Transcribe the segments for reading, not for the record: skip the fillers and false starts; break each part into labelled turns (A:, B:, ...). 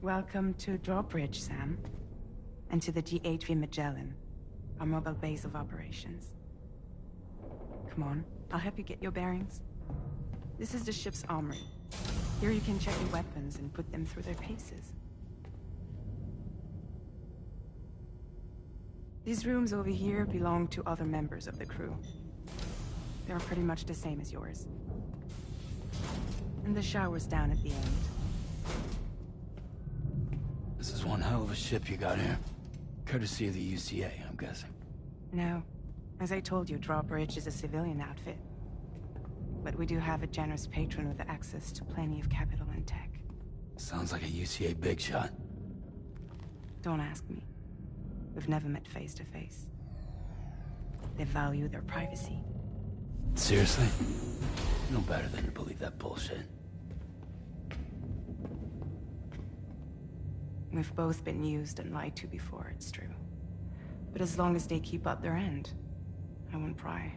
A: Welcome to Drawbridge, Sam. And to the DHV Magellan, our mobile base of operations. Come on, I'll help you get your bearings. This is the ship's armory. Here you can check your weapons and put them through their paces. These rooms over here belong to other members of the crew. They're pretty much the same as yours. And the shower's down at the end.
B: This is one hell of a ship you got here. Courtesy of the UCA, I'm guessing.
A: No. As I told you, Drawbridge is a civilian outfit. But we do have a generous patron with access to plenty of capital and tech.
B: Sounds like a UCA big shot.
A: Don't ask me. We've never met face to face. They value their privacy.
B: Seriously? No better than to believe that bullshit.
A: We've both been used and lied to before, it's true. But as long as they keep up their end, I won't pry.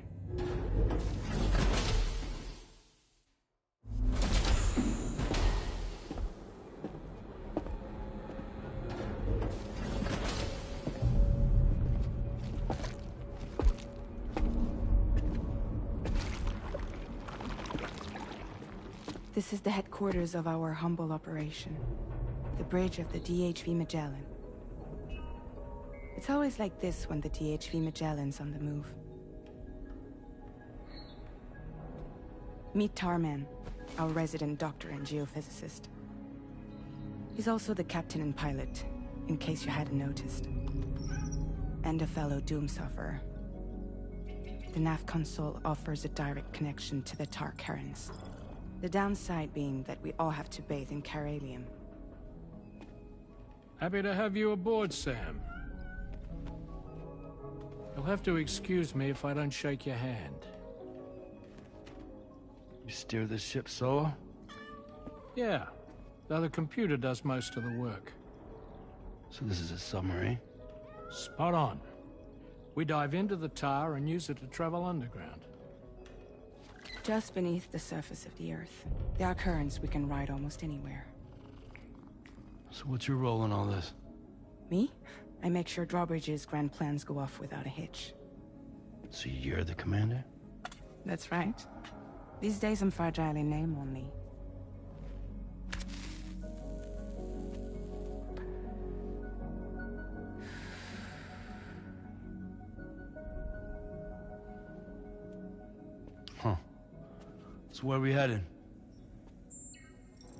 A: This is the headquarters of our humble operation. The bridge of the DHV Magellan. It's always like this when the DHV Magellan's on the move. Meet Tarman, our resident doctor and geophysicist. He's also the captain and pilot, in case you hadn't noticed. And a fellow doom sufferer. The nav console offers a direct connection to the Tar currents. The downside being that we all have to bathe in Caralium.
C: Happy to have you aboard, Sam. You'll have to excuse me if I don't shake your hand.
B: You steer this ship solo?
C: Yeah, though the computer does most of the work.
B: So this is a submarine?
C: Spot on. We dive into the Tar and use it to travel underground.
A: Just beneath the surface of the Earth, there are currents we can ride almost anywhere.
B: So what's your role in all this?
A: Me? I make sure Drawbridge's grand plans go off without a hitch.
B: So you're the commander?
A: That's right. These days I'm fragile in name only.
B: Huh. So where are we headed?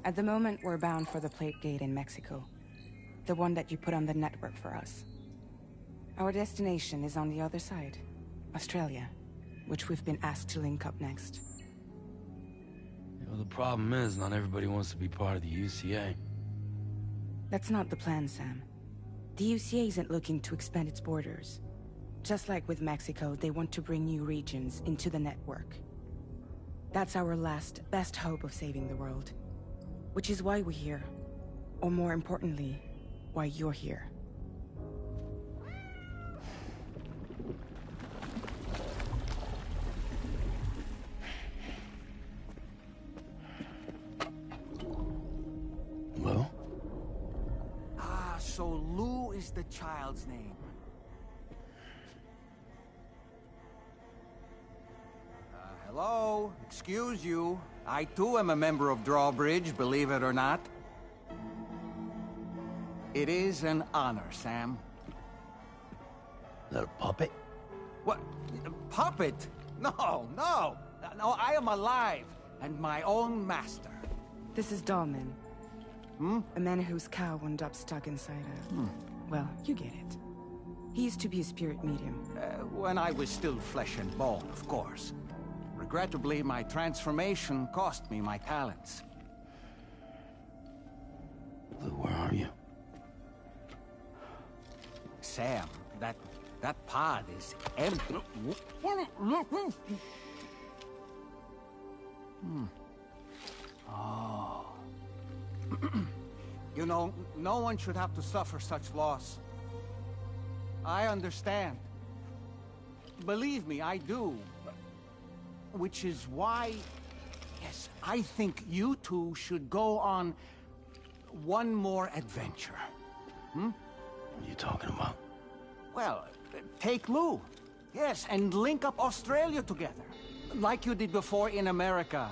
A: At the moment, we're bound for the Plate Gate in Mexico. The one that you put on the network for us. Our destination is on the other side, Australia, which we've been asked to link up next.
B: Well, the problem is, not everybody wants to be part of the UCA.
A: That's not the plan, Sam. The UCA isn't looking to expand its borders. Just like with Mexico, they want to bring new regions into the network. That's our last, best hope of saving the world. Which is why we're here. Or more importantly, why you're here.
B: Lou?
D: Ah, so Lou is the child's name. Hello? Excuse you. I too am a member of Drawbridge, believe it or not. It is an honor, Sam.
B: Little puppet?
D: What? Puppet? No, no! No, I am alive, and my own master.
A: This is Dahlman. A man whose cow wound up stuck inside a... Well, you get it. He used to be a spirit medium.
D: When I was still flesh and bone, of course. Regrettably, my transformation cost me my talents.
B: Lou, where are you?
D: Sam, that pod is empty. Oh. You know, no one should have to suffer such loss. I understand. Believe me, I do. Which is why, yes, I think you two should go on one more adventure.
B: What are you talking about?
D: Well, take Lou. Yes, and link up Australia together. Like you did before in America.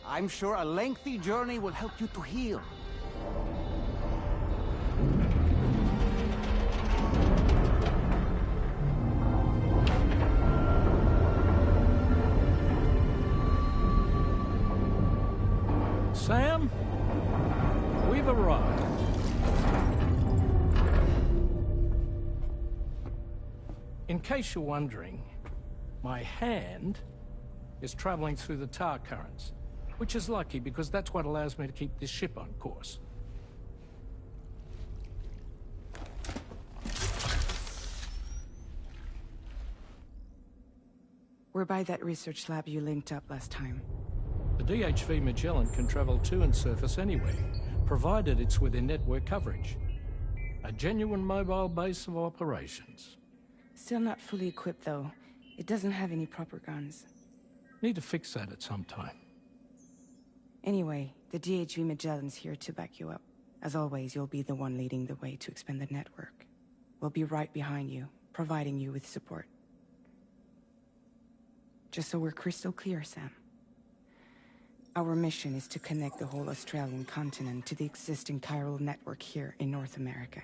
D: I'm sure a lengthy journey will help you to heal.
C: Sam, we've arrived. In case you're wondering, my hand is traveling through the tar currents, which is lucky because that's what allows me to keep this ship on course.
A: We're by that research lab you linked up last time.
C: The DHV Magellan can travel to and surface anywhere, provided it's within network coverage. A genuine mobile base of operations.
A: Still not fully equipped, though. It doesn't have any proper guns.
C: Need to fix that at some time.
A: Anyway, the DHV Magellan's here to back you up. As always, you'll be the one leading the way to expand the network. We'll be right behind you, providing you with support. Just so we're crystal clear, Sam. Our mission is to connect the whole Australian continent to the existing chiral network here in North America.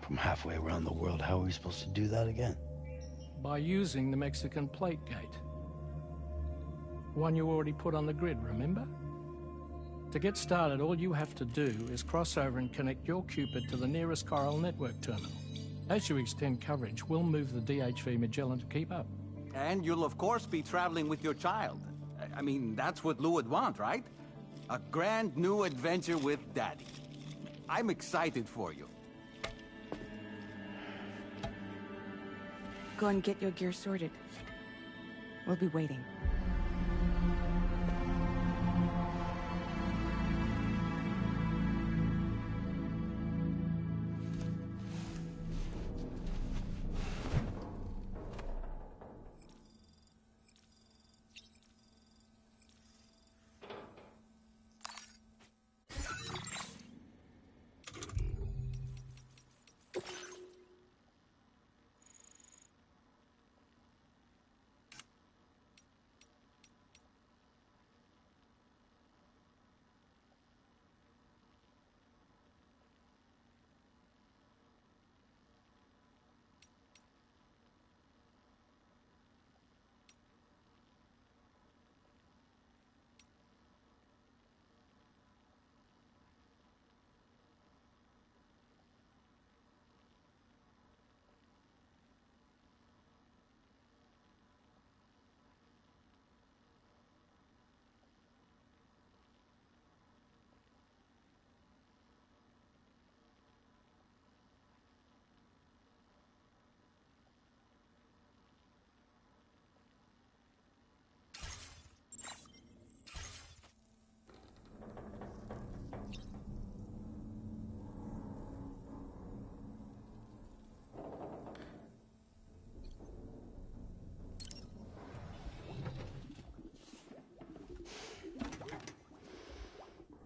B: From halfway around the world, how are we supposed to do that again?
C: By using the Mexican plate gate. One you already put on the grid, remember? To get started, all you have to do is cross over and connect your Cupid to the nearest chiral network terminal. As you extend coverage, we'll move the DHV Magellan to keep up.
D: And you'll of course be traveling with your child. I mean, that's what Lou would want, right? A grand new adventure with Daddy. I'm excited for you.
A: Go and get your gear sorted. We'll be waiting.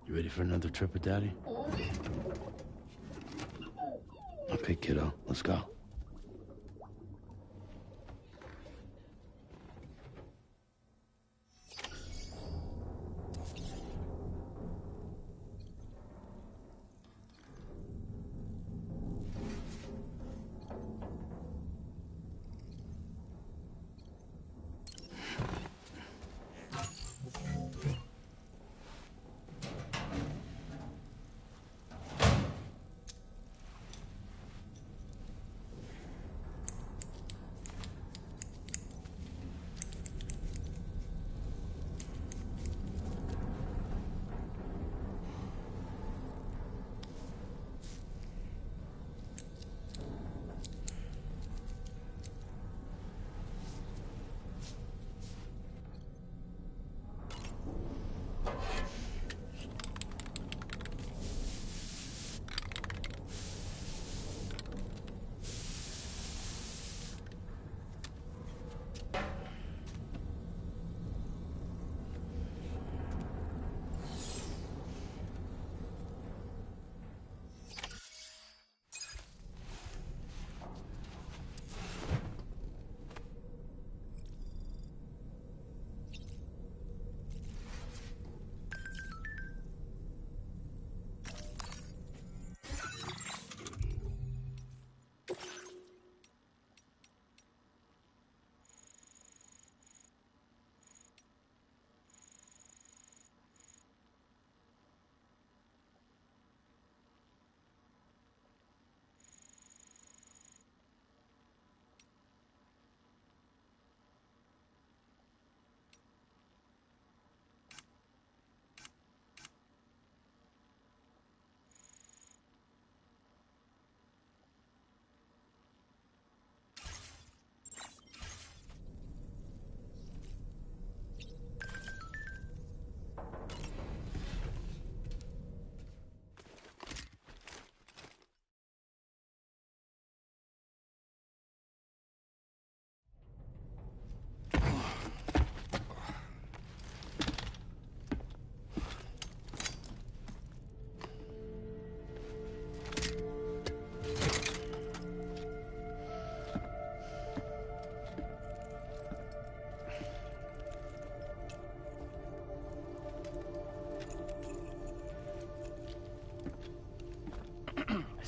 B: You ready for another trip with Daddy? Okay, kiddo, let's go.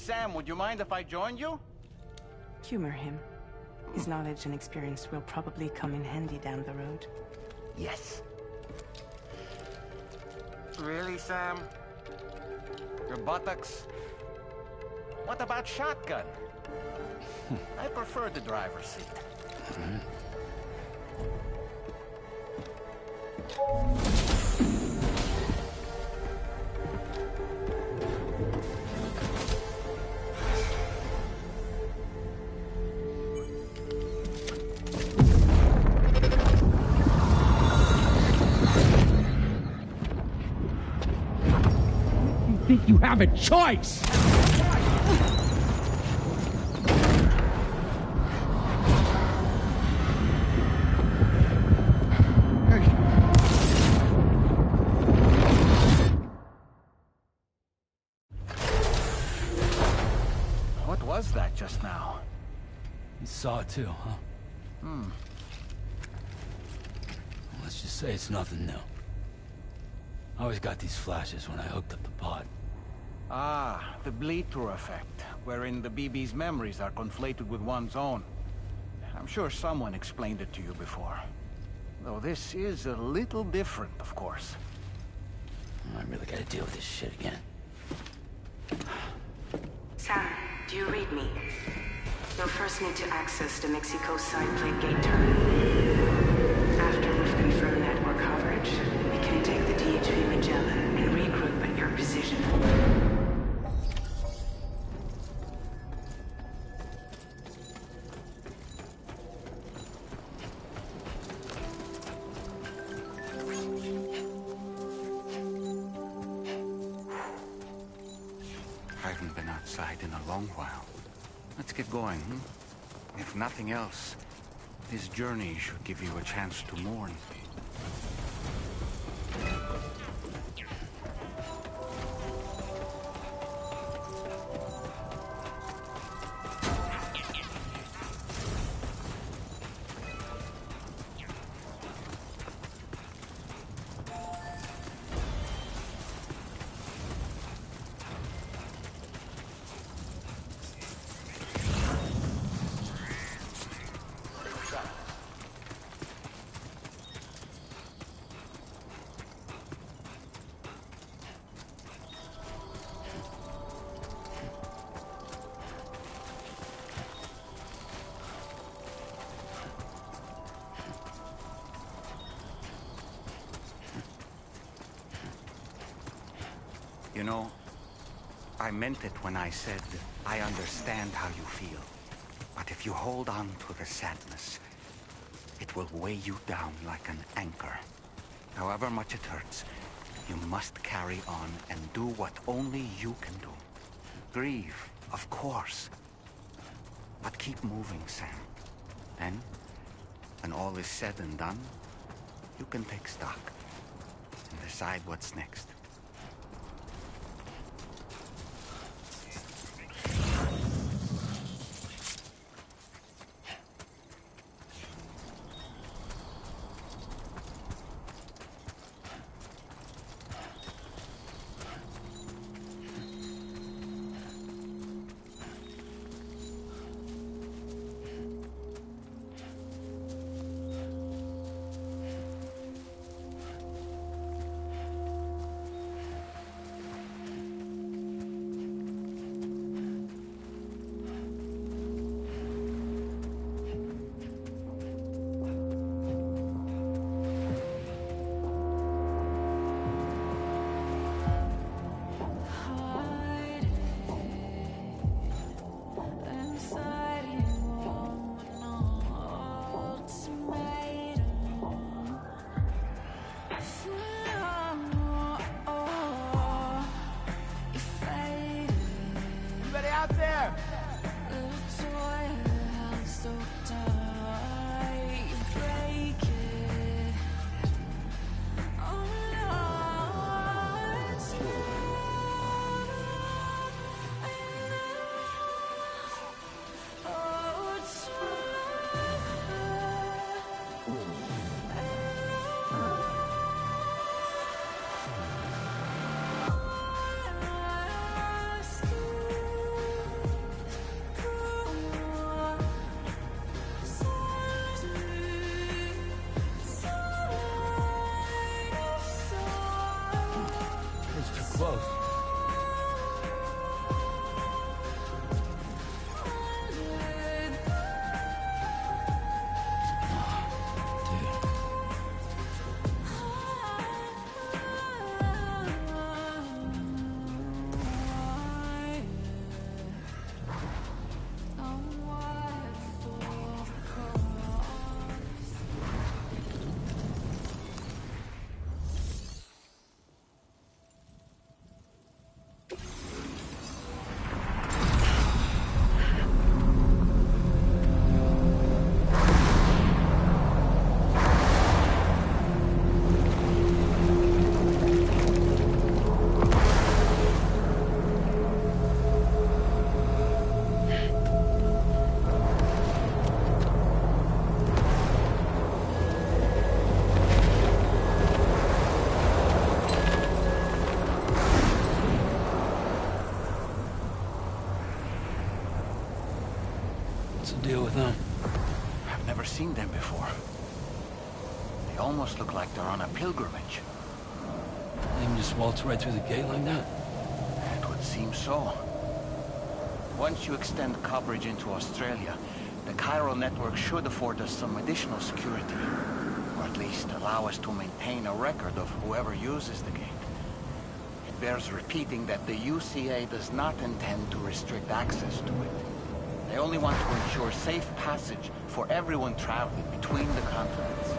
D: Sam, would you mind if I joined you?
A: Humor him. His knowledge and experience will probably come in handy down the road.
D: Yes. Really, Sam? Your buttocks? What about shotgun? I prefer the driver's seat.
E: You think you have a choice?
D: What was that just now?
B: You saw it too, huh? Let's just say it's nothing new. I always got these flashes when I hooked up the pod.
D: Ah, the bleed-through effect, wherein the BB's memories are conflated with one's own. I'm sure someone explained it to you before. Though this is a little different, of course.
B: I really gotta deal with this shit again.
A: Sam, do you read me? You'll first need to access the Mexico side plate gate terminal. After we've confirmed network coverage, we can take the DHV Magellan and regroup at your position.
D: I haven't been outside in a long while. Let's get going, If nothing else, this journey should give you a chance to mourn. You know, I meant it when I said I understand how you feel. But if you hold on to the sadness, it will weigh you down like an anchor. However much it hurts, you must carry on and do what only you can do. Grieve, of course. But keep moving, Sam. Then, when all is said and done, you can take stock and decide what's next.
B: close. What's the deal with them?
D: I've never seen them before. They almost look like they're on a pilgrimage.
B: They can just waltz right through the gate like that?
D: It would seem so. Once you extend coverage into Australia, the chiral network should afford us some additional security. Or at least allow us to maintain a record of whoever uses the gate. It bears repeating that the UCA does not intend to restrict access to it. They only want to ensure safe passage for everyone traveling between the continents.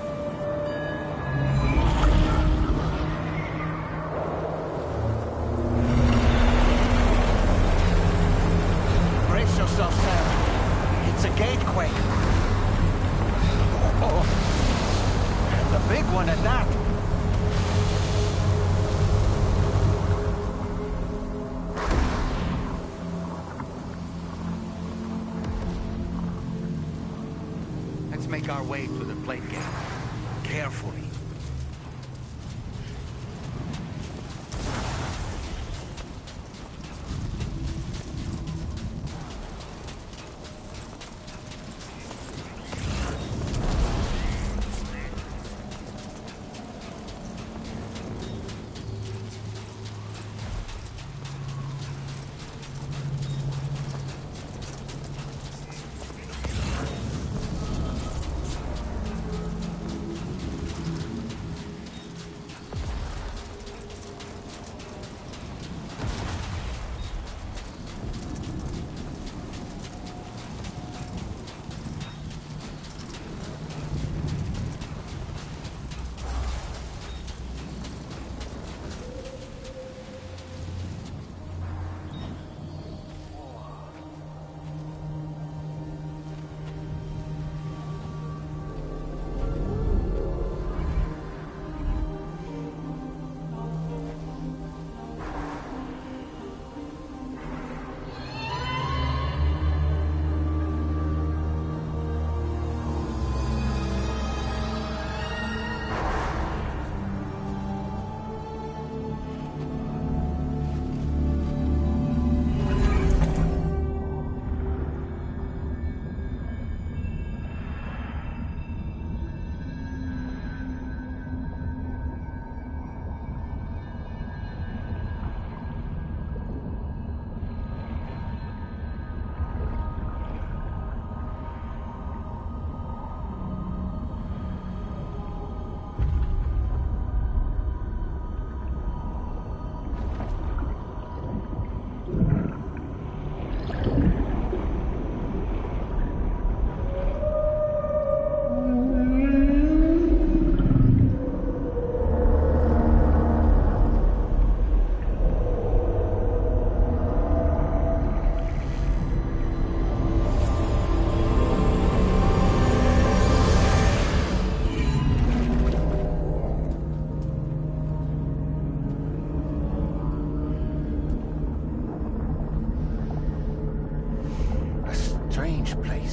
D: Brace yourself, Sam. It's a gatequake. Oh, and a big one at that. Let's make our way to the plate gate. Carefully.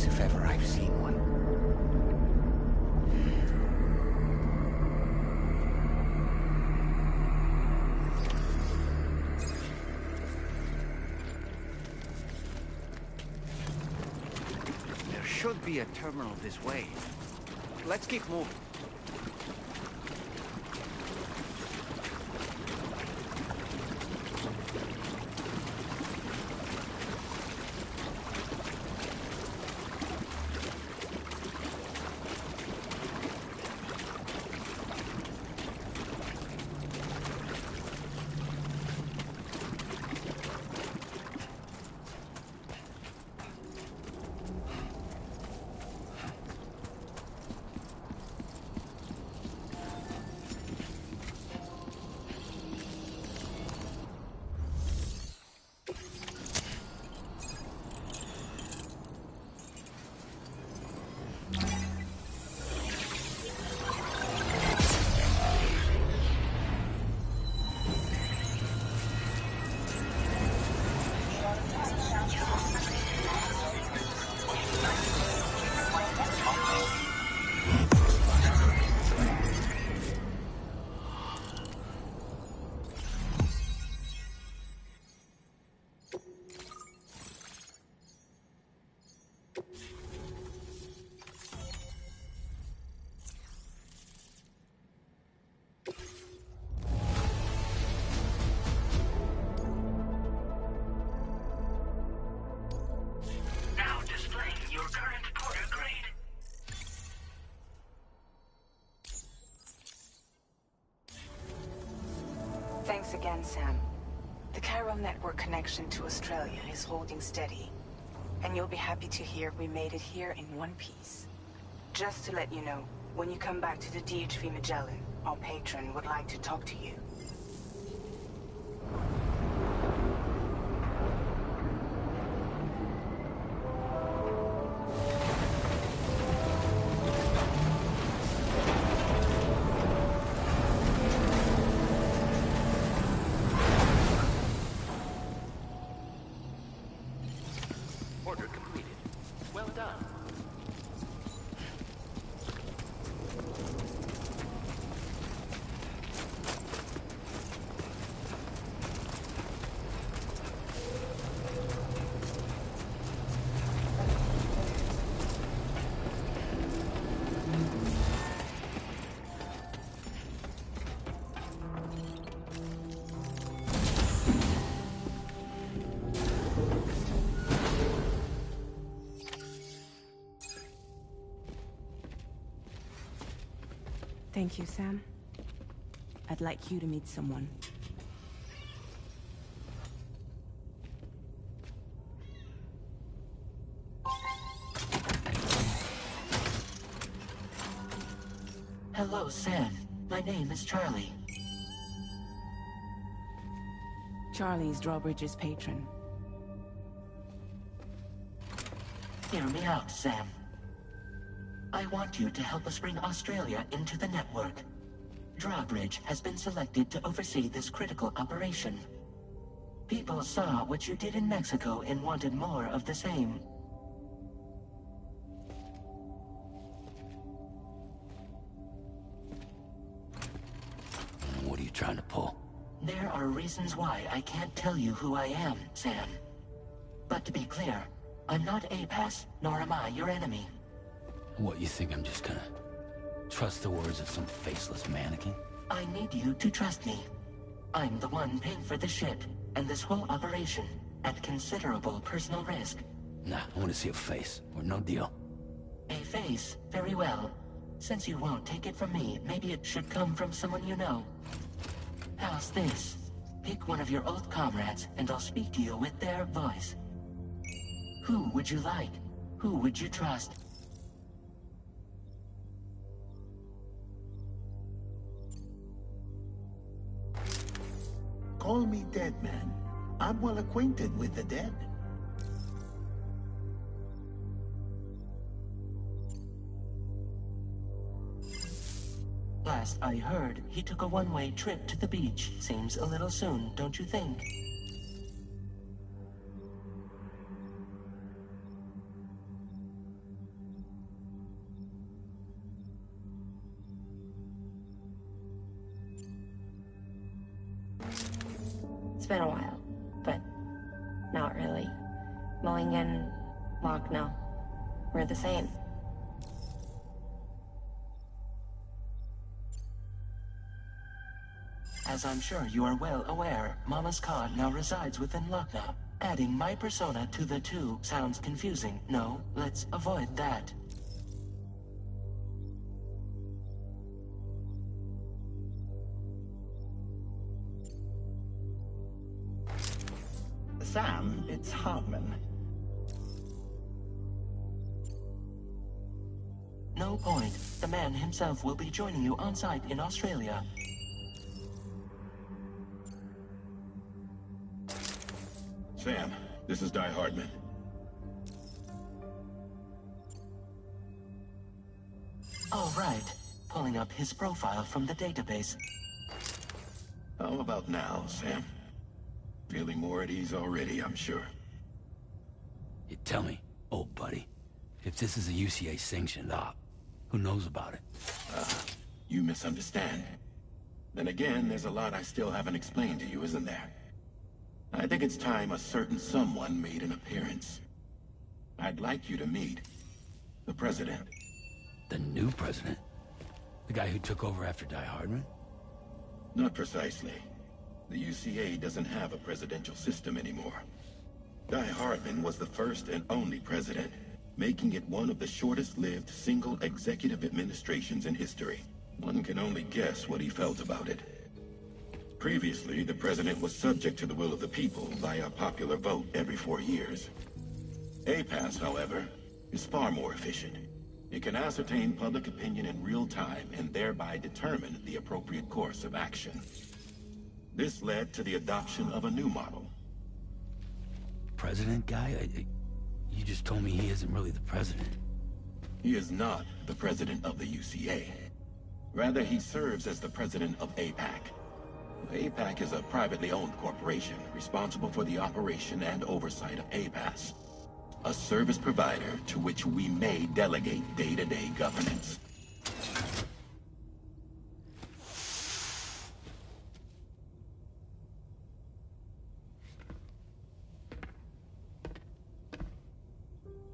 D: If ever I've seen one. There should be a terminal this way. Let's keep moving.
A: Thanks again, Sam. The Chiral network connection to Australia is holding steady. And you'll be happy to hear we made it here in one piece. Just to let you know, when you come back to the DHV Magellan, our patron would like to talk to you.
F: Order completed. Well done.
A: Thank you, Sam. I'd like you to meet someone.
G: Hello, Sam. My name is Charlie.
A: Charlie's Drawbridge's patron.
G: Hear me out, Sam. I want you to help us bring Australia into the network. Drawbridge has been selected to oversee this critical operation. People saw what you did in Mexico and wanted more of the same.
B: What are you trying to pull?
G: There are reasons why I can't tell you who I am, Sam. But to be clear, I'm not APAS, nor am I your enemy.
B: What, you think I'm just gonna trust the words of some faceless mannequin?
G: I need you to trust me. I'm the one paying for the ship and this whole operation at considerable personal risk.
B: Nah, I want to see a face, or no deal.
G: A face? Very well. Since you won't take it from me, maybe it should come from someone you know. How's this? Pick one of your old comrades, and I'll speak to you with their voice. Who would you like? Who would you trust?
H: Call me Dead Man. I'm well acquainted with the dead.
G: Last I heard, he took a one-way trip to the beach. Seems a little soon, don't you think?
I: It's been a while, but not really. Mulligan, Lochno, we're the same.
G: As I'm sure you are well aware, Mama's Khan now resides within Lochna. Adding my persona to the two sounds confusing. No, let's avoid that.
H: Sam, it's Hartman.
G: No point. The man himself will be joining you on site in Australia.
J: Sam, this is Di Hardman.
G: All right. Pulling up his profile from the database.
J: How about now, Sam? Feeling more at ease already, I'm sure.
B: You tell me, old buddy, if this is a UCA-sanctioned op, who knows about it?
J: You misunderstand. Then again, there's a lot I still haven't explained to you, isn't there? I think it's time a certain someone made an appearance. I'd like you to meet the President.
B: The new president? The guy who took over after Di Hardman?
J: Not precisely. The UCA doesn't have a presidential system anymore. Di Hardman was the first and only president, making it one of the shortest-lived single executive administrations in history. One can only guess what he felt about it. Previously, the president was subject to the will of the people via a popular vote every 4 years. APAS, however, is far more efficient. It can ascertain public opinion in real time and thereby determine the appropriate course of action. This led to the adoption of a new model.
B: President guy? You just told me he isn't really the president.
J: He is not the president of the UCA. Rather, he serves as the president of APAC. APAC is a privately owned corporation responsible for the operation and oversight of APAS, a service provider to which we may delegate day-to-day governance.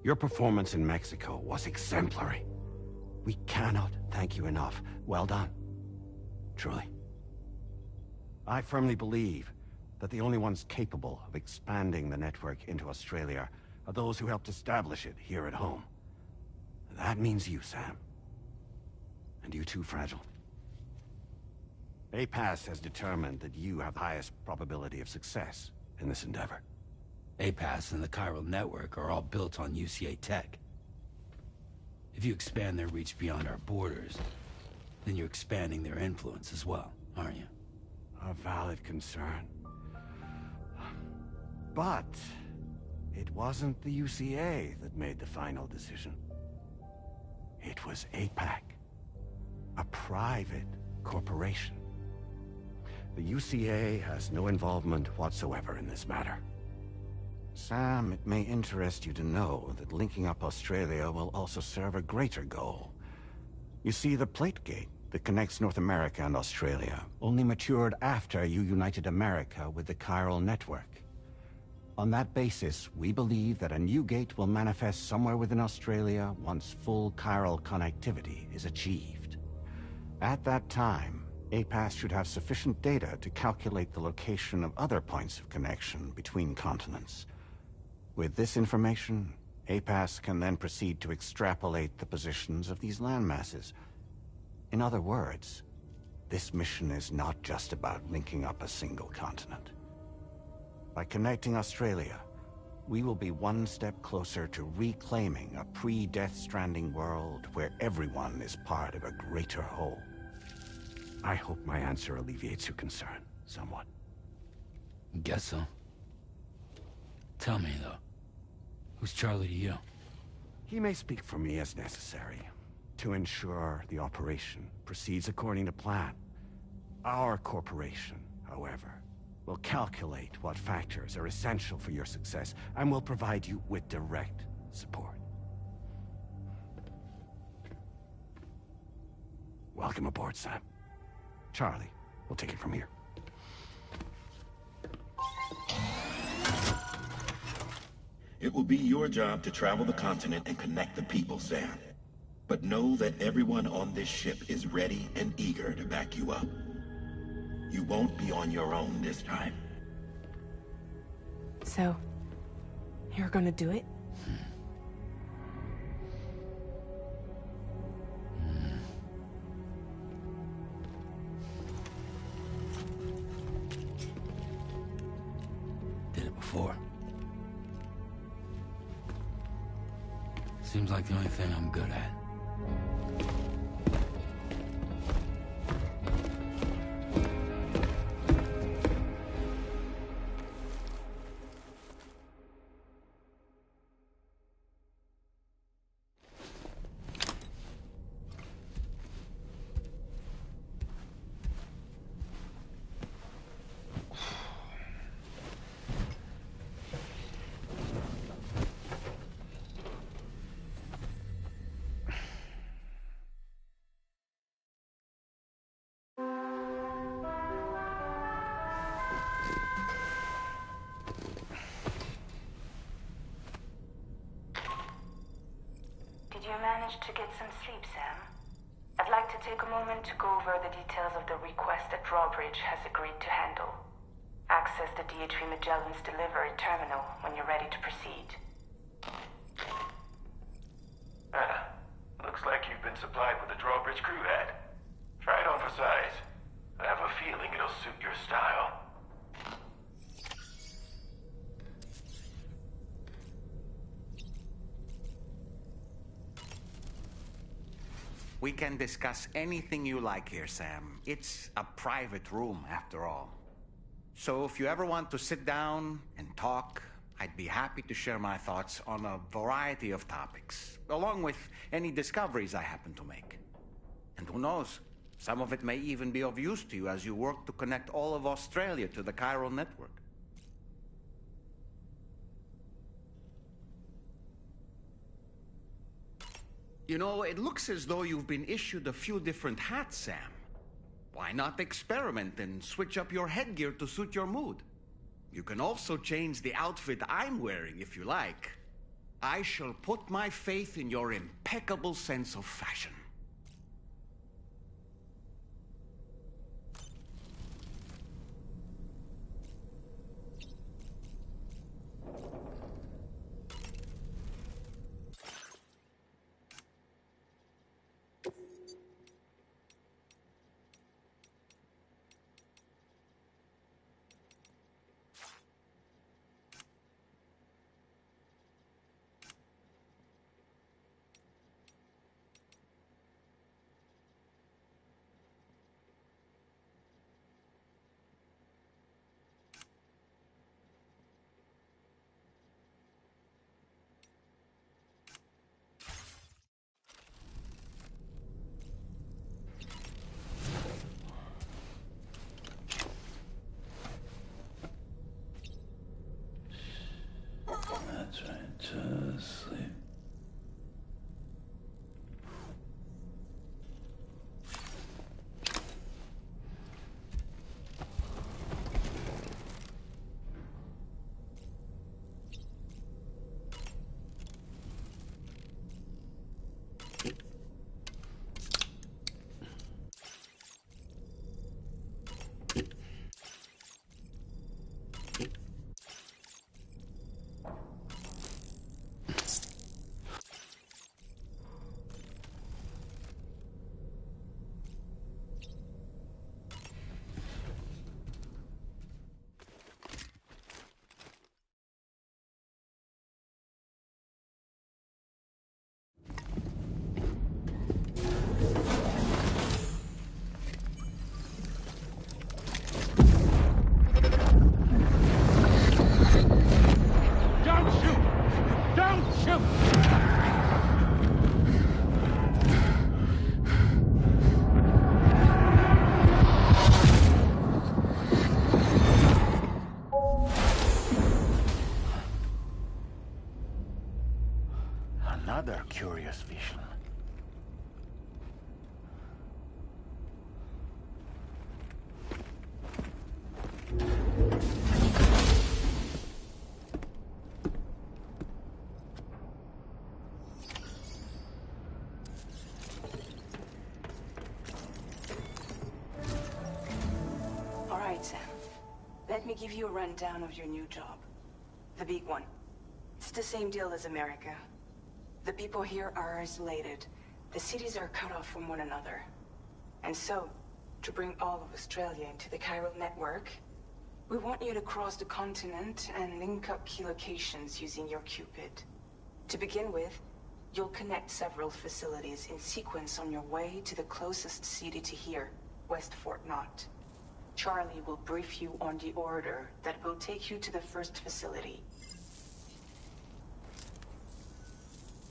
K: Your performance in Mexico was exemplary. We cannot thank you enough. Well done. Truly. I firmly believe that the only ones capable of expanding the network into Australia are those who helped establish it here at home. That means you, Sam. And you too, Fragile. APAS has determined that you have the highest probability of success in this endeavor.
B: APAS and the chiral network are all built on UCA tech. If you expand their reach beyond our borders, then you're expanding their influence as well, aren't you?
K: A valid concern. But it wasn't the UCA that made the final decision. It was APAC, a private corporation. The UCA has no involvement whatsoever in this matter. Sam, it may interest you to know that linking up Australia will also serve a greater goal. You see, the plate gate that connects North America and Australia only matured after you united America with the chiral network. On that basis, we believe that a new gate will manifest somewhere within Australia once full chiral connectivity is achieved. At that time, APAS should have sufficient data to calculate the location of other points of connection between continents. With this information, APAS can then proceed to extrapolate the positions of these landmasses. In other words, this mission is not just about linking up a single continent. By connecting Australia, we will be one step closer to reclaiming a pre-Death Stranding world where everyone is part of a greater whole. I hope my answer alleviates your concern somewhat.
B: Guess so. Tell me, though, who's Charlie to you?
K: He may speak for me as necessary to ensure the operation proceeds according to plan. Our corporation, however, will calculate what factors are essential for your success and will provide you with direct support. Welcome aboard, Sam. Charlie, we'll take it from here.
J: It will be your job to travel the continent and connect the people, Sam. But know that everyone on this ship is ready and eager to back you up. You won't be on your own this time.
A: So, you're gonna do it?
B: Did it before. Seems like the only thing I'm good at.
L: Did you manage to get some sleep, Sam? I'd like to take a moment to go over the details of the request that Drawbridge has agreed to handle. Access the DHV Magellan's delivery terminal when you're ready to proceed.
M: Looks like you've been supplied with a Drawbridge crew hat. Try it on for size. I have a feeling it'll suit your style.
D: We can discuss anything you like here, Sam. It's a private room, after all. So if you ever want to sit down and talk, I'd be happy to share my thoughts on a variety of topics, along with any discoveries I happen to make. And who knows, some of it may even be of use to you as you work to connect all of Australia to the chiral network. You know, it looks as though you've been issued a few different hats, Sam. Why not experiment and switch up your headgear to suit your mood? You can also change the outfit I'm wearing if you like. I shall put my faith in your impeccable sense of fashion.
B: That's right, just sleep.
K: Another curious vision.
A: All right, Sam. Let me give you a rundown of your new job. The big one. It's the same deal as America. The people here are isolated. The cities are cut off from one another. And so, to bring all of Australia into the chiral network, we want you to cross the continent and link up key locations using your Cupid. To begin with, you'll connect several facilities in sequence on your way to the closest city to here, West Fort Knott. Charlie will brief you on the order that will take you to the first facility.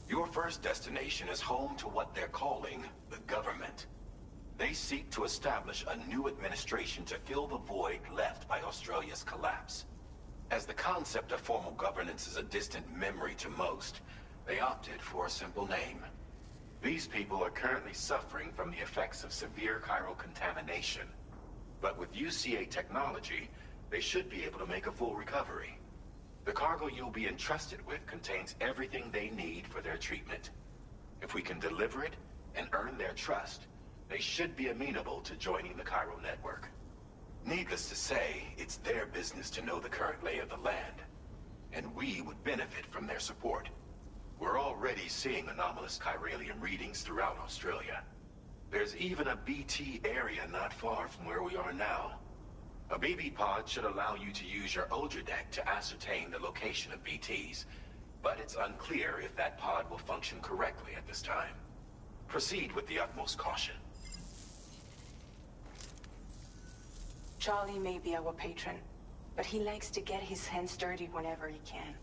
J: Your first destination is home to what they're calling the government. They seek to establish a new administration to fill the void left by Australia's collapse. As the concept of formal governance is a distant memory to most, they opted for a simple name. These people are currently suffering from the effects of severe chiral contamination. But with UCA technology, they should be able to make a full recovery. The cargo you'll be entrusted with contains everything they need for their treatment. If we can deliver it and earn their trust, they should be amenable to joining the chiral network. Needless to say, it's their business to know the current lay of the land, and we would benefit from their support. We're already seeing anomalous chiralium readings throughout Australia. There's even a BT area not far from where we are now. A BB pod should allow you to use your Ultradeck to ascertain the location of BTs, but it's unclear if that pod will function correctly at this time.
M: Proceed with the utmost caution.
L: Charlie may be our patron, but he likes to get his hands dirty whenever he can.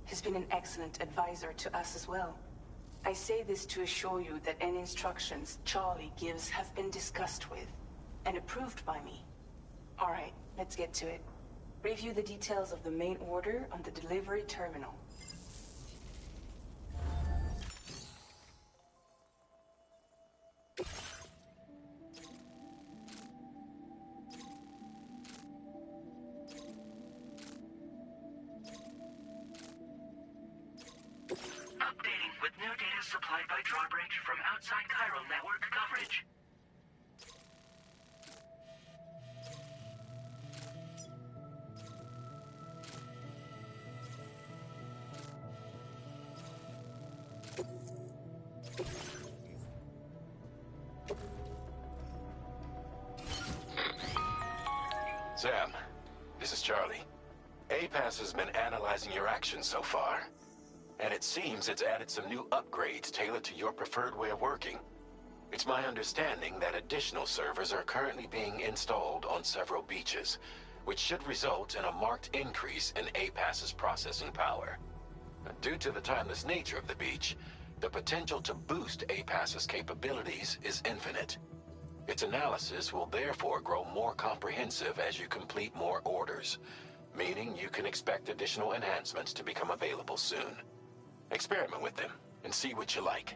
L: He's been an excellent advisor to us as well. I say this to assure you that any instructions Charlie gives have been discussed with and approved by me. All right, let's get to it. Review the details of the main order on the delivery terminal.
G: Updating with new data supplied by Drawbridge from outside chiral network coverage.
M: Sam, this is Charlie. APAS has been analyzing your actions so far, and it seems it's added some new upgrades tailored to your preferred way of working. It's my understanding that additional servers are currently being installed on several beaches, which should result in a marked increase in APAS's processing power. Due to the timeless nature of the beach, the potential to boost APAS's capabilities is infinite. Its analysis will therefore grow more comprehensive as you complete more orders, meaning you can expect additional enhancements to become available soon. Experiment with them and see what you like.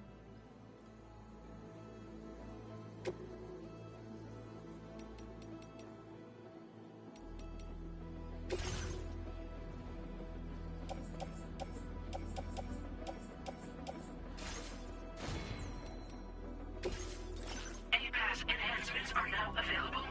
G: APAS enhancements are now available.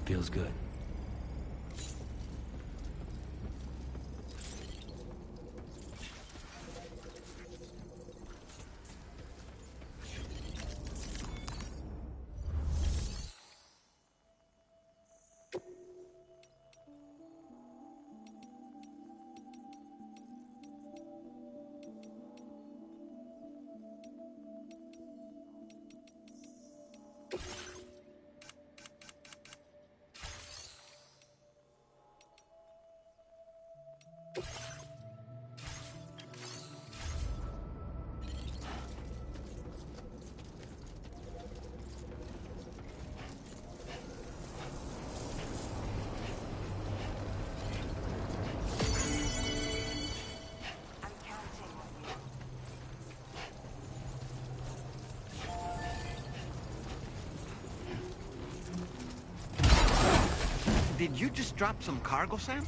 B: Feels good.
D: Did you just drop some cargo, Sam?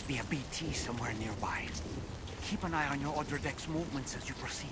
D: must be a BT somewhere nearby. Keep an eye on your other deck's movements as you proceed.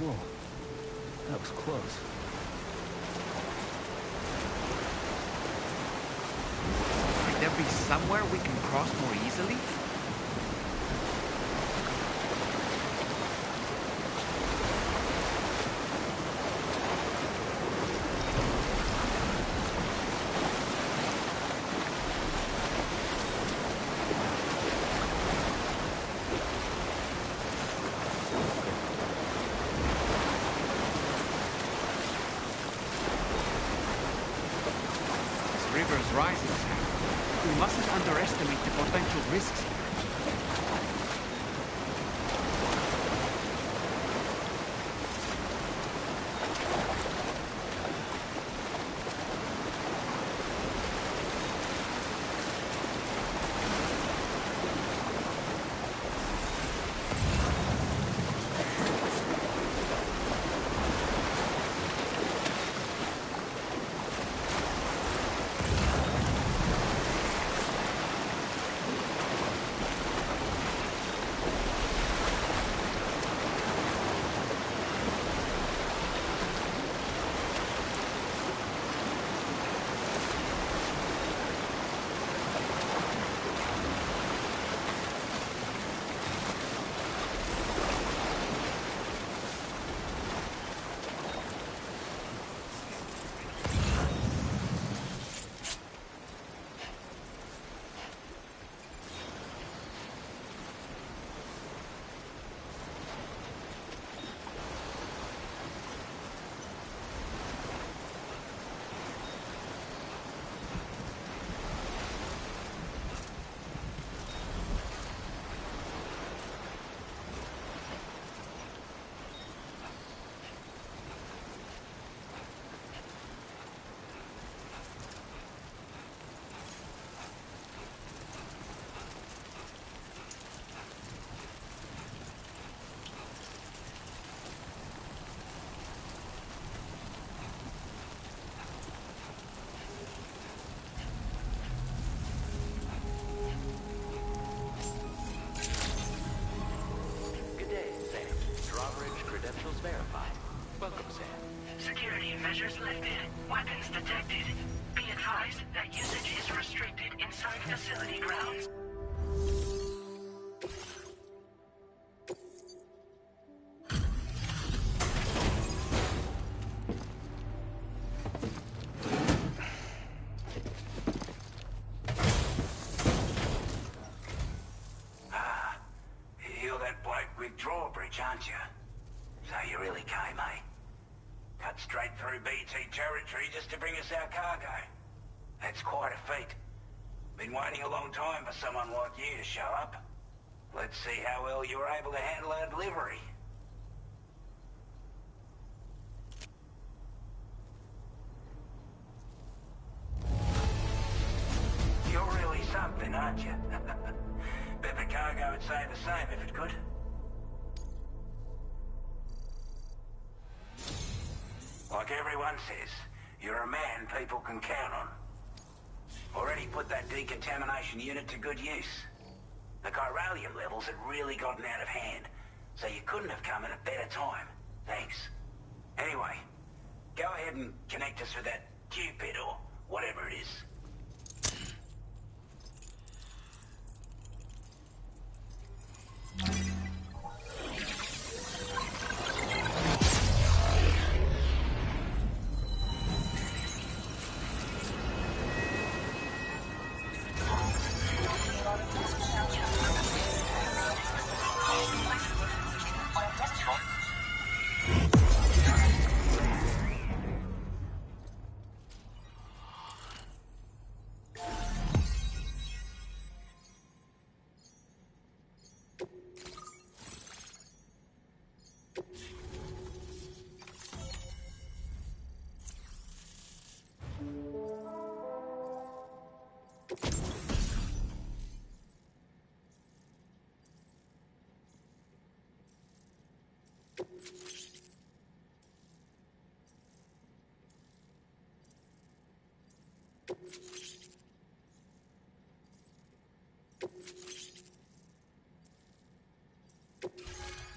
F: Whoa. That was close.
D: Might there be somewhere we can cross more easily? River's rising, Sam. We mustn't underestimate the potential risks here.
G: Measures lifted. Weapons detected. Be advised that usage is restricted inside facility grounds.
N: You're that bloke with drawbridge, aren't you? So you really came, eh? Cut straight through BT territory just to bring us our cargo. That's quite a feat. Been waiting a long time for someone like you to show up. Let's see how well you were able to handle our delivery. You're really something, aren't you? Bet the cargo would say the same if it could. Like everyone says, you're a man people can count on. Already put that decontamination unit to good use. The chiralium levels had really gotten out of hand, so you couldn't have come at a better time. Thanks. Anyway, go ahead and connect us with that Cupid or whatever it is.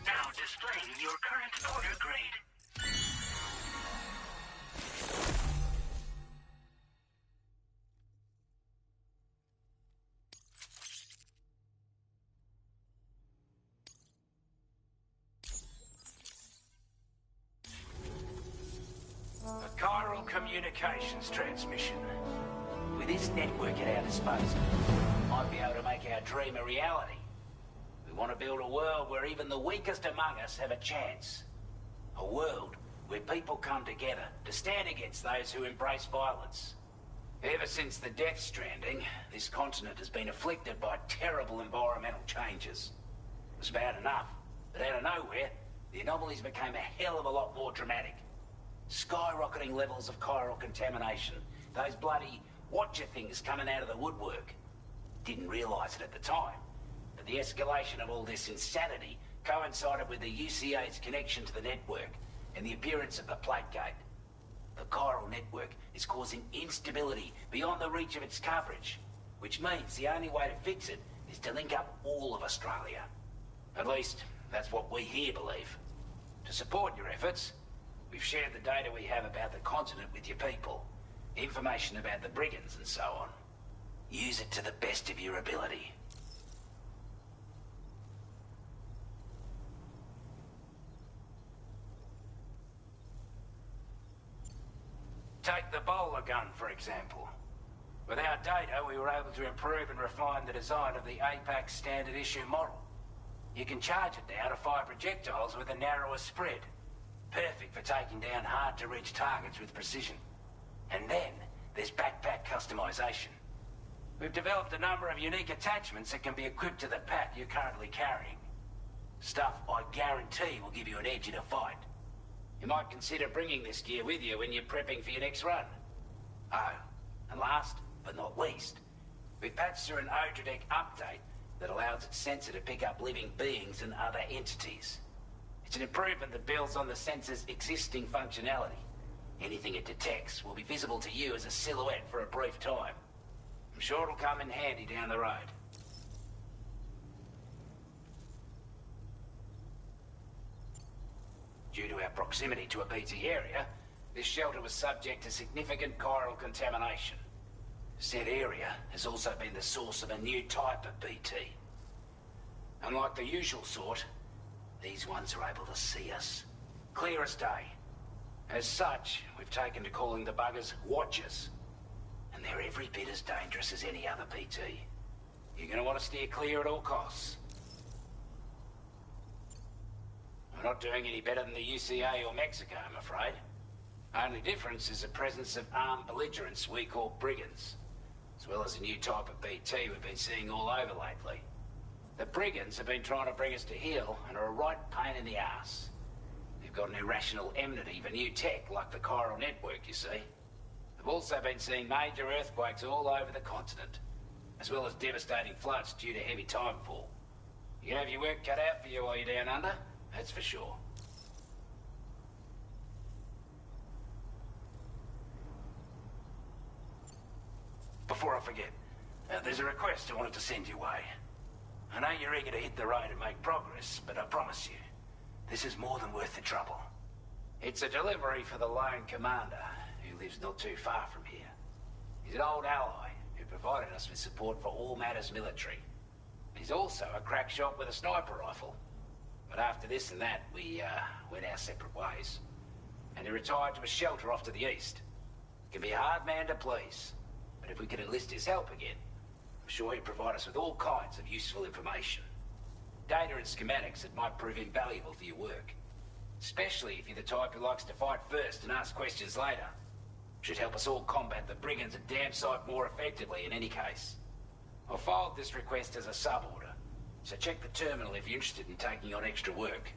G: Now displaying your current order grade.
N: A chiral communications transmission. With this network at our disposal, we might be able to make our dream a reality. We want to build a world where even the weakest among us have a chance. A world where people come together to stand against those who embrace violence. Ever since the Death Stranding, this continent has been afflicted by terrible environmental changes. It was bad enough, but out of nowhere, the anomalies became a hell of a lot more dramatic. Skyrocketing levels of chiral contamination, those bloody watcher things coming out of the woodwork. Didn't realise it at the time, but the escalation of all this insanity coincided with the UCA's connection to the network and the appearance of the plate gate. The chiral network is causing instability beyond the reach of its coverage, which means the only way to fix it is to link up all of Australia. At least, that's what we here believe. To support your efforts, we've shared the data we have about the continent with your people, information about the brigands and so on. Use it to the best of your ability. Take the bowler gun, for example. With our data, we were able to improve and refine the design of the APAC standard issue model. You can charge it now to fire projectiles with a narrower spread. Perfect for taking down hard-to-reach targets with precision. And then, there's backpack customization. We've developed a number of unique attachments that can be equipped to the pack you're currently carrying. Stuff I guarantee will give you an edge in a fight. You might consider bringing this gear with you when you're prepping for your next run. Oh, and last but not least, we've patched through an Odradek update that allows its sensor to pick up living beings and other entities. It's an improvement that builds on the sensor's existing functionality. Anything it detects will be visible to you as a silhouette for a brief time. I'm sure it'll come in handy down the road. Due to our proximity to a BT area, This shelter was subject to significant chiral contamination. Said area has also been the source of a new type of BT. Unlike the usual sort, these ones are able to see us. Clear as day. As such, we've taken to calling the buggers Watchers. And they're every bit as dangerous as any other BT. You're gonna want to steer clear at all costs. We're not doing any better than the UCA or Mexico, I'm afraid. Only difference is the presence of armed belligerents we call brigands, as well as a new type of BT we've been seeing all over lately. The brigands have been trying to bring us to heel and are a right pain in the ass. They've got an irrational enmity for new tech like the chiral network, you see. They've also been seeing major earthquakes all over the continent, as well as devastating floods due to heavy timefall. You can have your work cut out for you while you're down under, that's for sure. Before I forget, there's a request I wanted to send your way. I know you're eager to hit the road and make progress, but I promise you, this is more than worth the trouble. It's a delivery for the lone commander, who lives not too far from here. He's an old ally who provided us with support for all matters military. He's also a crack shot with a sniper rifle. But after this and that, we went our separate ways. And he retired to a shelter off to the east. Can be a hard man to please, but if we could enlist his help again, I'm sure he'd provide us with all kinds of useful information. Data and schematics that might prove invaluable for your work. Especially if you're the type who likes to fight first and ask questions later. Should help us all combat the brigands a damn sight more effectively in any case. I'll filed this request as a sub-order, so check the terminal if you're interested in taking on extra work.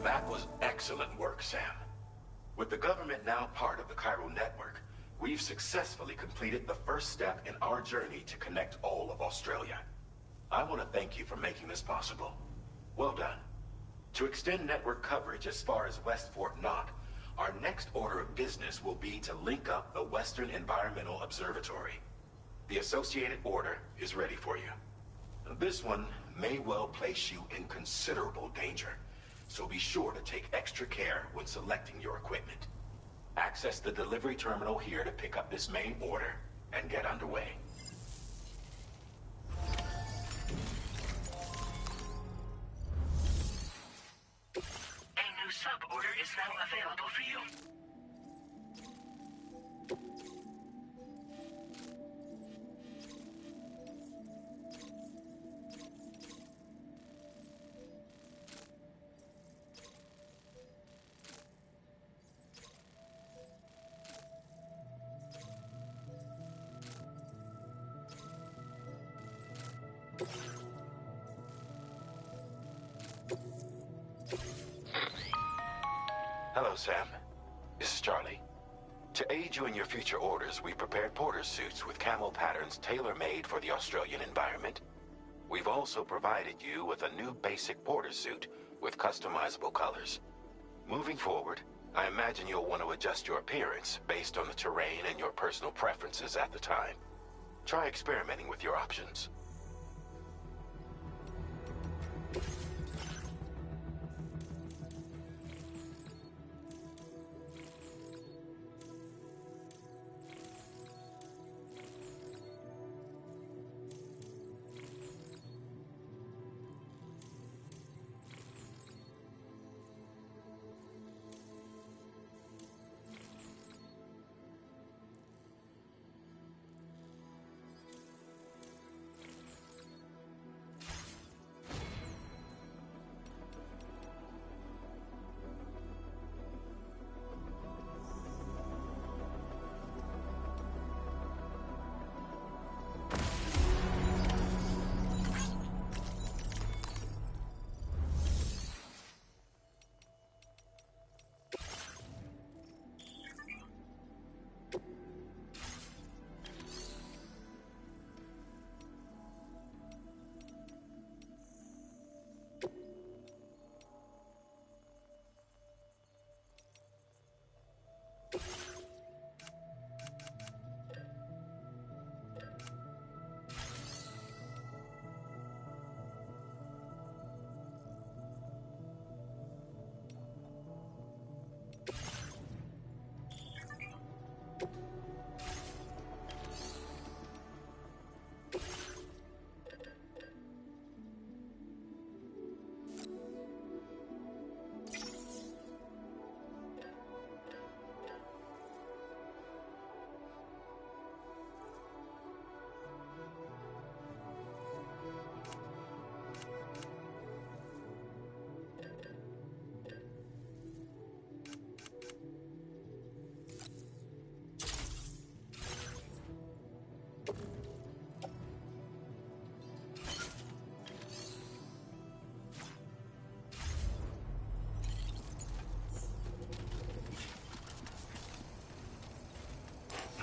M: That was excellent work, Sam. With the government now part of the chiral network, we've successfully completed the first step in our journey to connect all of Australia. I want to thank you for making this possible. Well done. To extend network coverage as far as West Fort Knott, our next order of business will be to link up the Western Environmental Observatory. The associated order is ready for you. This one may well place you in considerable danger, so be sure to take extra care when selecting your equipment. Access the delivery terminal here to pick up this main order and get underway.
G: A new sub-order is now available for you.
M: Hello, Sam. This is Charlie. To aid you in your future orders, we prepared porter suits with camo patterns tailor-made for the Australian environment. We've also provided you with a new basic porter suit with customizable colors. Moving forward, I imagine you'll want to adjust your appearance based on the terrain and your personal preferences at the time. Try experimenting with your options.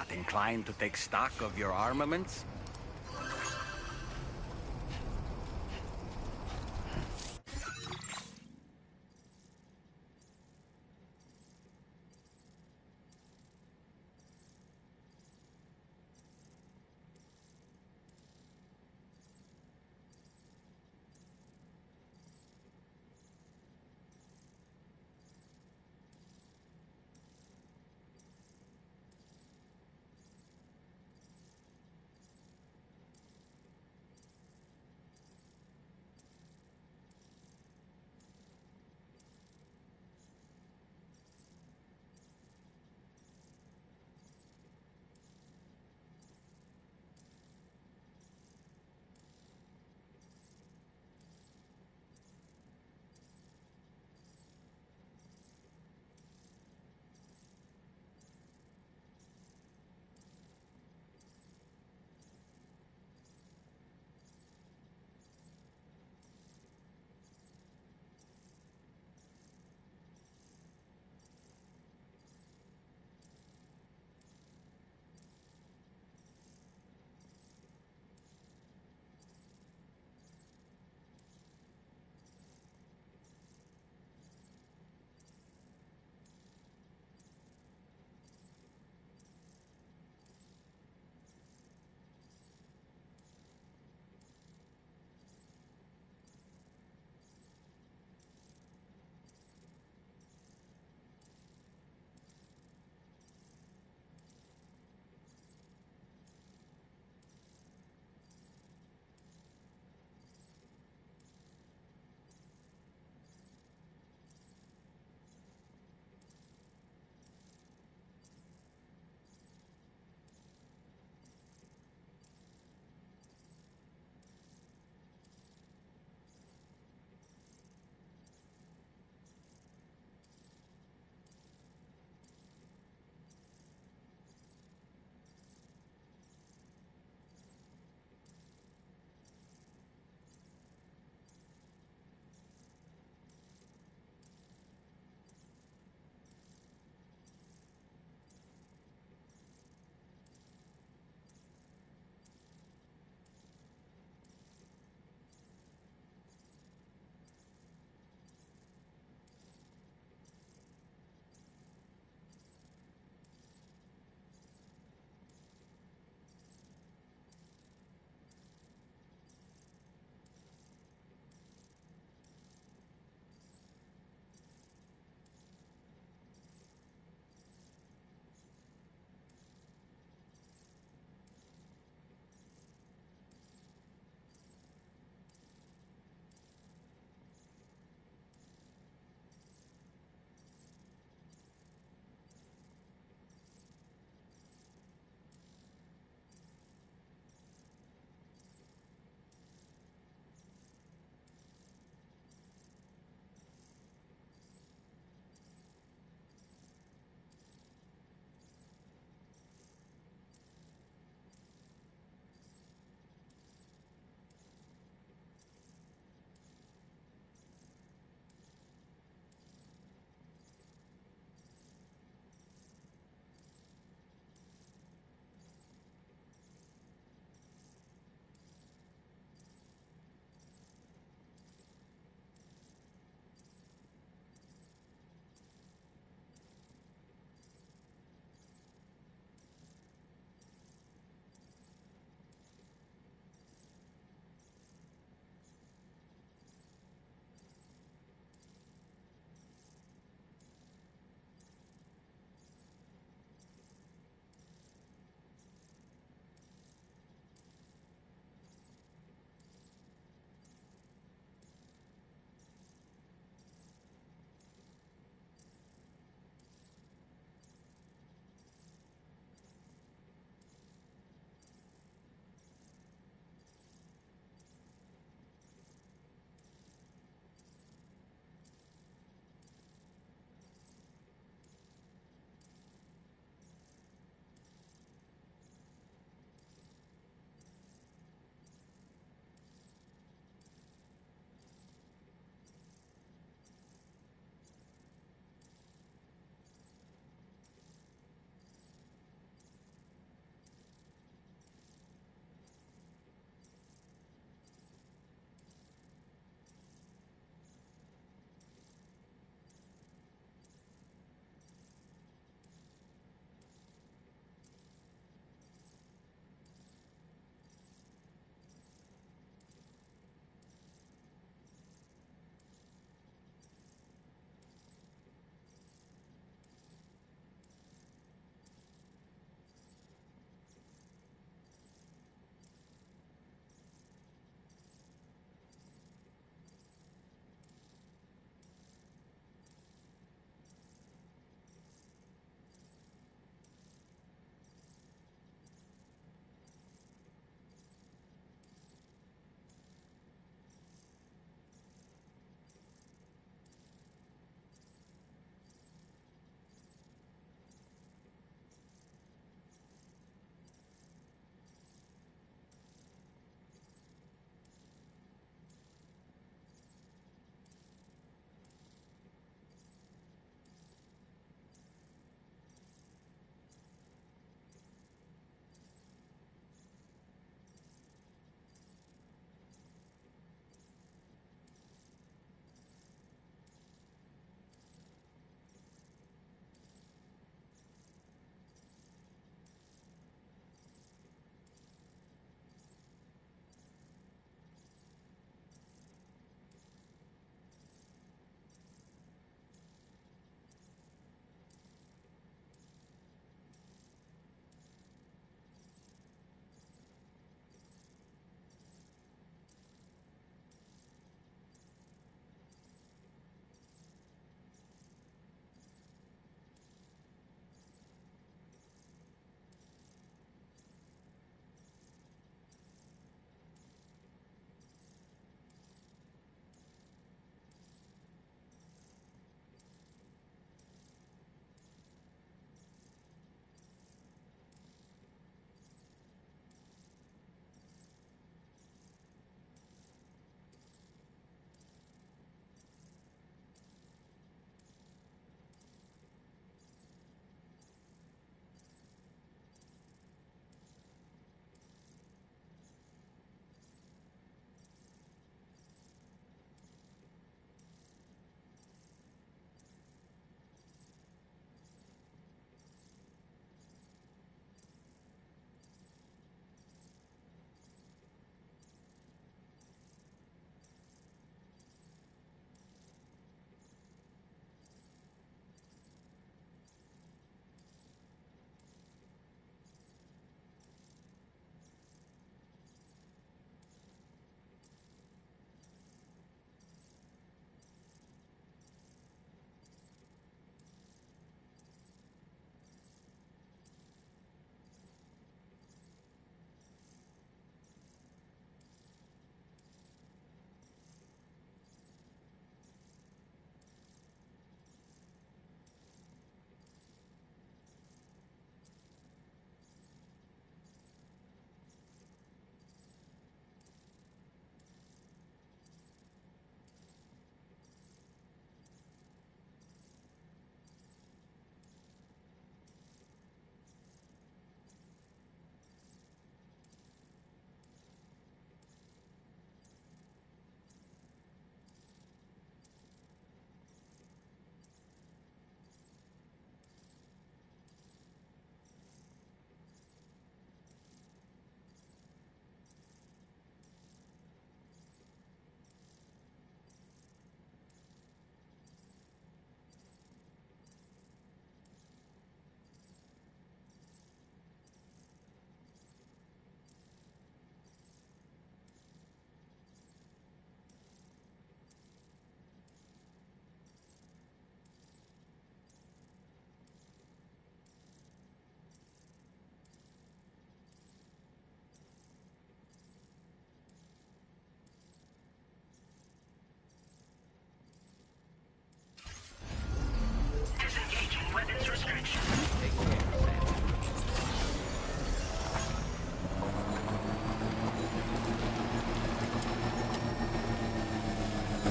D: Not inclined to take stock of your armaments?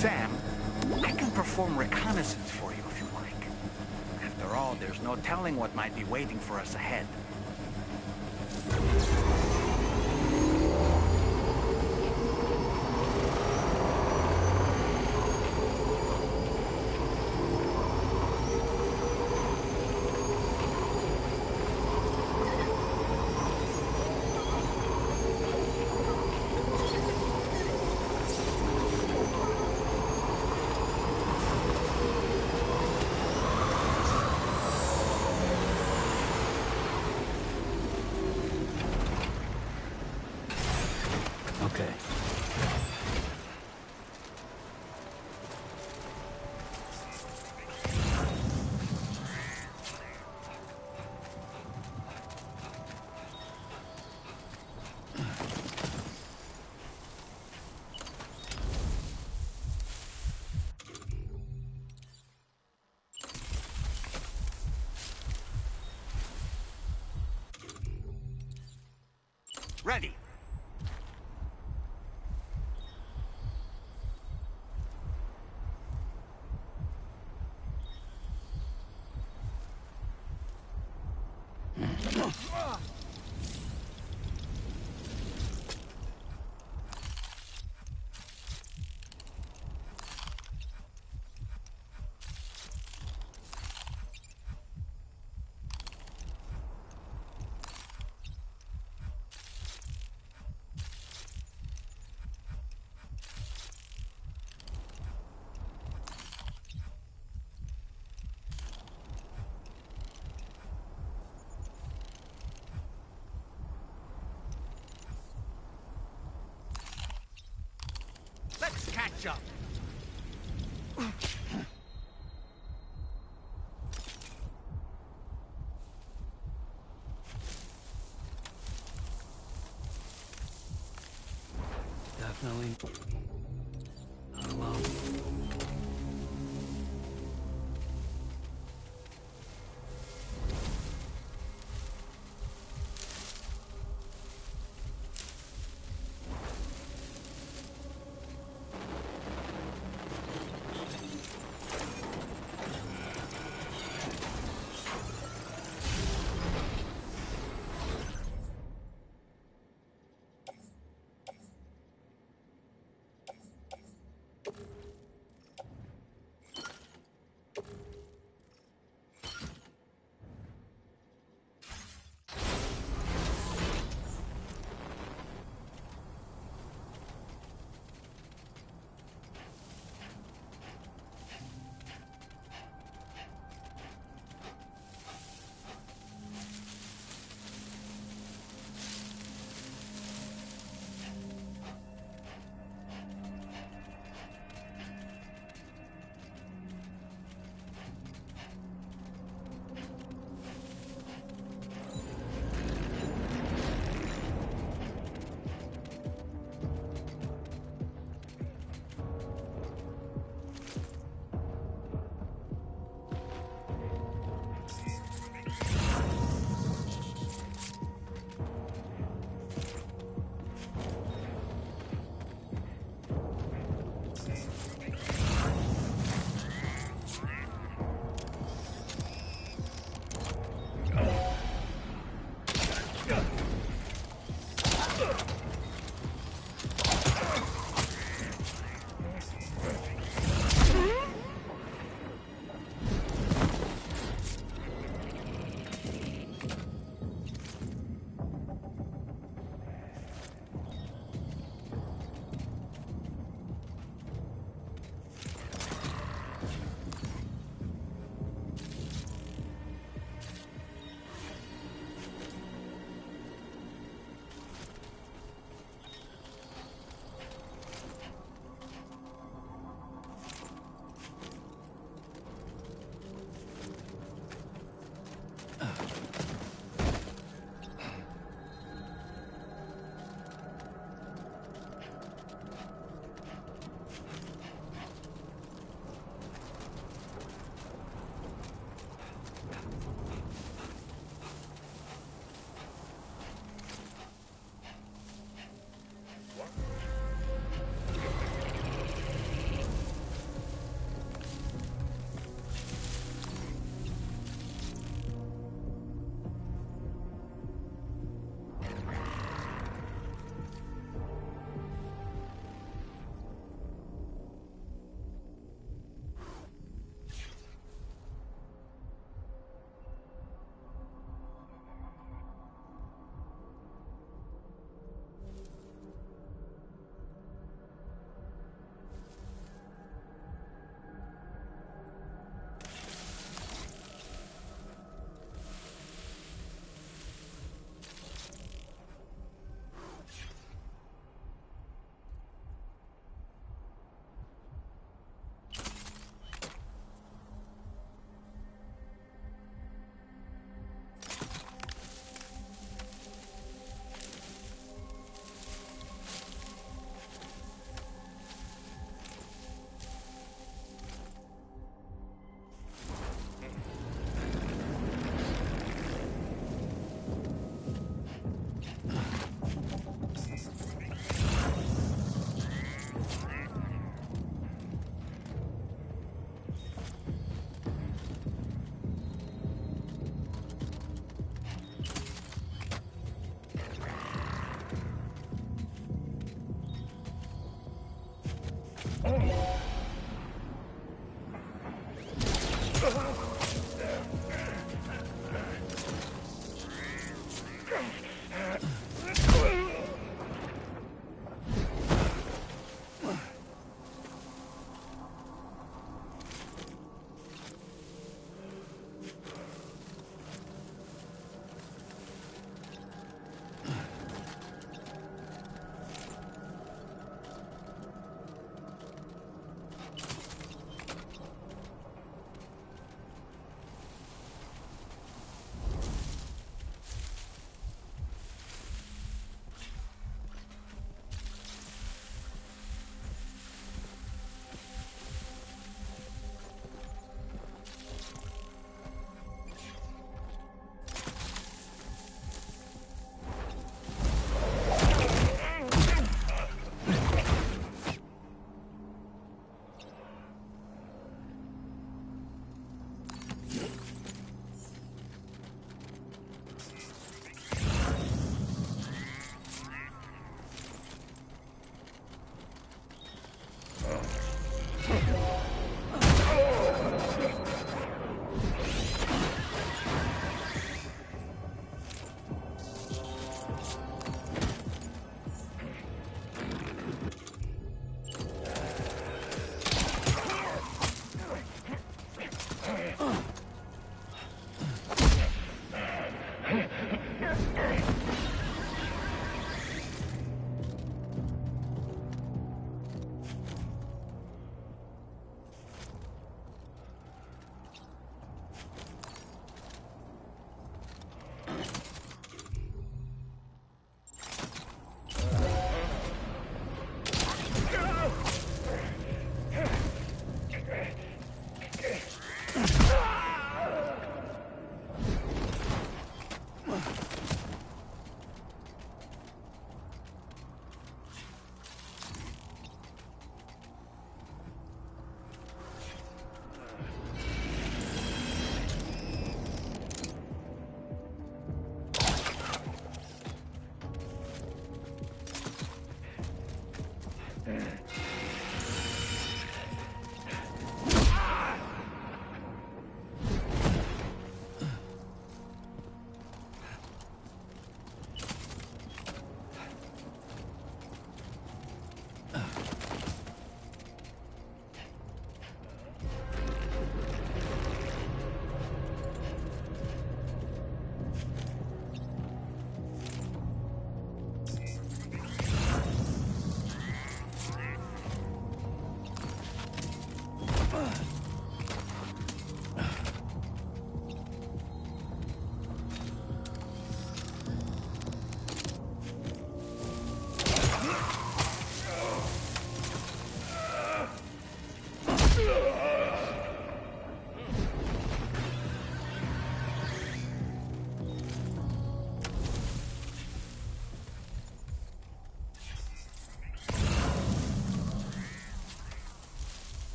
D: Sam, I can perform reconnaissance for you if you like. After all, there's no telling what might be waiting for us ahead.
B: Okay.
D: Ready. Let's catch up.
B: Definitely not alone.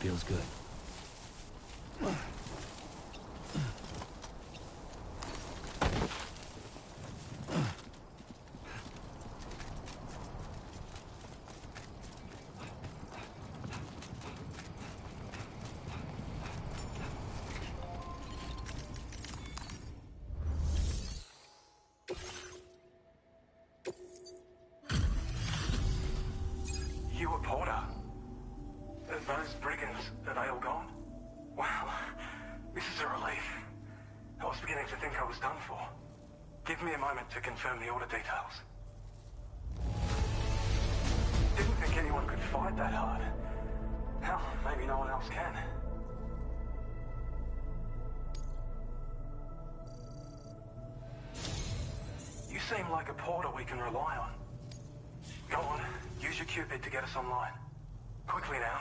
B: Feels good.
O: You were Porter? Those brigands, are they all gone? Wow, this is a relief. I was beginning to think I was done for. Give me a moment to confirm the order details. Didn't think anyone could fight that hard. Hell, maybe no one else can. You seem like a porter we can rely on. Go on, use your Cupid to get us online. Quickly now.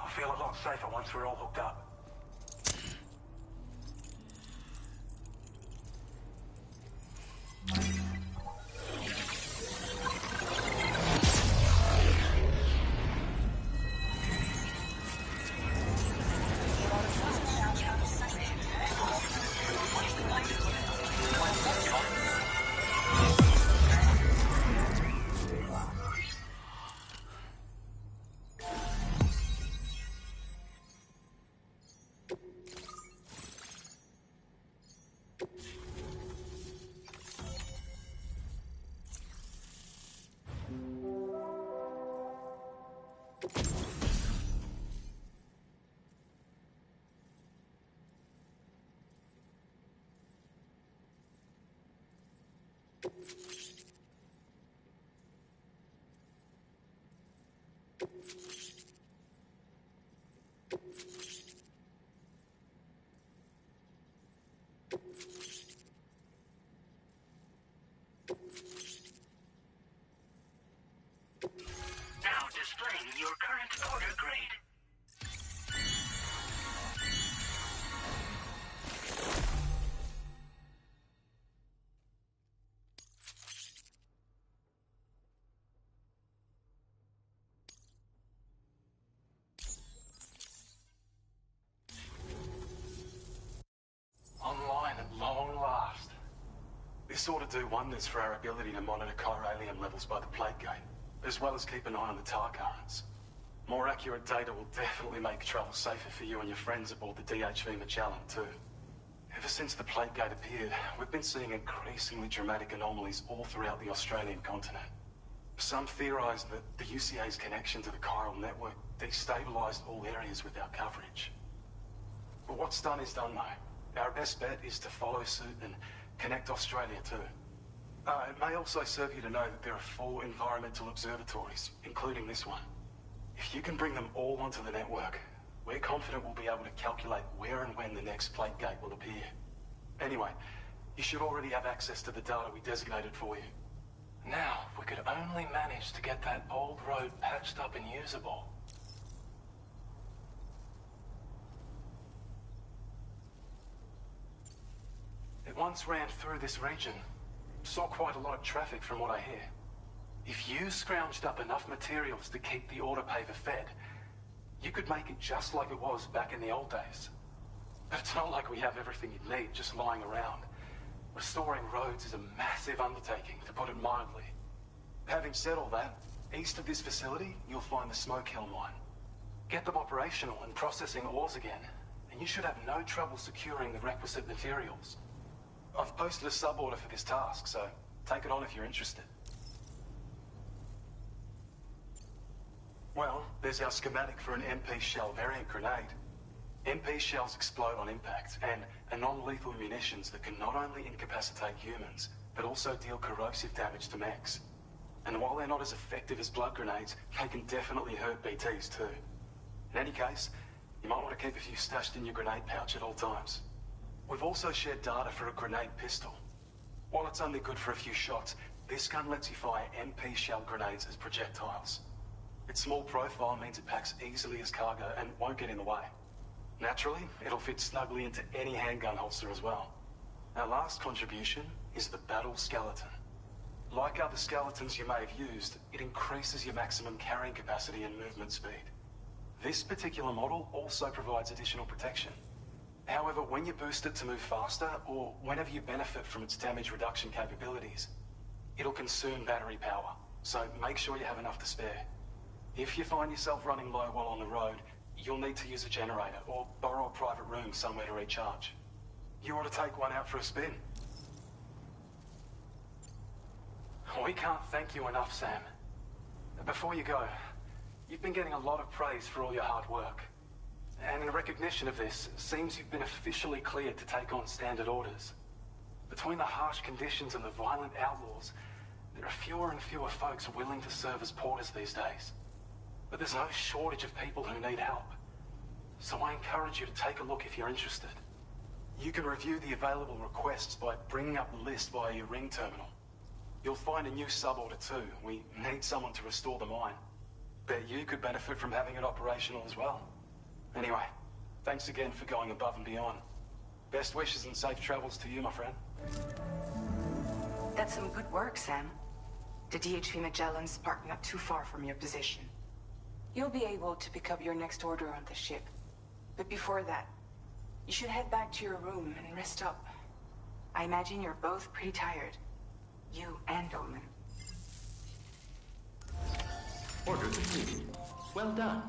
O: I'll feel a lot safer once we're all hooked up.
G: Now displaying your current order grade.
O: Online at long last. This ought to do wonders for our ability to monitor chiralium levels by the plate gate, as well as keep an eye on the tar currents. More accurate data will definitely make travel safer for you and your friends aboard the DHV Magellan, too. Ever since the plate gate appeared, we've been seeing increasingly dramatic anomalies all throughout the Australian continent. Some theorize that the UCA's connection to the chiral network destabilized all areas with our coverage. But what's done is done, though. Our best bet is to follow suit and connect Australia, too. It may also serve you to know that there are 4 environmental observatories, including this one. If you can bring them all onto the network, we're confident we'll be able to calculate where and when the next plate gate will appear. Anyway, you should already have access to the data we designated for you. Now, if we could only manage to get that old road patched up and usable. It once ran through this region. Saw quite a lot of traffic from what I hear. If you scrounged up enough materials to keep the autopaver fed, you could make it just like it was back in the old days. But it's not like we have everything you'd need just lying around. Restoring roads is a massive undertaking, to put it mildly. Having said all that, east of this facility, you'll find the Smoke Hill mine. Get them operational and processing ores again, and you should have no trouble securing the requisite materials. I've posted a sub-order for this task, so take it on if you're interested. Well, there's our schematic for an MP shell variant grenade. MP shells explode on impact, and are non-lethal munitions that can not only incapacitate humans, but also deal corrosive damage to mechs. And while they're not as effective as blood grenades, they can definitely hurt BTs too. In any case, you might want to keep a few stashed in your grenade pouch at all times. We've also shared data for a grenade pistol. While it's only good for a few shots, this gun lets you fire MP shell grenades as projectiles. Its small profile means it packs easily as cargo and won't get in the way. Naturally, it'll fit snugly into any handgun holster as well. Our last contribution is the Battle Skeleton. Like other skeletons you may have used, it increases your maximum carrying capacity and movement speed. This particular model also provides additional protection. However, when you boost it to move faster, or whenever you benefit from its damage reduction capabilities, it'll consume battery power, so make sure you have enough to spare. If you find yourself running low while on the road, you'll need to use a generator or borrow a private room somewhere to recharge. You ought to take one out for a spin. We can't thank you enough, Sam. Before you go, you've been getting a lot of praise for all your hard work. And in recognition of this, it seems you've been officially cleared to take on standard orders. Between the harsh conditions and the violent outlaws, there are fewer and fewer folks willing to serve as porters these days. But there's no shortage of people who need help. So I encourage you to take a look if you're interested. You can review the available requests by bringing up the list via your ring terminal. You'll find a new sub-order too. We need someone to restore the mine. Bet you could benefit from having it operational as well. Anyway, thanks again for going above and beyond. Best wishes and safe travels to you, my friend.
A: That's some good work, Sam. The DHV Magellan's parked not too far from your position. You'll be able to pick up your next order on the ship. But before that, you should head back to your room and rest up. I imagine you're both pretty tired. You and Dolman.
G: Orders received. Well done.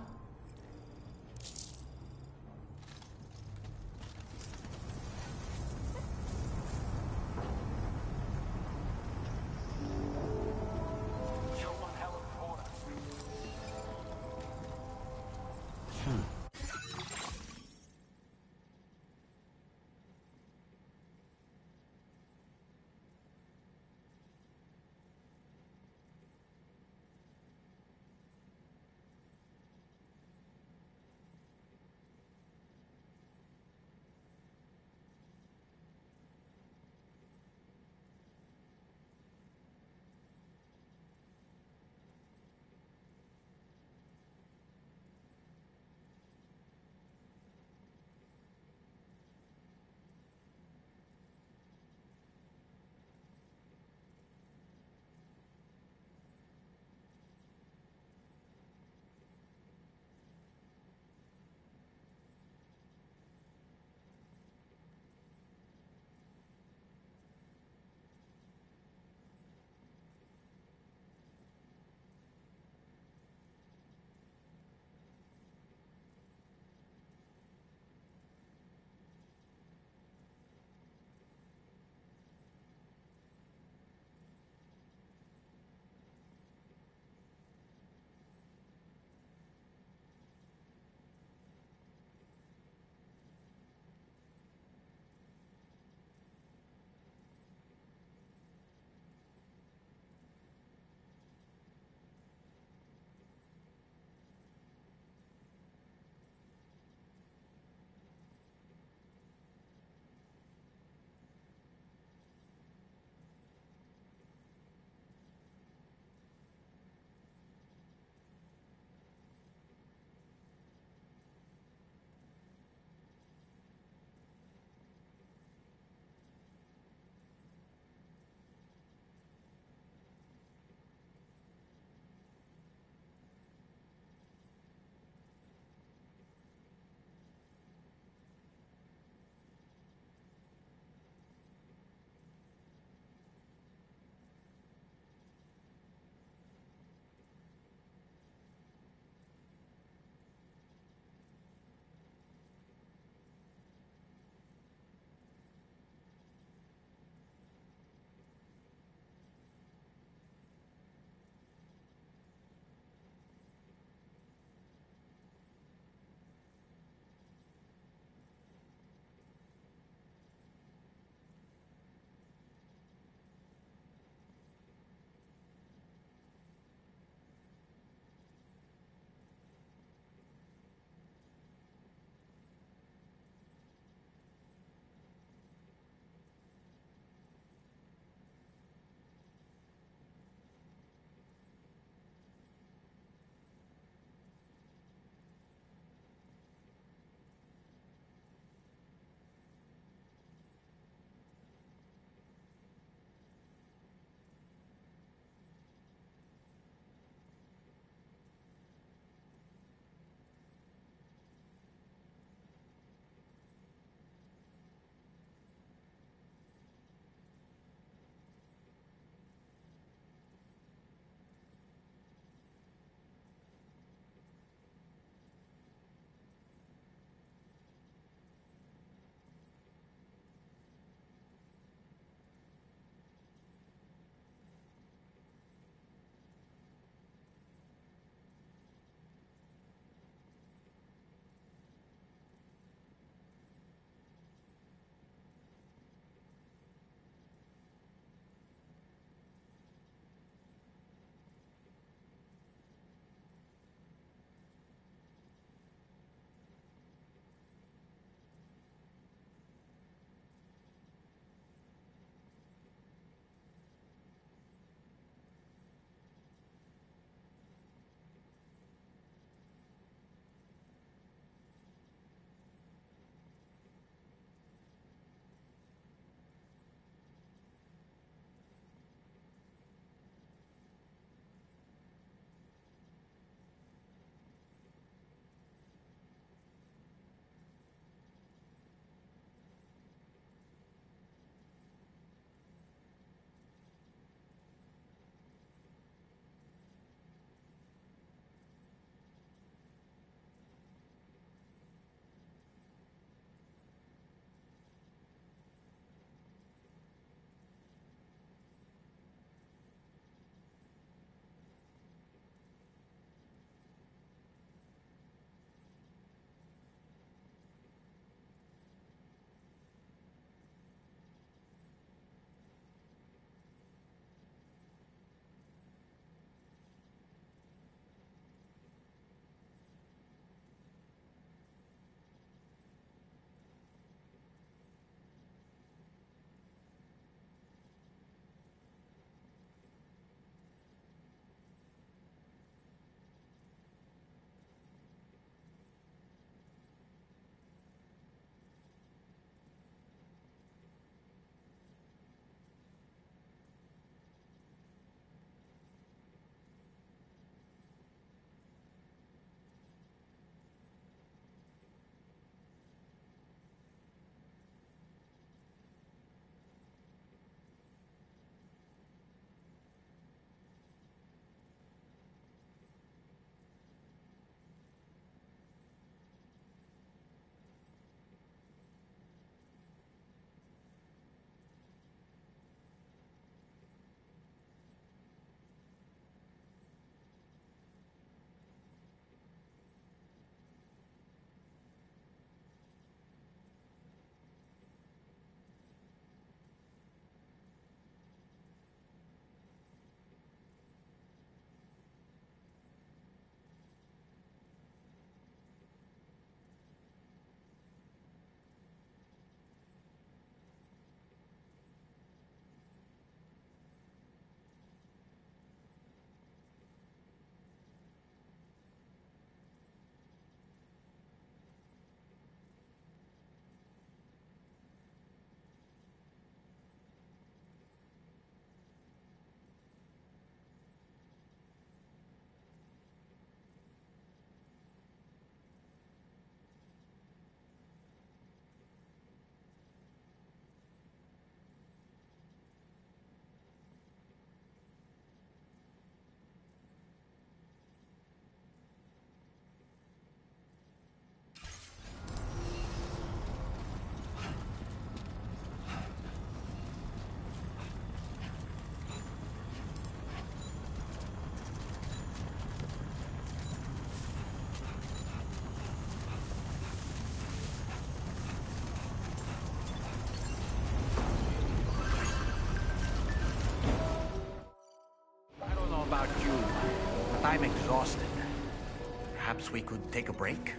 D: Perhaps we could take a break?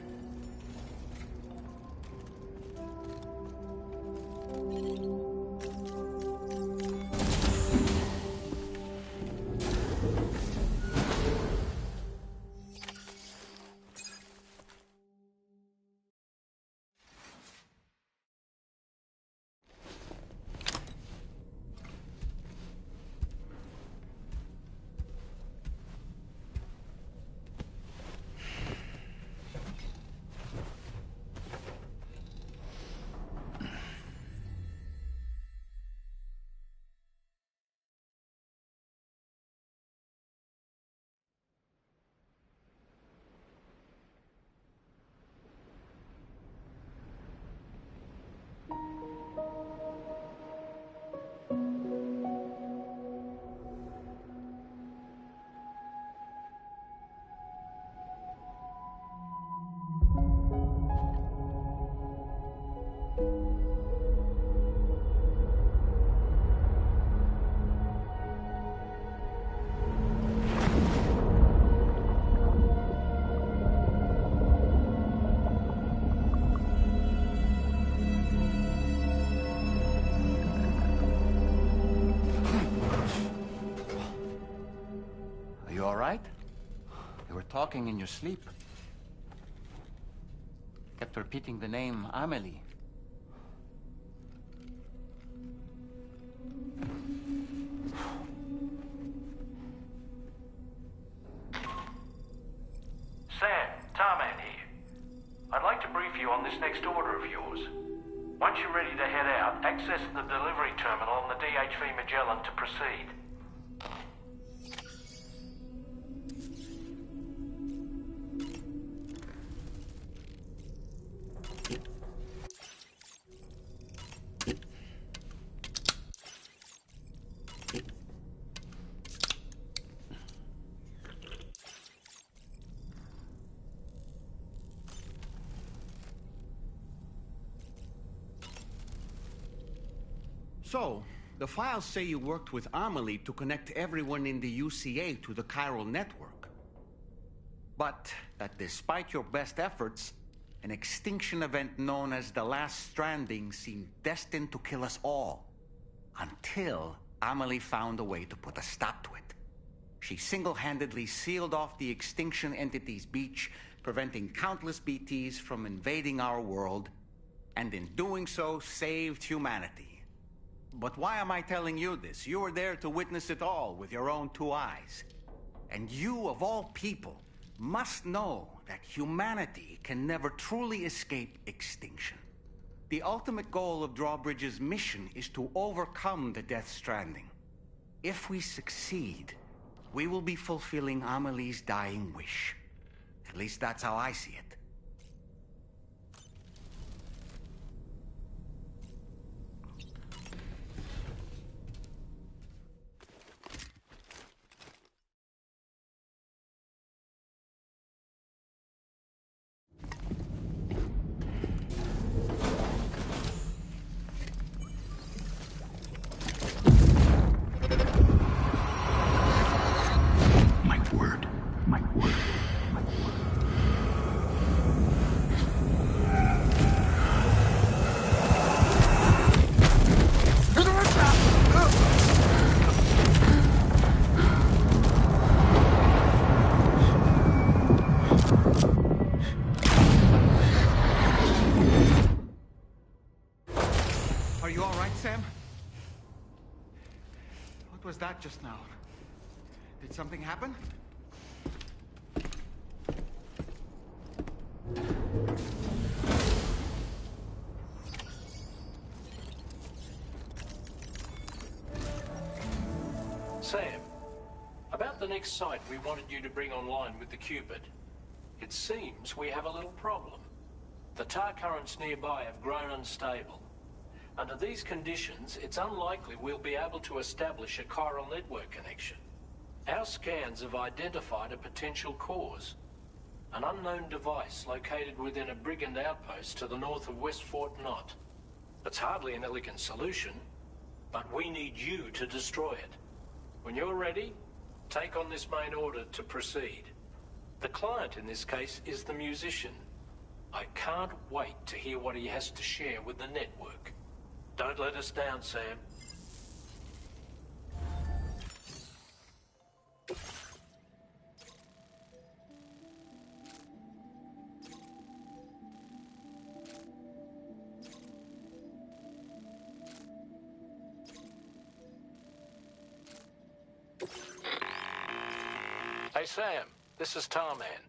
D: Talking in your sleep. Kept repeating the name Amelie.
C: Sam, Tarman here. I'd like to brief you on this next order of yours. Once you're ready to head out, access the delivery terminal on the DHV Magellan to proceed.
D: So, the files say you worked with Amelie to connect everyone in the UCA to the chiral network. But that despite your best efforts, an extinction event known as the Last Stranding seemed destined to kill us all. Until Amelie found a way to put a stop to it. She single-handedly sealed off the extinction entity's beach, preventing countless BTs from invading our world, and in doing so, saved humanity. But why am I telling you this? You were there to witness it all with your own two eyes. And you, of all people, must know that humanity can never truly escape extinction. The ultimate goal of Drawbridge's mission is to overcome the Death Stranding. If we succeed, we will be fulfilling Amelie's dying wish. At least that's how I see it. What was that just now? Did something happen?
C: Sam, about the next site we wanted you to bring online with the Cupid. It seems we have a little problem. The tar currents nearby have grown unstable. Under these conditions, it's unlikely we'll be able to establish a chiral network connection. Our scans have identified a potential cause. An unknown device located within a brigand outpost to the north of West Fort Knott. It's hardly an elegant solution, but we need you to destroy it. When you're ready, take on this main order to proceed. The client in this case is the musician. I can't wait to hear what he has to share with the network. Don't let us down, Sam. Hey Sam, this is Tarman.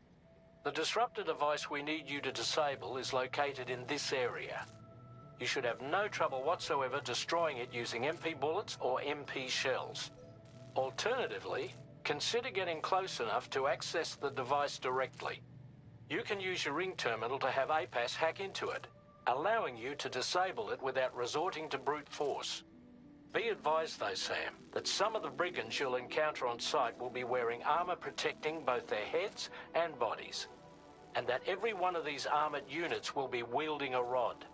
C: The disruptor device we need you to disable is located in this area. You should have no trouble whatsoever destroying it using MP bullets or MP shells. Alternatively, consider getting close enough to access the device directly. You can use your ring terminal to have APAS hack into it, allowing you to disable it without resorting to brute force. Be advised though, Sam, that some of the brigands you'll encounter on site will be wearing armor protecting both their heads and bodies, and that every one of these armored units will be wielding a rod.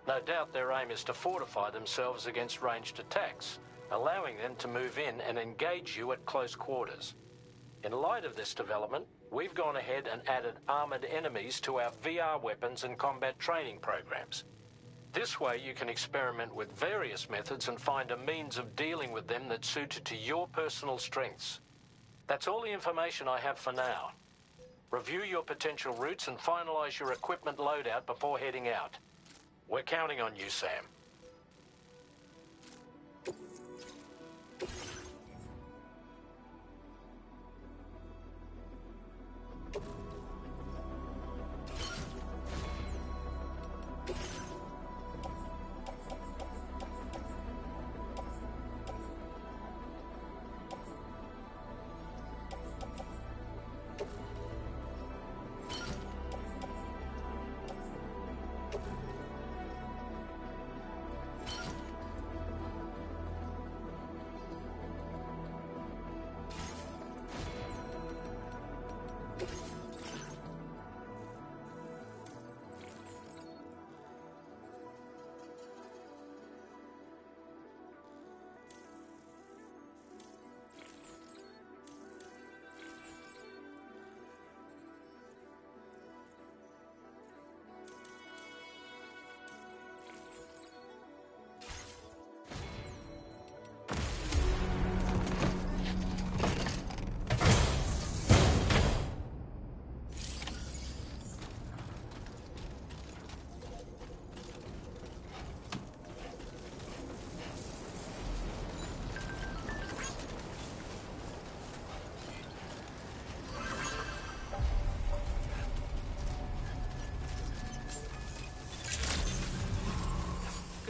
C: No doubt their aim is to fortify themselves against ranged attacks, allowing them to move in and engage you at close quarters. In light of this development, we've gone ahead and added armored enemies to our VR weapons and combat training programs. This way you can experiment with various methods and find a means of dealing with them that's suited to your personal strengths. That's all the information I have for now. Review your potential routes and finalize your equipment loadout before heading out. We're counting on you, Sam.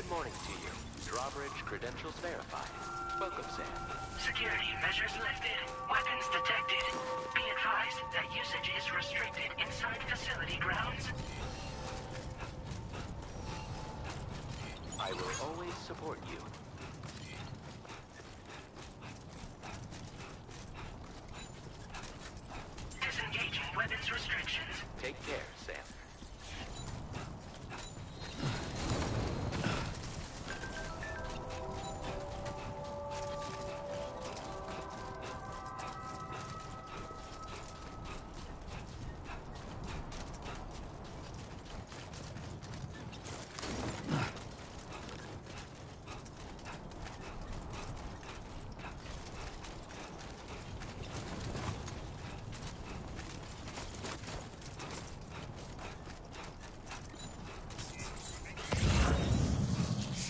P: Morning to you. Drawbridge credentials verified. Welcome, Sam.
G: Security measures lifted. Weapons detected. Be advised that usage is restricted inside facility grounds.
P: I will always support you.
G: Disengaging weapons restrictions.
P: Take care, Sam.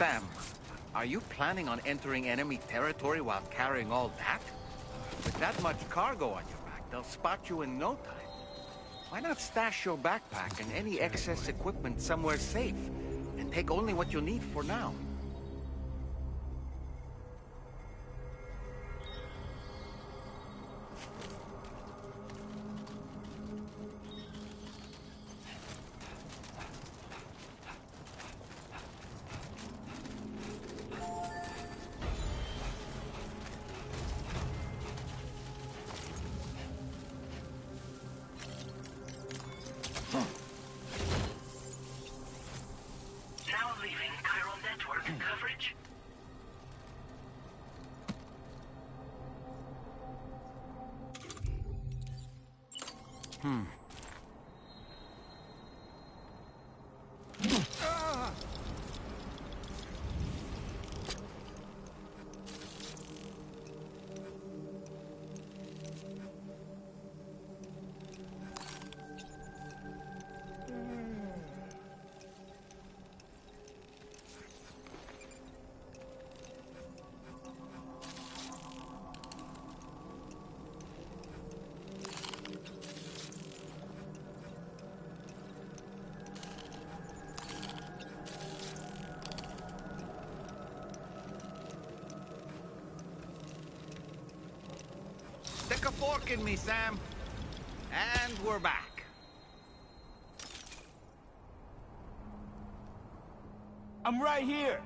D: Sam, are you planning on entering enemy territory while carrying all that? With that much cargo on your back, they'll spot you in no time. Why not stash your backpack and any excess equipment somewhere safe, and take only what you need for now?
Q: fork in me, Sam. And we're back.
R: I'm right here.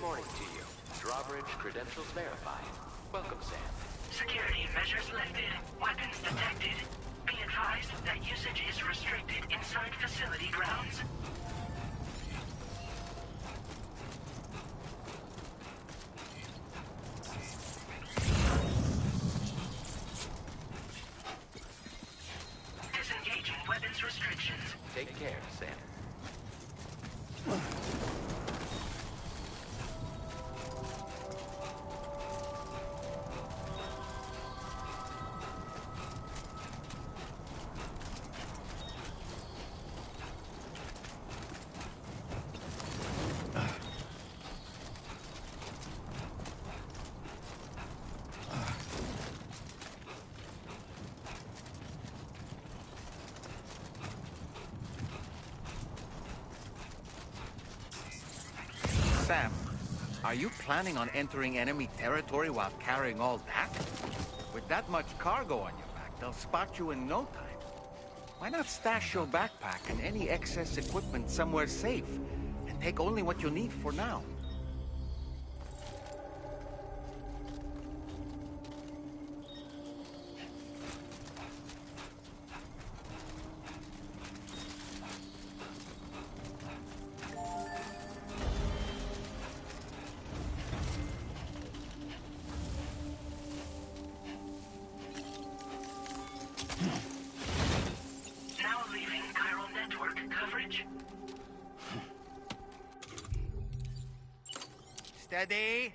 P: morning to you. Drawbridge credentials verified. Welcome, Sam.
G: Security measures lifted. Weapons detected. Be advised that usage is restricted inside facility grounds. Disengaging weapons restrictions.
P: Take care, Sam.
D: Sam, are you planning on entering enemy territory while carrying all that? With that much cargo on your back, they'll spot you in no time. Why not stash your backpack and any excess equipment somewhere safe, and take only what you need for now?
G: Now leaving chiral network coverage.
D: Steady.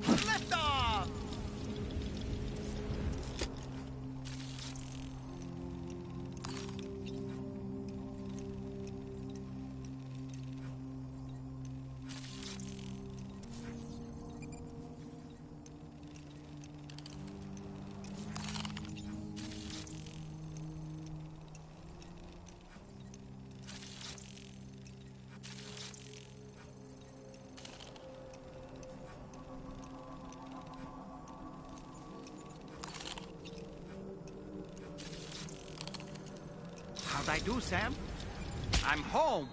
D: Lift off! How'd I do, Sam? I'm home.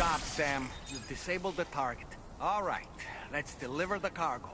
Q: job, Sam. You've disabled the target. All right, let's deliver the cargo.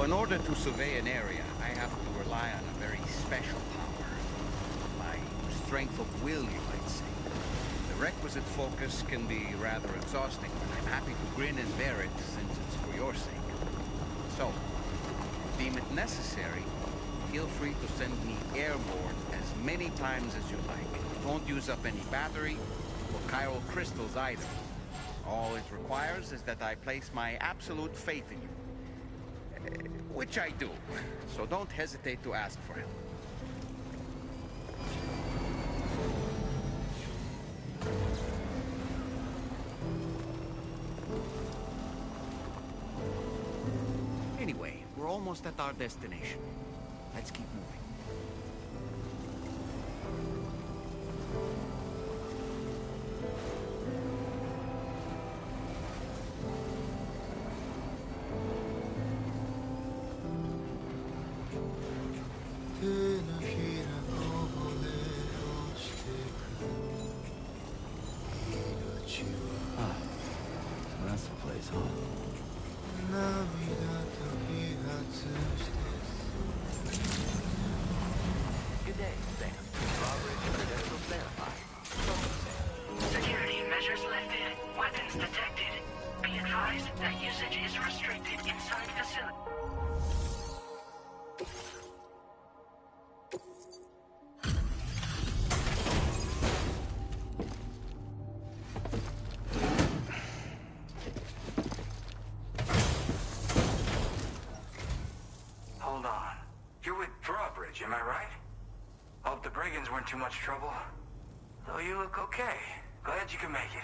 D: In order to survey an area, I have to rely on a very special power. My strength of will, you might say. The requisite focus can be rather exhausting, but I'm happy to grin and bear it since it's for your sake. So, if you deem it necessary, feel free to send me airborne as many times as you like. Don't use up any battery or chiral crystals either. All it requires is that I place my absolute faith in you. Which I do, so don't hesitate to ask for help. Anyway, we're almost at our destination. Let's keep moving.
B: That's the place, huh?
P: Good day, Sam. Drawbridge credentials verified.
G: Security measures lifted. Weapons detected. Be advised that usage is restricted inside facility.
S: Hold on. You're with Drawbridge, am I right? Hope the brigands weren't too much trouble. Though you look okay. Glad you can make it.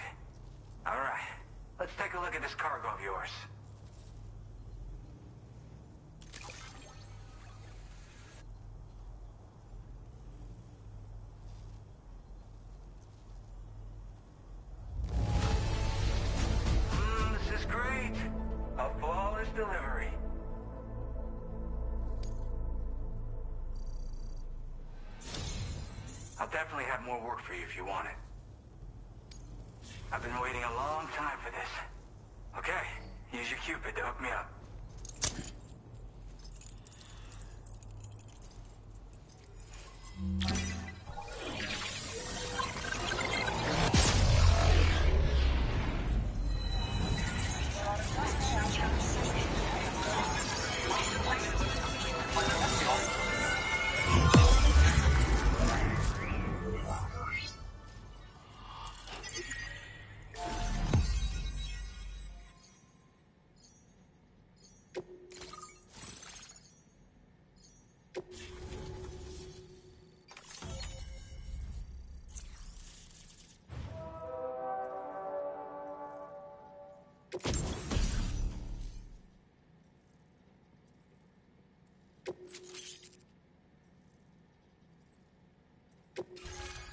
S: All right. Let's take a look at this cargo of yours. This is great. A flawless delivery. I'll definitely have more work for you if you want it. I've been waiting a long time for this. Okay, use your Cupid to hook me up.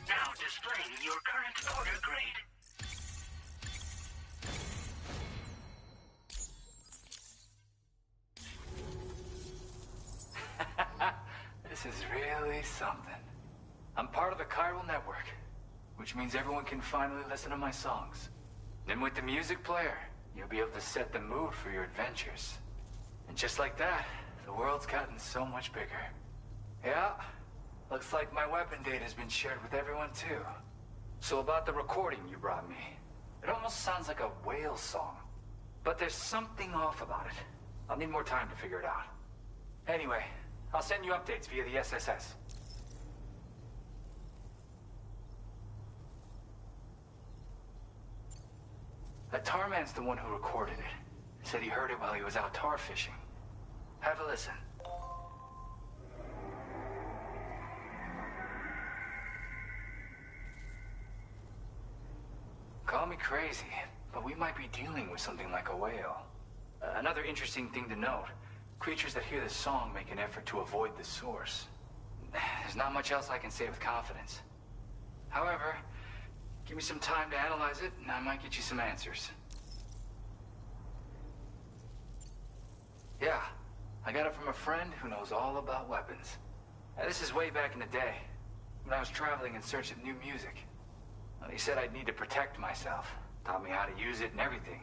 G: Now displaying your current order grade.
F: This is really something. I'm part of the chiral network, which means everyone can finally listen to my songs. And with the music player, you'll be able to set the mood for your adventures. And just like that, the world's gotten so much bigger. Yeah, looks like my weapon data's been shared with everyone too. So about the recording you brought me, it almost sounds like a whale song. But there's something off about it. I'll need more time to figure it out. Anyway, I'll send you updates via the SSS. That tar man's the one who recorded it. Said he heard it while he was out tar fishing. Have a listen. Call me crazy, but we might be dealing with something like a whale. Another interesting thing to note, creatures that hear this song make an effort to avoid the source. There's not much else I can say with confidence. However, give me some time to analyze it, and I might get you some answers. Yeah, I got it from a friend who knows all about weapons. Now, this is way back in the day, when I was traveling in search of new music. Well, he said I'd need to protect myself, taught me how to use it and everything.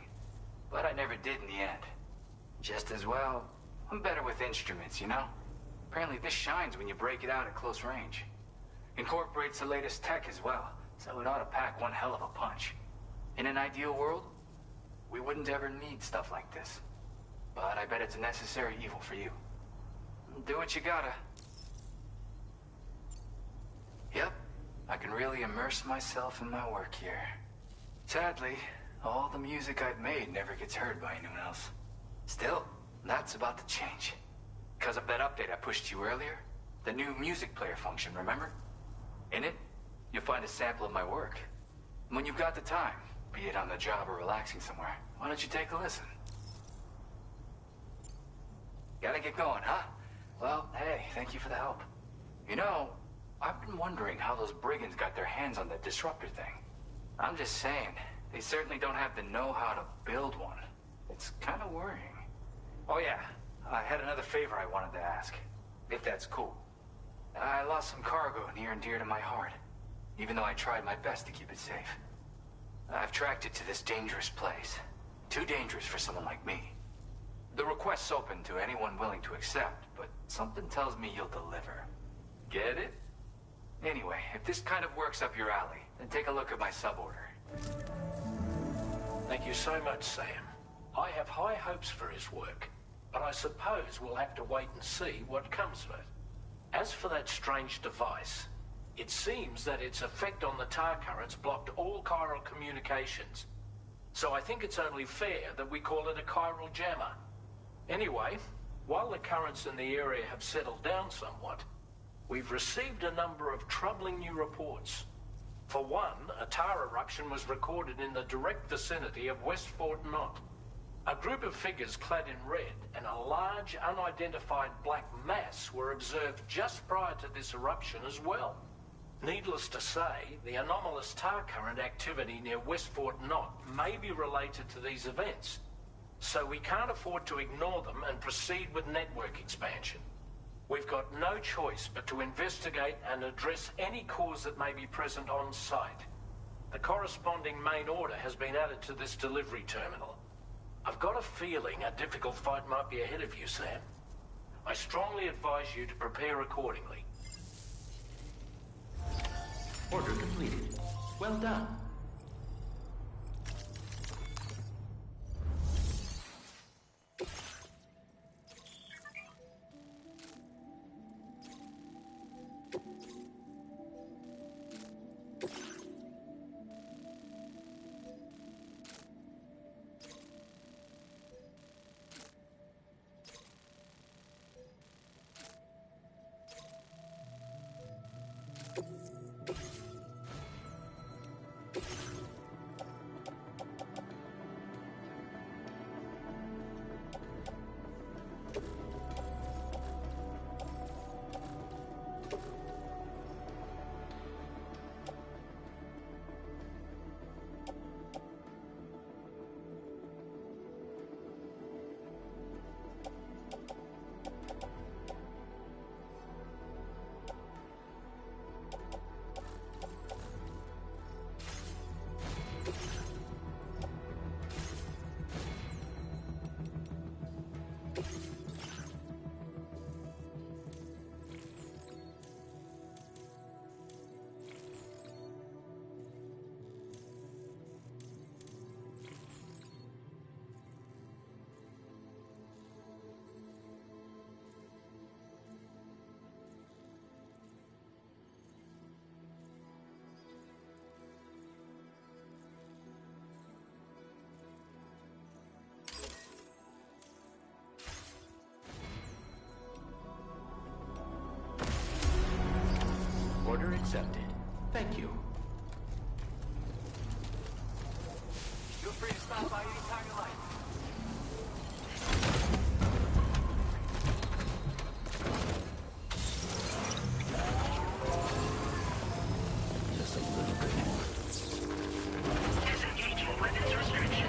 F: But I never did in the end. Just as well, I'm better with instruments, you know? Apparently this shines when you break it out at close range. Incorporates the latest tech as well, so it ought to pack one hell of a punch. In an ideal world, we wouldn't ever need stuff like this. But I bet it's a necessary evil for you. Do what you gotta. Yep, I can really immerse myself in my work here. Sadly, all the music I've made never gets heard by anyone else. Still, that's about to change. Because of that update I pushed you earlier, the new music player function, remember? In it, you'll find a sample of my work. And when you've got the time, be it on the job or relaxing somewhere, why don't you take a listen? Gotta get going, huh? Well, hey, thank you for the help. You know, I've been wondering how those brigands got their hands on that disruptor thing. I'm just saying, they certainly don't have the know-how to build one. It's kind of worrying. Oh yeah, I had another favor I wanted to ask, if that's cool. I lost some cargo near and dear to my heart, even though I tried my best to keep it safe. I've tracked it to this dangerous place. Too dangerous for someone like me. The request's open to anyone willing to accept, but something tells me you'll deliver. Get it? Anyway, if this kind of works up your alley, then take a look at my suborder.
C: Thank you so much, Sam. I have high hopes for his work, but I suppose we'll have to wait and see what comes of it. As for that strange device, it seems that its effect on the tar currents blocked all chiral communications. So I think it's only fair that we call it a chiral jammer. Anyway, while the currents in the area have settled down somewhat, we've received a number of troubling new reports. For one, a tar eruption was recorded in the direct vicinity of West Fort Knot. A group of figures clad in red and a large unidentified black mass were observed just prior to this eruption as well. Needless to say, the anomalous tar current activity near West Fort Knot may be related to these events, so we can't afford to ignore them and proceed with network expansion. We've got no choice but to investigate and address any cause that may be present on site. The corresponding main order has been added to this delivery terminal. I've got a feeling a difficult fight might be ahead of you, Sam. I strongly advise you to prepare accordingly.
G: Order completed. Well done.
N: Thank you. Feel free to stop by anytime you like.
B: Just a little bit more.
G: Disengaging weapons restriction.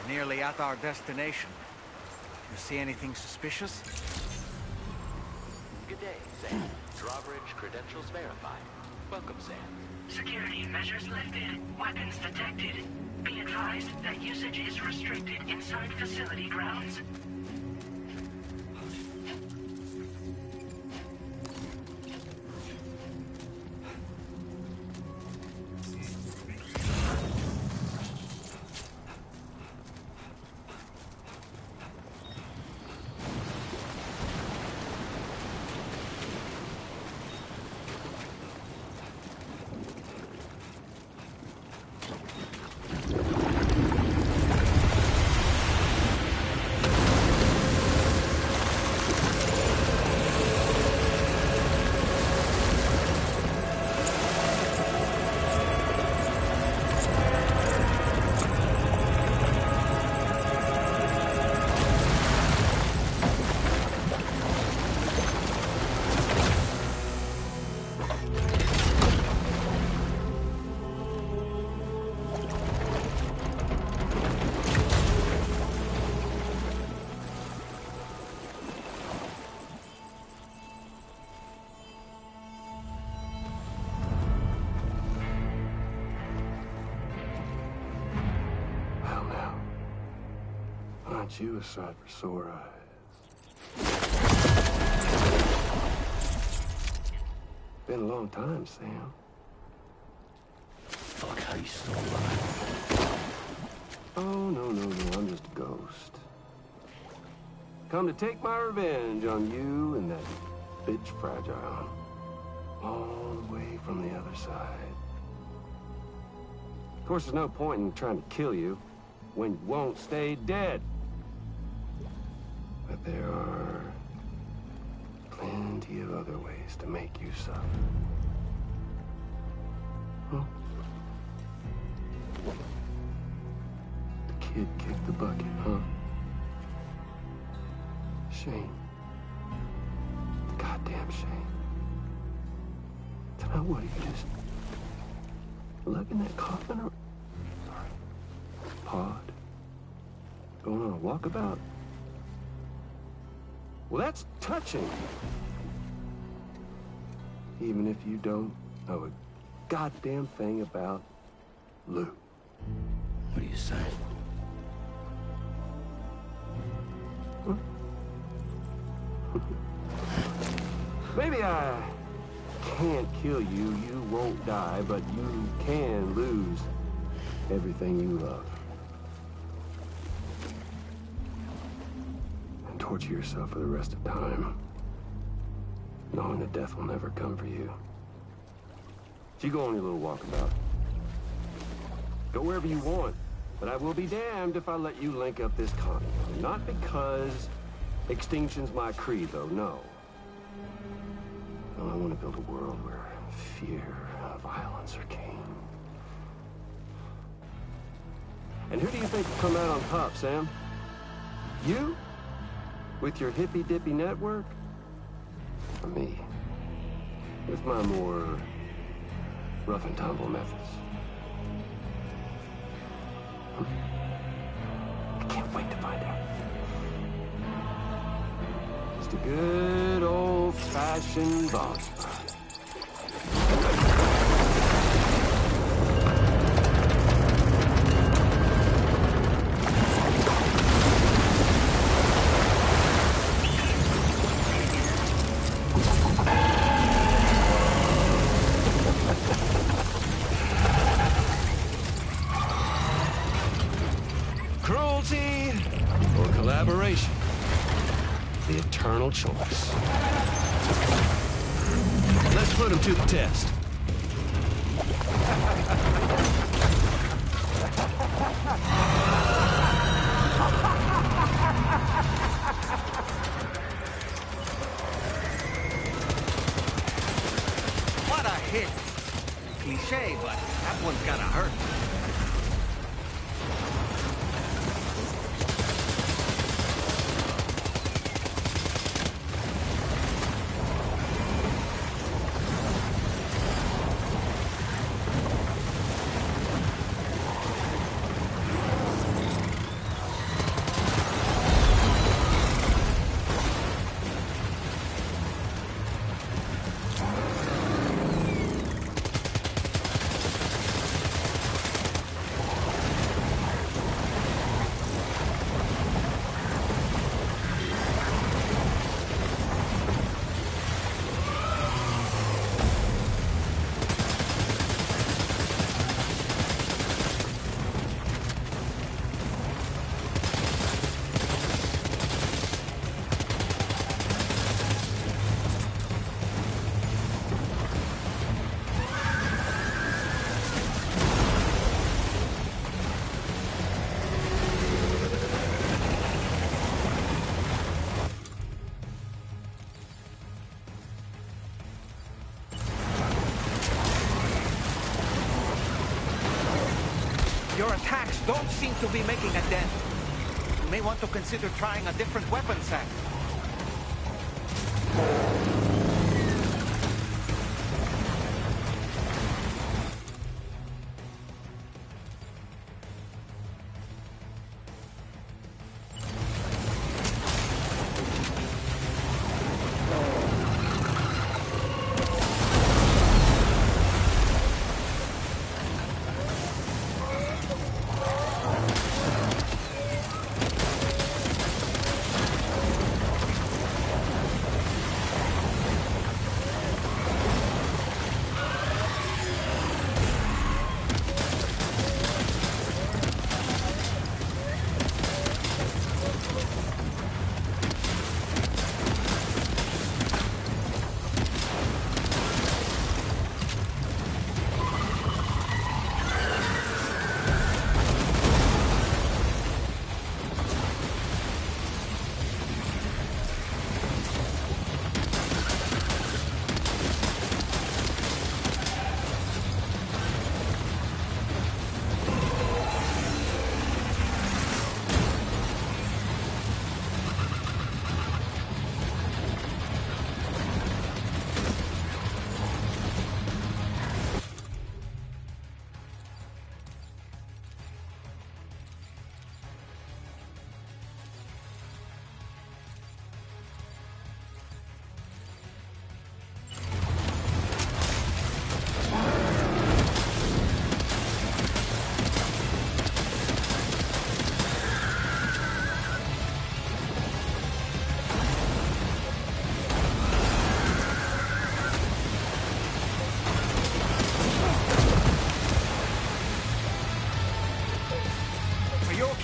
Q: nearly at our destination. You see anything suspicious?
P: Good day, Sam. Drawbridge credentials verified. Welcome, Sam.
L: Security measures lifted. Weapons detected. Be advised that usage is restricted inside facility grounds.
T: Aren't you a sight for sore eyes? Been a long time, Sam.
B: Fuck, how you still alive?
T: Oh, no, I'm just a ghost. Come to take my revenge on you and that bitch Fragile. All the way from the other side. Of course, there's no point in trying to kill you when you won't stay dead. But there are plenty of other ways to make you suffer. Huh? The kid kicked the bucket, huh? Shame. Goddamn shame. So now what, are you just lugging that coffin or... Sorry. Pod? Going on a walkabout? Well, that's touching. Even if you don't know a goddamn thing about Lou.
B: What do you say?
T: Huh? Maybe I can't kill you, you won't die, but you can lose everything you love. And torture yourself for the rest of time, knowing that death will never come for you. So you go on your little walkabout. Go wherever you want, but I will be damned if I let you link up this continent. Not because extinction's my creed, though, no. No, I want to build a world where fear and violence are king. And who do you think will come out on top, Sam? You? With your hippy-dippy network? Or me? With my more rough-and-tumble methods? I can't wait to find out. Just a good old-fashioned boss fight. Cruelty or collaboration? The eternal choice. Let's put him to the test.
Q: What a hit! Cliche, but that one's gotta hurt. attacks don't seem to be making a dent. You may want to consider trying a different weapon set.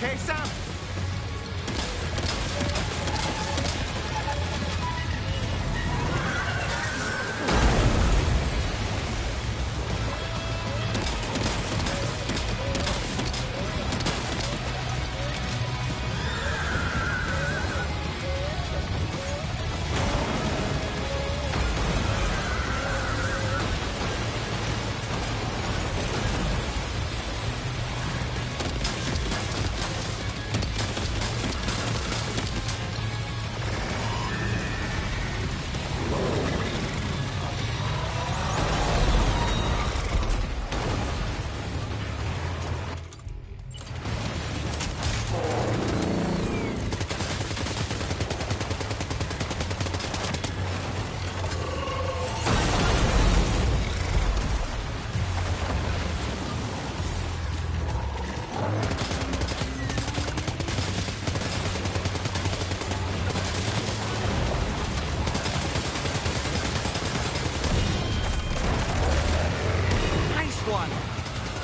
Q: Okay, Sam?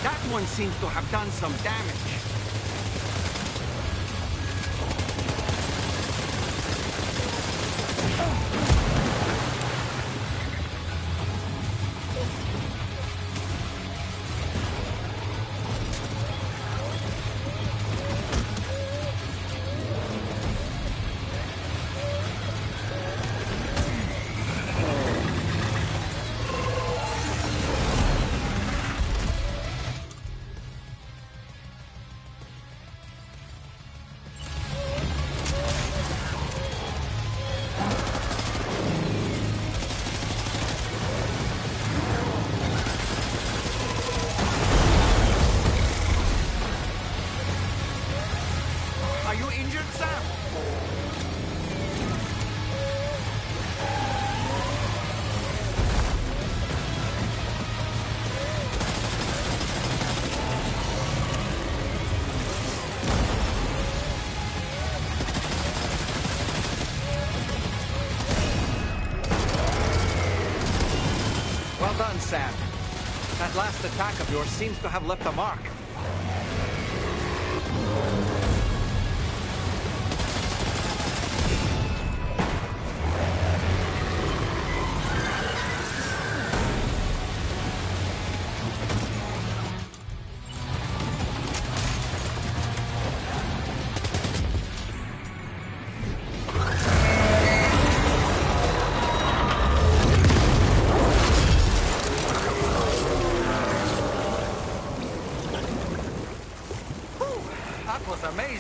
Q: That one seems to have done some damage. Well done, Sam. That last attack of yours seems to have left a mark.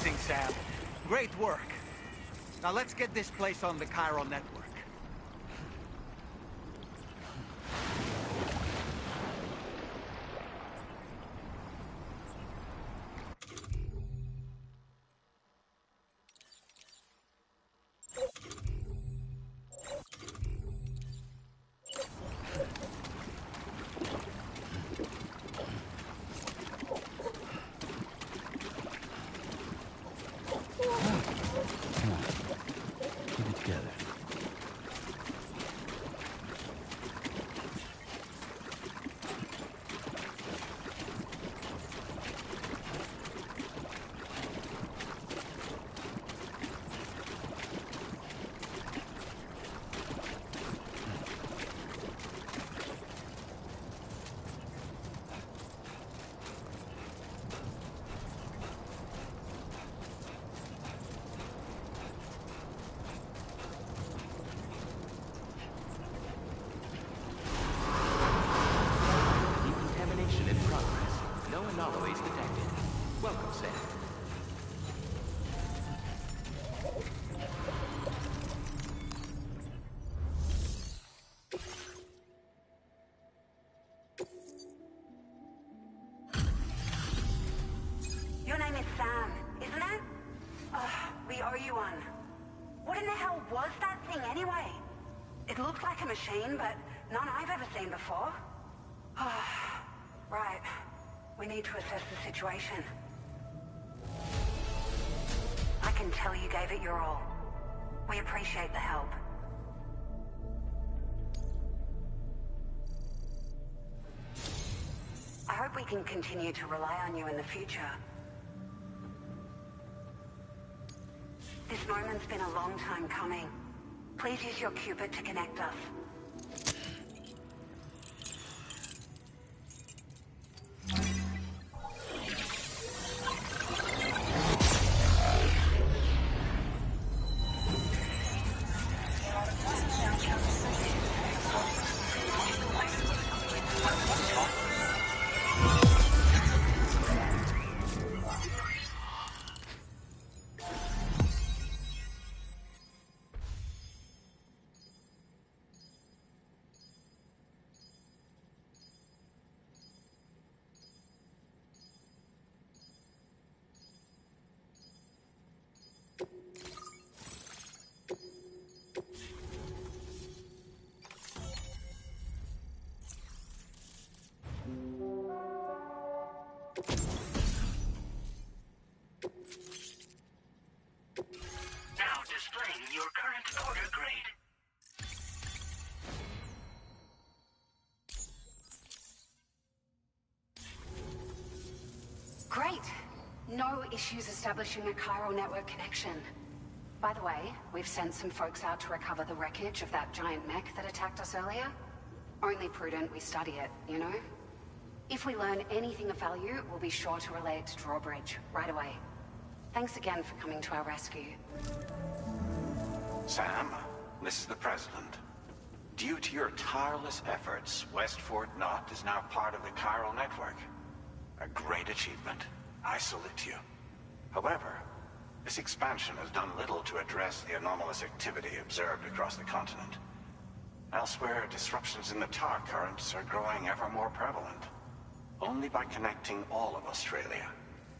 Q: Amazing, Sam. Great work. Now let's get this place on the chiral network.
L: Your name is Sam, isn't it? We owe you one. What in the hell was that thing anyway? It looked like a machine, but none I've ever seen before. Right. We need to assess the situation. I can tell you gave it your all. We appreciate the help. I hope we can continue to rely on you in the future. This moment's been a long time coming. Please use your Cupid to connect us.
N: Now displaying your current order grade.
L: Great. No issues establishing a chiral network connection. By the way, we've sent some folks out to recover the wreckage of that giant mech that attacked us earlier. Only prudent we study it, you know? If we learn anything of value, we'll be sure to relay it to Drawbridge right away. Thanks again for coming to our rescue.
D: Sam, this is the President. Due to your tireless efforts, West Fort Knot is now part of the chiral network. A great achievement. I salute you. However, this expansion has done little to address the anomalous activity observed across the continent. Elsewhere, disruptions in the tar currents are growing ever more prevalent. Only by connecting all of Australia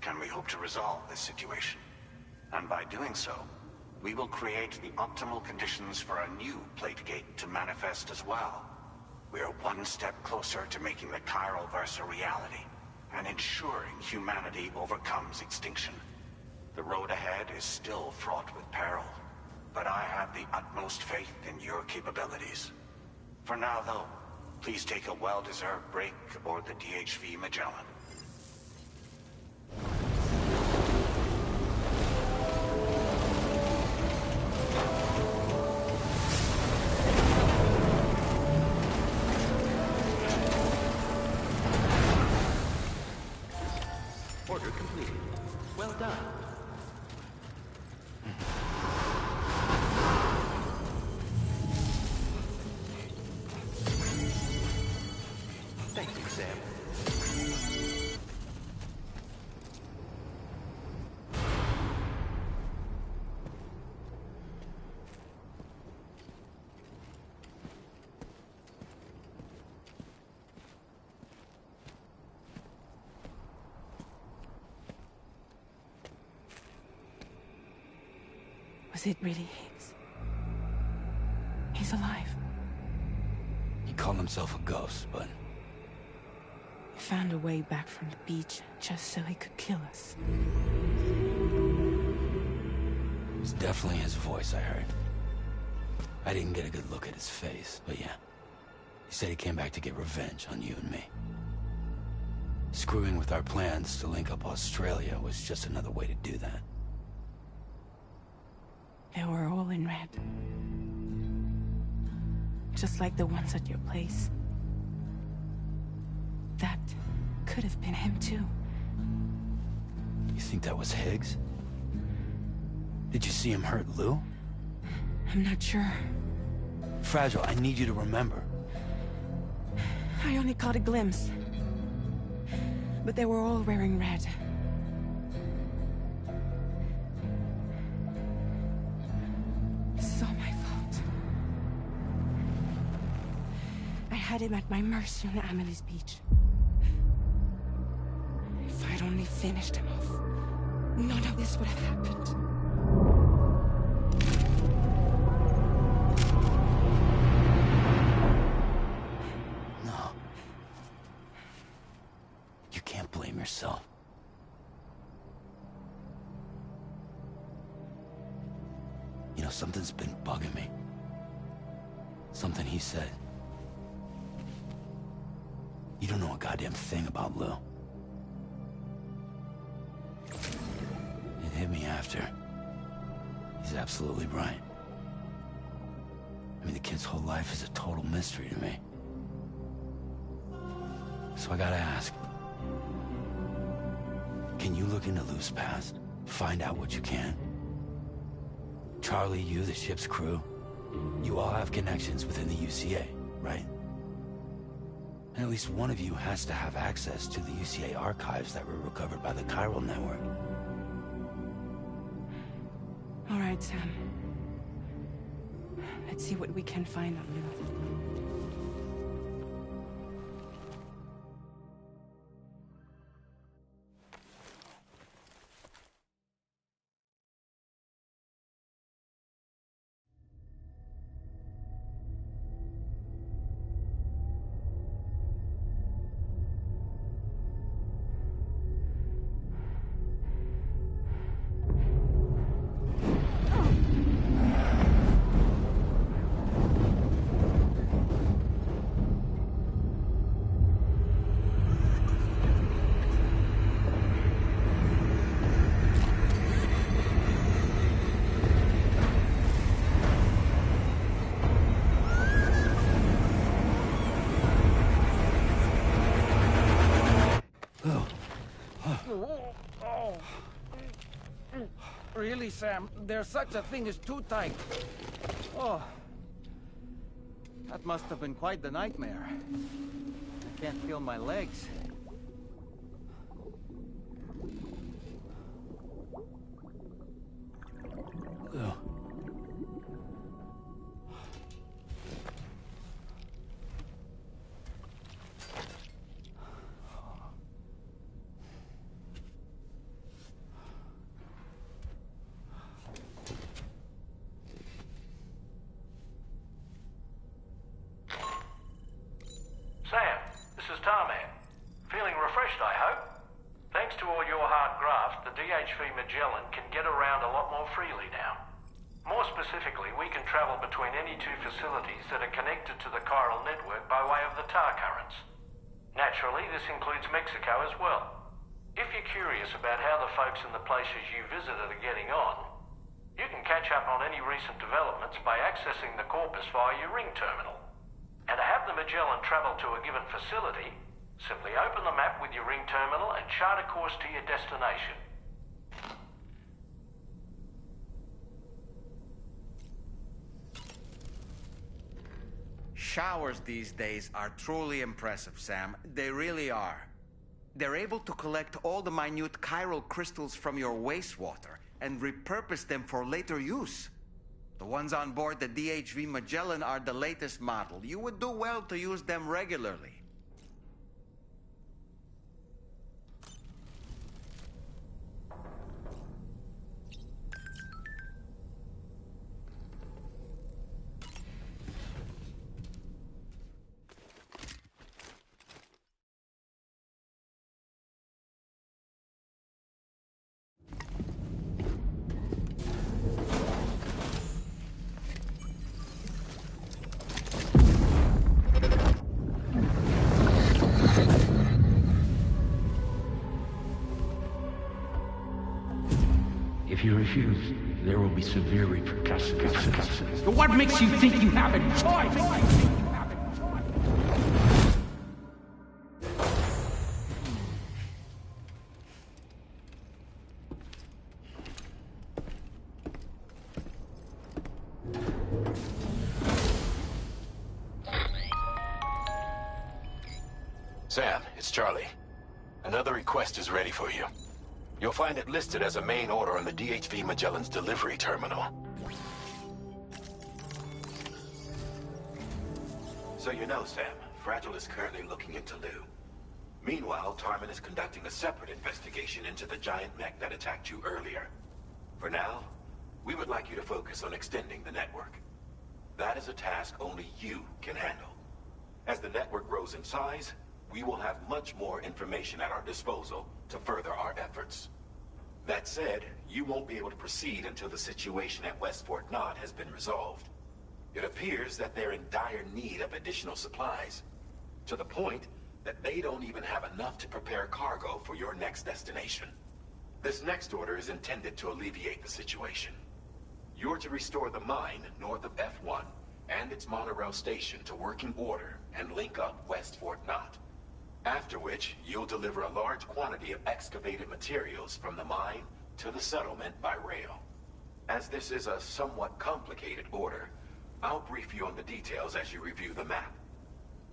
D: can we hope to resolve this situation. And by doing so, we will create the optimal conditions for a new Plategate to manifest as well. We are one step closer to making the chiral verse a reality, and ensuring humanity overcomes extinction. The road ahead is still fraught with peril, but I have the utmost faith in your capabilities. For now, though, please take a well-deserved break aboard the DHV Magellan.
P: Order completed. Well done. Thank you, Sam.
A: Was it really Higgs? He's alive.
B: He called himself a ghost, but...
A: He found a way back from the beach just so he could kill us.
B: It was definitely his voice I heard. I didn't get a good look at his face, but yeah. He said he came back to get revenge on you and me. Screwing with our plans to link up Australia was just another way to do that.
A: They were all in red. Just like the ones at your place. That could have been him too.
B: You think that was Higgs? Did you see him hurt Lou?
A: I'm not sure.
B: Fragile, I need you to remember.
A: I only caught a glimpse. But they were all wearing red. This is all my fault. I had him at my mercy on Amelie's beach. If I'd only finished him off, none of this would have happened.
B: No. You can't blame yourself. You know, something's been bugging me. Something he said. You don't know a goddamn thing about Lou. It hit me after. He's absolutely right. I mean, the kid's whole life is a total mystery to me. So I gotta ask. Can you look into Lou's past? Find out what you can? Charlie, you, the ship's crew, you all have connections within the UCA, right? And at least one of you has to have access to the UCA archives that were recovered by the chiral network.
A: All right, Sam. Let's see what we can find on Lou.
R: Really, Sam? There's such a thing as too tight. Oh. That must have been quite the nightmare. I can't feel my legs.
B: Lou.
C: Sam, this is Tarman. Feeling refreshed, I hope? Thanks to all your hard graft, the DHV Magellan can get around a lot more freely now. More specifically, we can travel between any two facilities that are connected to the chiral network by way of the tar currents. Naturally, this includes Mexico as well. If you're curious about how the folks in the places you visited are getting on, you can catch up on any recent developments by accessing the corpus via your ring terminal. And to have the Magellan travel to a given facility, simply open the map with your ring terminal and chart a course to your destination.
D: Showers these days are truly impressive, Sam. They really are. They're able to collect all the minute chiral crystals from your wastewater and repurpose them for later use. The ones on board the DHV Magellan are the latest model. You would do well to use them regularly.
E: If you refuse, there will be severe repercussions. So what makes you think you have a choice?
M: Sam, it's Charlie. Another request is ready for you. You'll find it listed as a main order on the DHV Magellan's delivery terminal. So you know, Sam, Fragile is currently looking into Lou. Meanwhile, Tarman is conducting a separate investigation into the giant mech that attacked you earlier. For now, we would like you to focus on extending the network. That is a task only you can handle. As the network grows in size, we will have much more information at our disposal to further our efforts. That said, you won't be able to proceed until the situation at West Fort Knott has been resolved. It appears that they're in dire need of additional supplies, to the point that they don't even have enough to prepare cargo for your next destination. This next order is intended to alleviate the situation. You're to restore the mine north of F1 and its monorail station to working order and link up West Fort Knott. After which, you'll deliver a large quantity of excavated materials from the mine to the settlement by rail. As this is a somewhat complicated order, I'll brief you on the details as you review the map.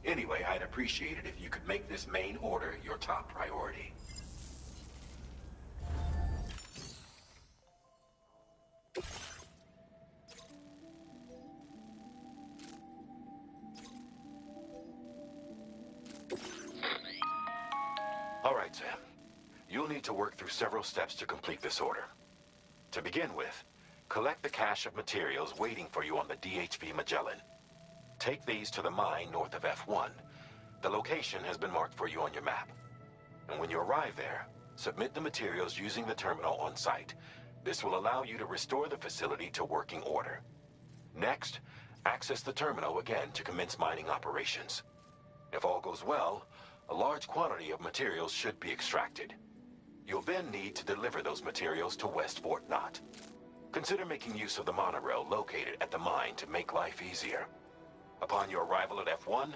M: Anyway, I'd appreciate it if you could make this main order your top priority. All right, Sam. You'll need to work through several steps to complete this order. To begin with, collect the cache of materials waiting for you on the DHV Magellan. Take these to the mine north of F1. The location has been marked for you on your map. And when you arrive there, submit the materials using the terminal on site. This will allow you to restore the facility to working order. Next, access the terminal again to commence mining operations. If all goes well, a large quantity of materials should be extracted. You'll then need to deliver those materials to West Fort Knott. Consider making use of the monorail located at the mine to make life easier. Upon your arrival at F1,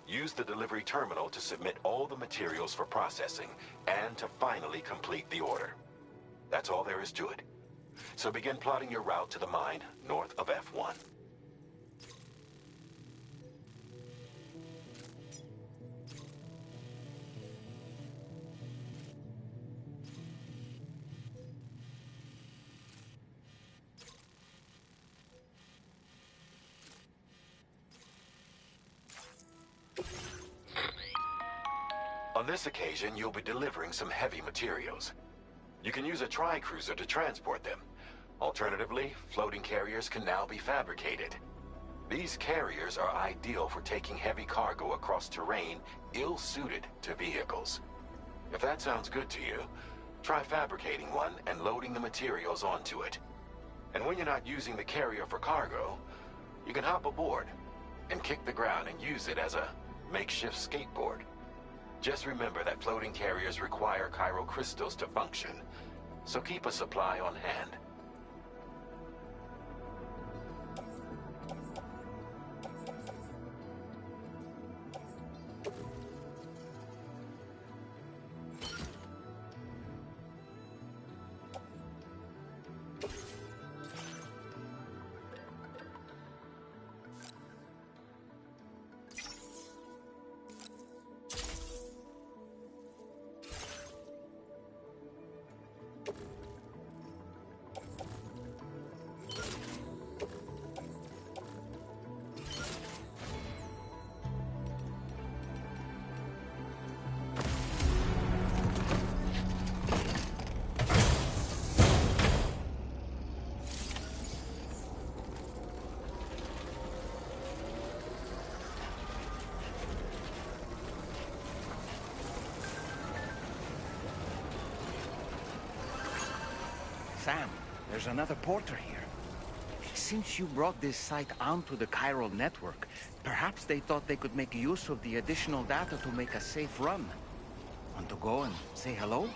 M: use the delivery terminal to submit all the materials for processing and to finally complete the order. That's all there is to it. So begin plotting your route to the mine north of F1. On this occasion, you'll be delivering some heavy materials. You can use a tri-cruiser to transport them. Alternatively, floating carriers can now be fabricated. These carriers are ideal for taking heavy cargo across terrain ill-suited to vehicles. If that sounds good to you, try fabricating one and loading the materials onto it. And when you're not using the carrier for cargo, you can hop aboard and kick the ground and use it as a makeshift skateboard. Just remember that floating carriers require chiral crystals to function, so keep a supply on hand.
R: Sam, there's another porter here. Since you brought this site onto the chiral network, perhaps they thought they could make use of the additional data to make a safe run. Want to go and say hello?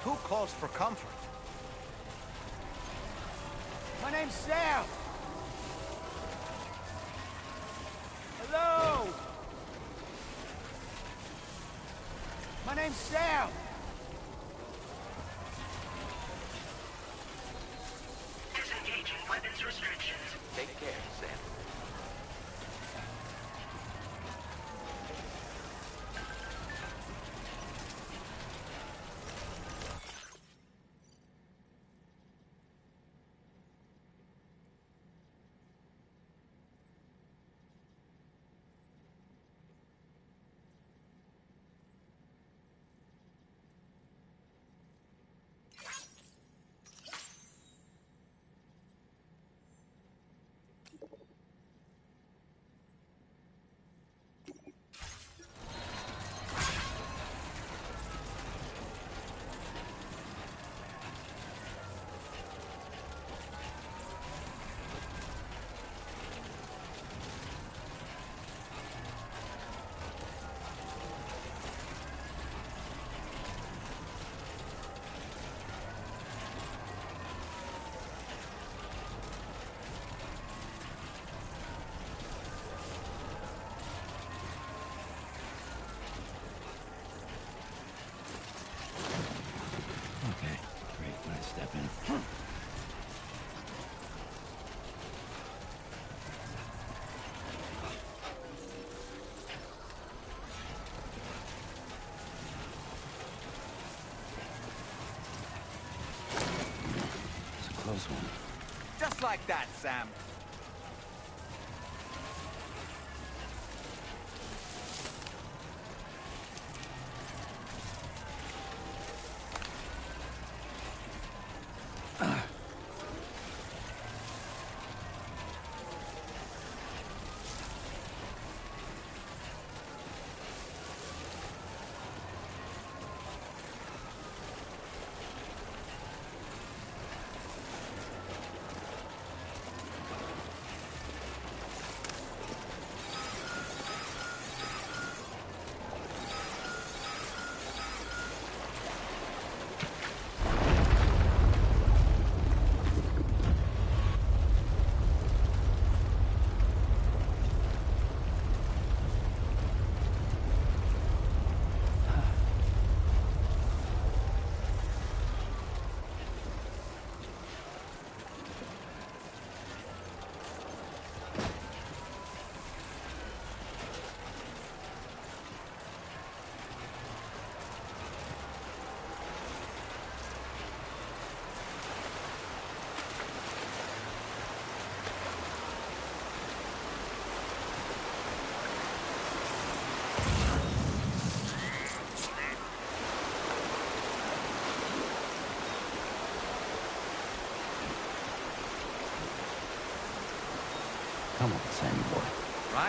R: Who calls for comfort?
Q: My name's Sam! Hello! My name's Sam!
G: Disengaging weapons restrictions.
P: Take care, Sam.
R: Just like that, Sam.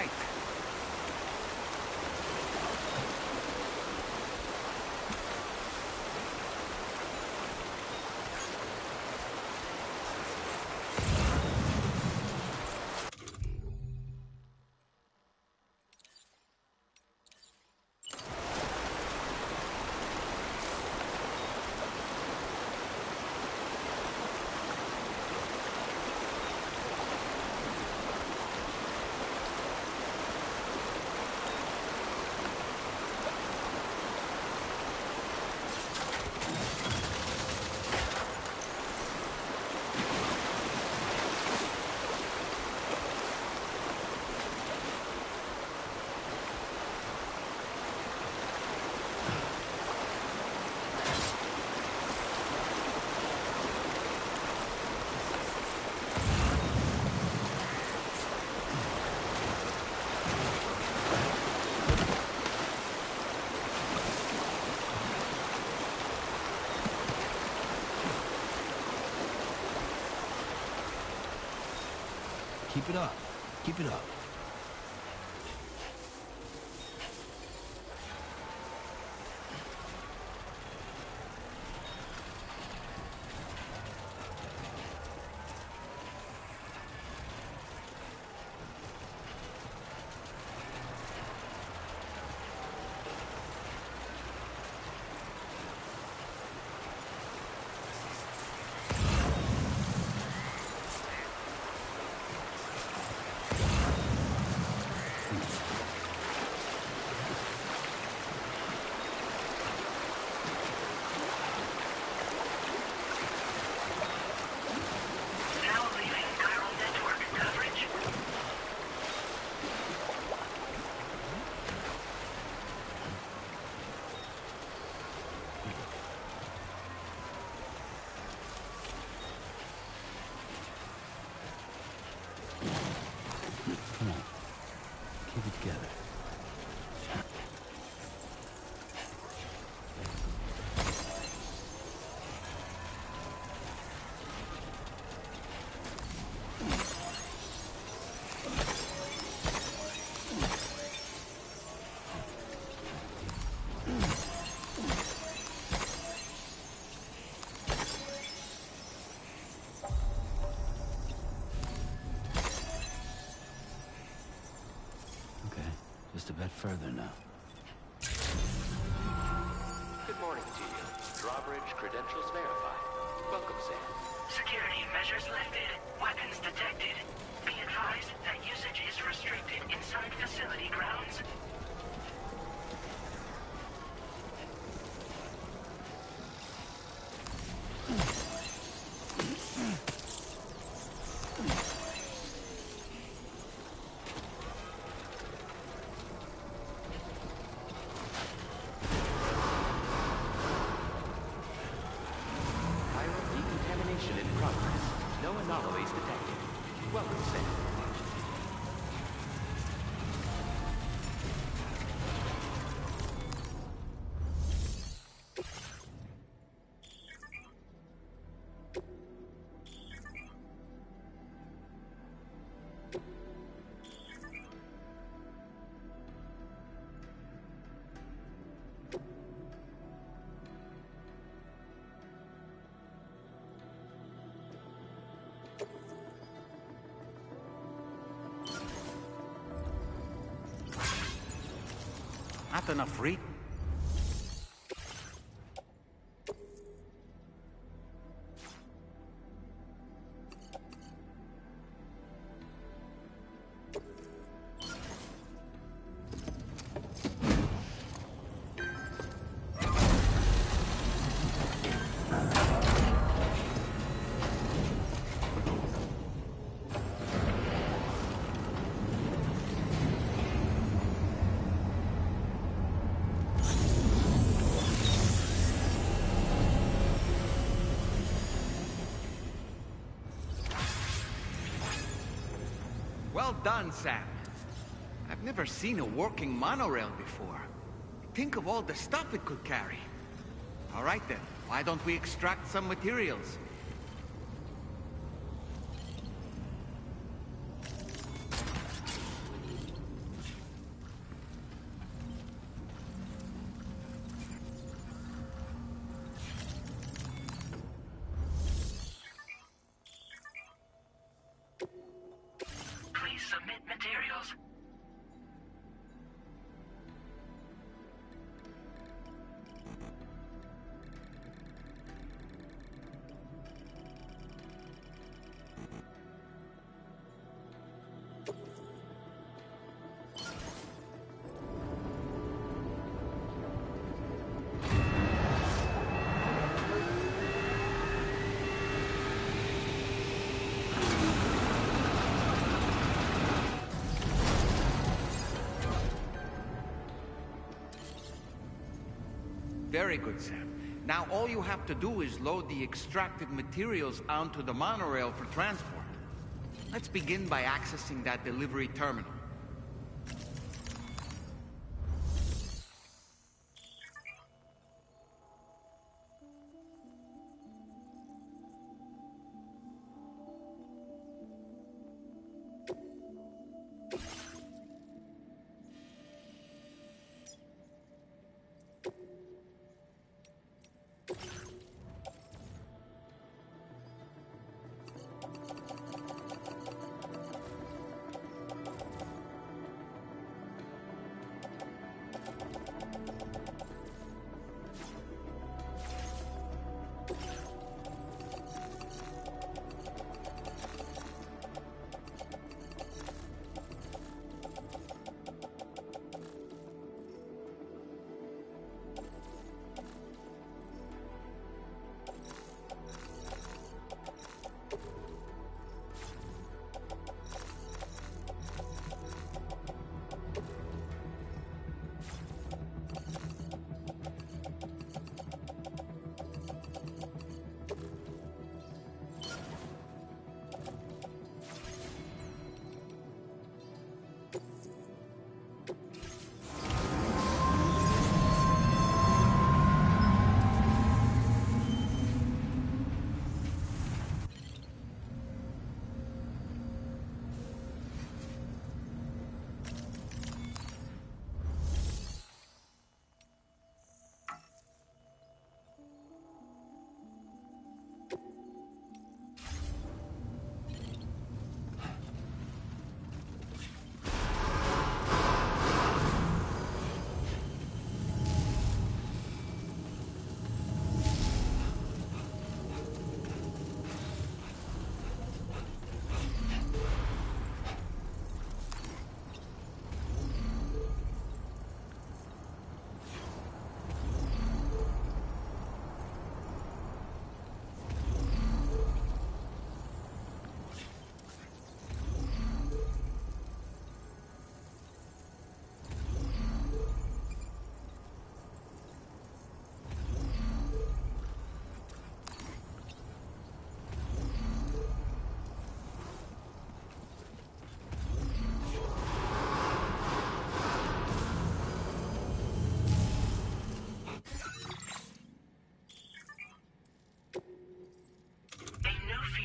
R: right.
B: Keep it up. Keep it up. Come on. Keep it together. Just a bit further now.
P: Good morning to you. Drawbridge credentials verified. Welcome, Sam.
L: Security measures lifted. Weapons detected. Be advised that usage is restricted inside facility grounds.
P: No anomalies detected. Welcome, Sam.
R: Not enough read. Well done, Sam. I've never seen a working monorail before. Think of all the stuff it could carry. All right then, why don't we extract some materials? Very good, Sam. Now all you have to do is load the extracted materials onto the monorail for transport. Let's begin by accessing that delivery terminal.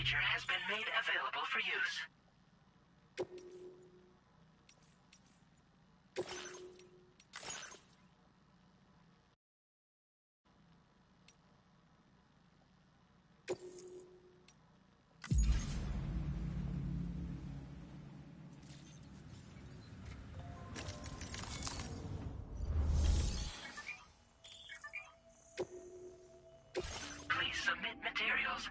G: Has been made available for use. Please submit materials.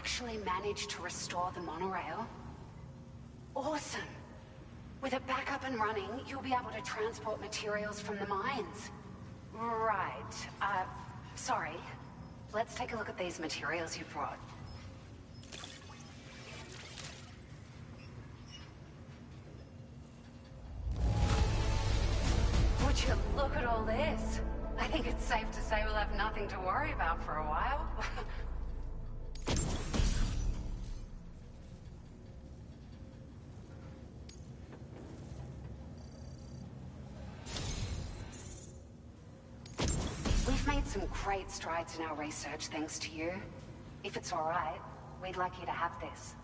U: actually managed to restore the monorail? Awesome! With it back up and running, you'll be able to transport materials from the mines. Right. Sorry. Let's take a look at these materials you brought. Would you look at all this? I think it's safe to say we'll have nothing to worry about for a while. We've made some great strides in our research thanks to you. If it's all right, we'd like you to have this.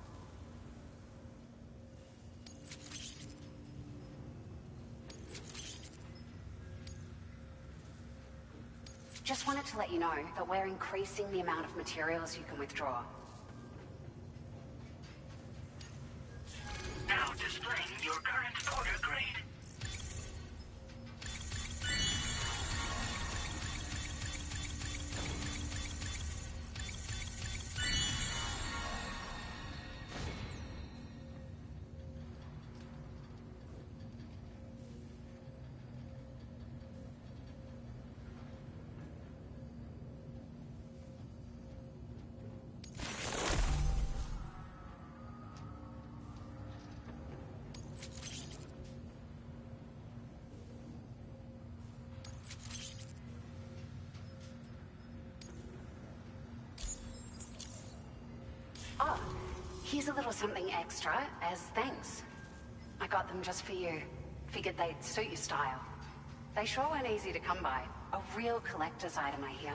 U: Just wanted to let you know that we're increasing the amount of materials you can withdraw.
N: Now displaying your current order grade.
U: Oh, here's a little something extra as thanks. I got them just for you. Figured they'd suit your style. They sure weren't easy to come by. A real collector's item, I hear.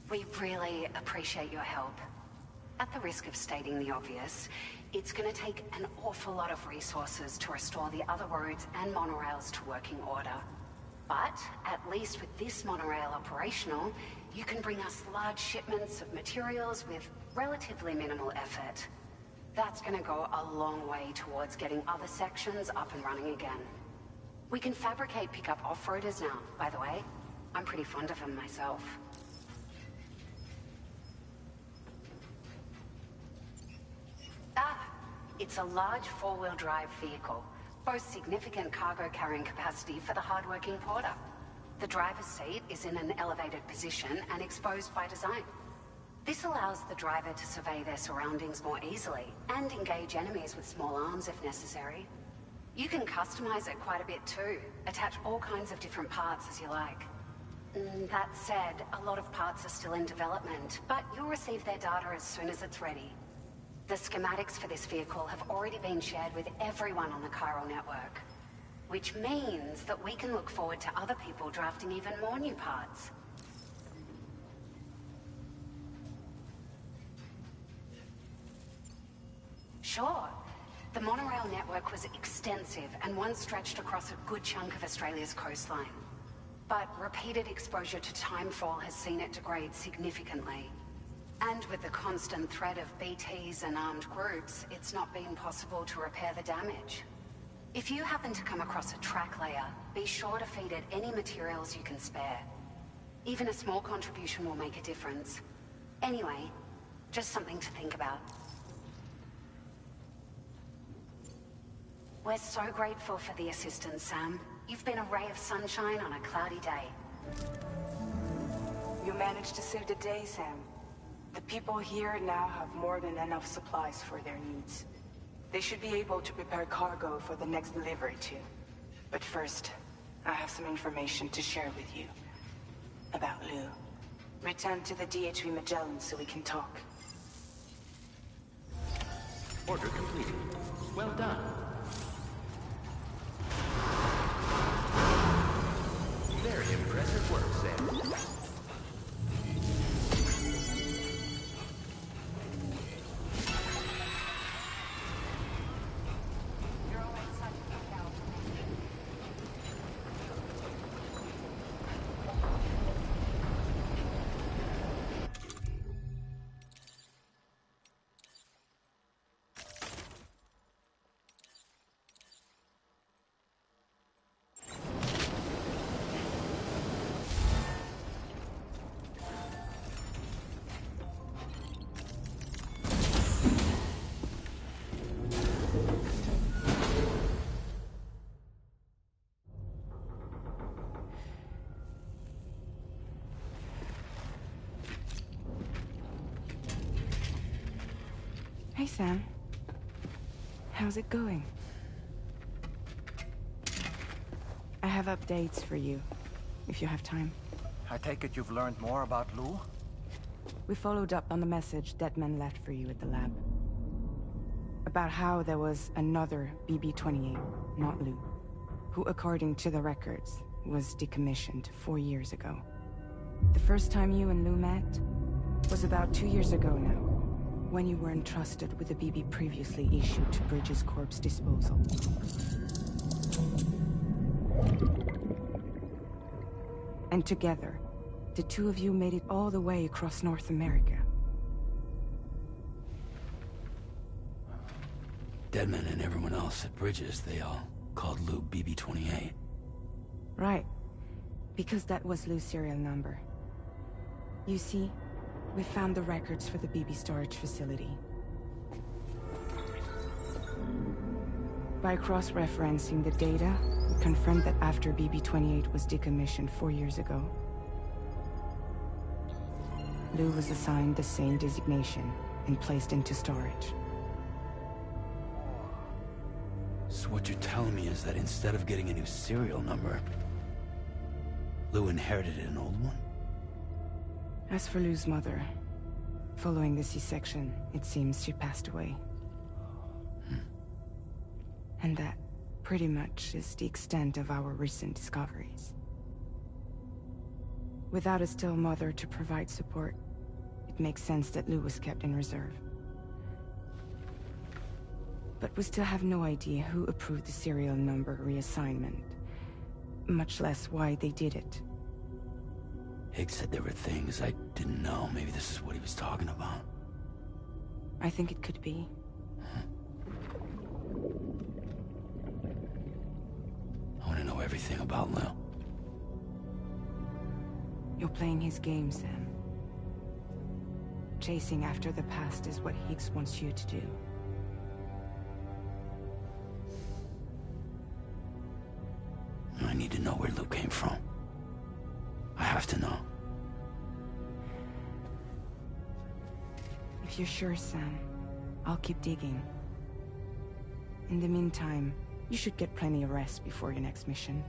U: We really appreciate your help. At the risk of stating the obvious, it's going to take an awful lot of resources to restore the other roads and monorails to working order. But at least with this monorail operational, you can bring us large shipments of materials with relatively minimal effort. That's going to go a long way towards getting other sections up and running again. We can fabricate pickup off-roaders now, by the way. I'm pretty fond of them myself. It's a large four-wheel drive vehicle, boasts significant cargo carrying capacity for the hard-working porter. The driver's seat is in an elevated position and exposed by design. This allows the driver to survey their surroundings more easily and engage enemies with small arms if necessary. You can customize it quite a bit too, attach all kinds of different parts as you like. That said, a lot of parts are still in development, but you'll receive their data as soon as it's ready. The schematics for this vehicle have already been shared with everyone on the chiral network, which means that we can look forward to other people drafting even more new parts. Sure. The monorail network was extensive and once stretched across a good chunk of Australia's coastline. But repeated exposure to timefall has seen it degrade significantly. And with the constant threat of BTs and armed groups, it's not been possible to repair the damage. If you happen to come across a track layer, be sure to feed it any materials you can spare. Even a small contribution will make a difference. Anyway, just something to think about. We're so grateful for the assistance, Sam. You've been a ray of sunshine on a cloudy day.
A: You managed to save the day, Sam. The people here now have more than enough supplies for their needs. They should be able to prepare cargo for the next delivery too. But first, I have some information to share with you. About Lou. Return to the DHV Magellan so we can talk.
P: Order completed. Well done. Very impressive work, Sam.
A: Sam. How's it going? I have updates for you, if you have time.
R: I take it you've learned more about Lou?
A: We followed up on the message Deadman left for you at the lab. About how there was another BB-28, not Lou, who, according to the records, was decommissioned 4 years ago. The first time you and Lou met was about 2 years ago now, when you were entrusted with the BB previously issued to Bridges Corp's disposal. And together, the two of you made it all the way across North America.
B: Deadman and everyone else at Bridges, they all called Lou BB-28.
A: Right. Because that was Lou's serial number. You see, we found the records for the BB storage facility. By cross-referencing the data, we confirmed that after BB-28 was decommissioned 4 years ago, Lou was assigned the same designation and placed into storage.
B: So what you're telling me is that instead of getting a new serial number, Lou inherited an old one?
A: As for Lou's mother, following the C-section, it seems she passed away. And that, pretty much, is the extent of our recent discoveries. Without a still mother to provide support, it makes sense that Lou was kept in reserve. But we still have no idea who approved the serial number reassignment, much less why they did it.
B: Higgs said there were things I didn't know. Maybe this is what he was talking about.
A: I think it could be.
B: I want to know everything about Lou.
A: You're playing his game, Sam. Chasing after the past is what Higgs wants you to do.
B: I need to know where Lou came from. I have to know.
A: If you're sure, Sam, I'll keep digging. In the meantime, you should get plenty of rest before your next mission.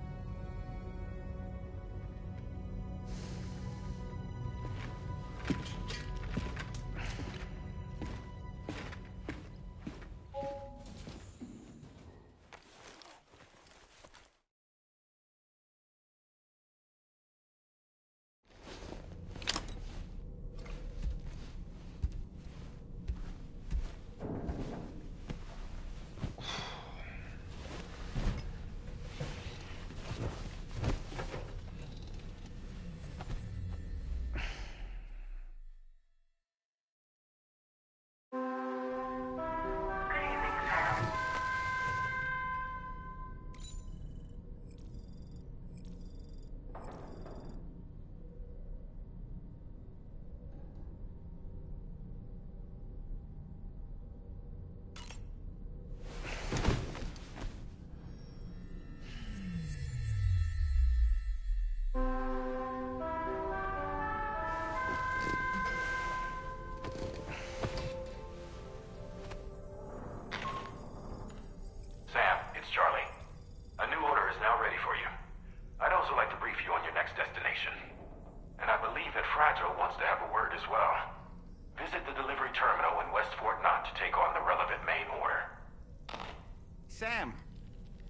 R: Sam,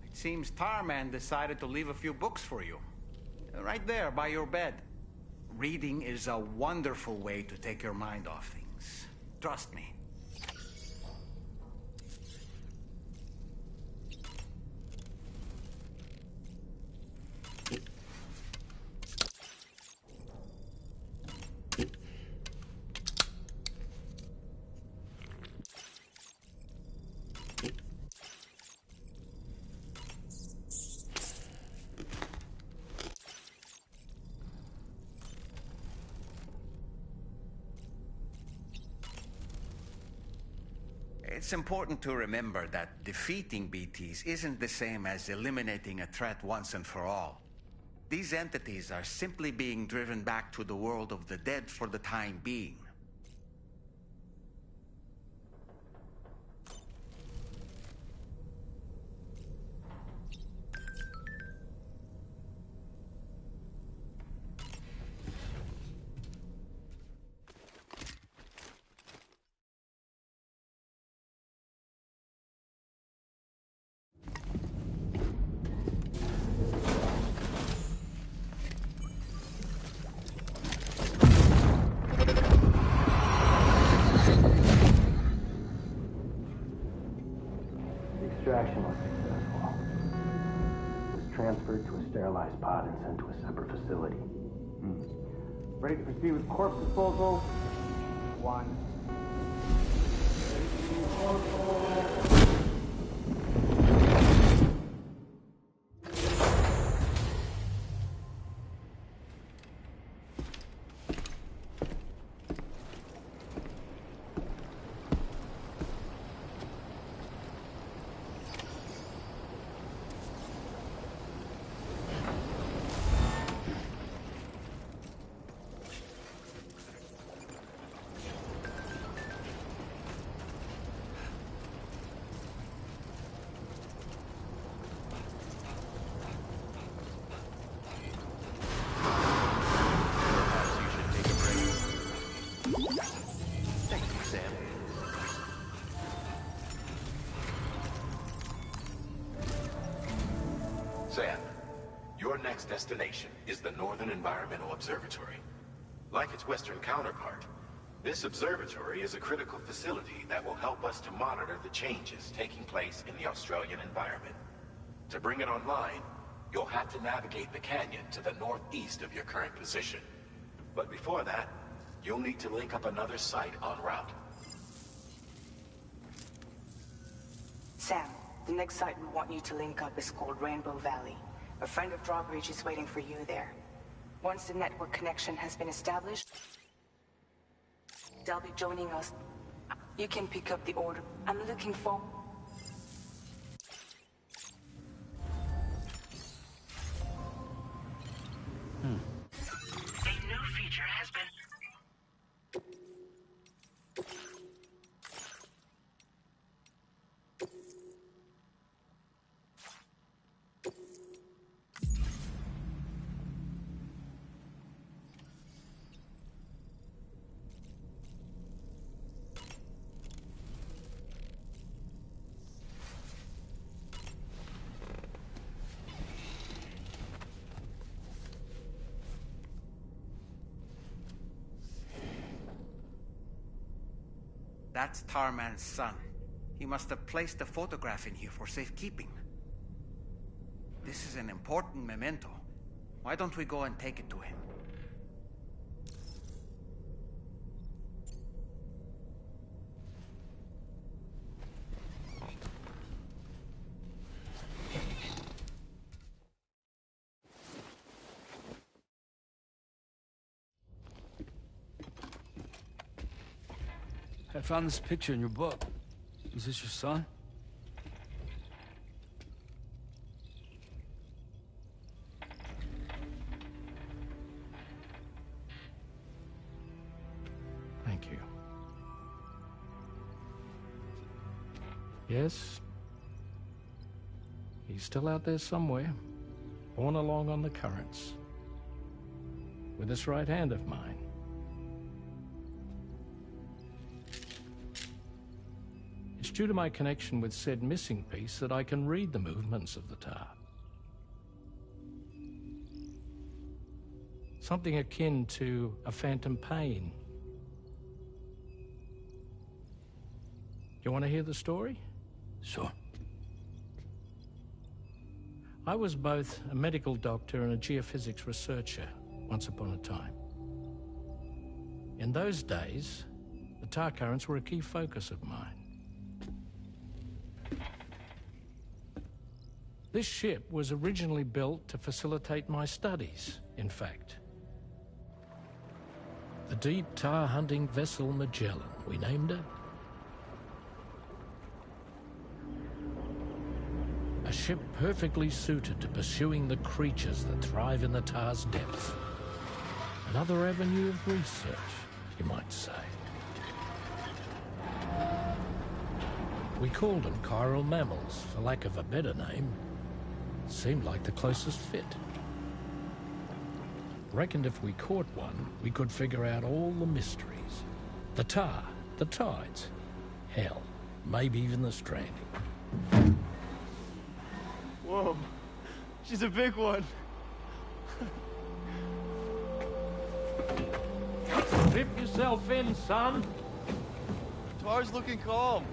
R: it seems Tarman decided to leave a few books for you. Right there, by your bed. Reading is a wonderful way to take your mind off things. Trust me. It's important to remember that defeating BTs isn't the same as eliminating a threat once and for all. These entities are simply being driven back to the world of the dead for the time being.
I: extraction was successful. It was transferred to a sterilized pod and sent to a separate facility. Ready to proceed with corpse disposal? 1.
M: Sam, your next destination is the Northern Environmental Observatory. Like its Western counterpart, this observatory is a critical facility that will help us to monitor the changes taking place in the Australian environment. To bring it online, you'll have to navigate the canyon to the northeast of your current position. But before that, you'll need to link up another site en route.
L: Sam, the next site we want you to link up is called Rainbow Valley. A friend of Drawbridge is waiting for you there. Once the network connection has been established, they'll be joining us. You can pick up the order. I'm looking for...
N: A new feature has been...
R: That's Tarman's son. He must have placed a photograph in here for safekeeping. This is an important memento. Why don't we go and take it to him?
B: I found this picture in your book. Is this your son?
C: Thank you. Yes. He's still out there somewhere, borne along on the currents, with this right hand of mine. It's due to my connection with said missing piece that I can read the movements of the tar. Something akin to a phantom pain. You want to hear the story?
B: Sure.
C: I was both a medical doctor and a geophysics researcher once upon a time. In those days, the tar currents were a key focus of mine. This ship was originally built to facilitate my studies, in fact. The deep tar hunting vessel Magellan, we named it. A ship perfectly suited to pursuing the creatures that thrive in the tar's depths. Another avenue of research, you might say. We called them chiral mammals, for lack of a better name. Seemed like the closest fit. Reckoned if we caught one, we could figure out all the mysteries. The tar, the tides, hell, maybe even the stranding.
V: Whoa, she's a big one.
C: Dip yourself in, son.
V: Tar's looking calm.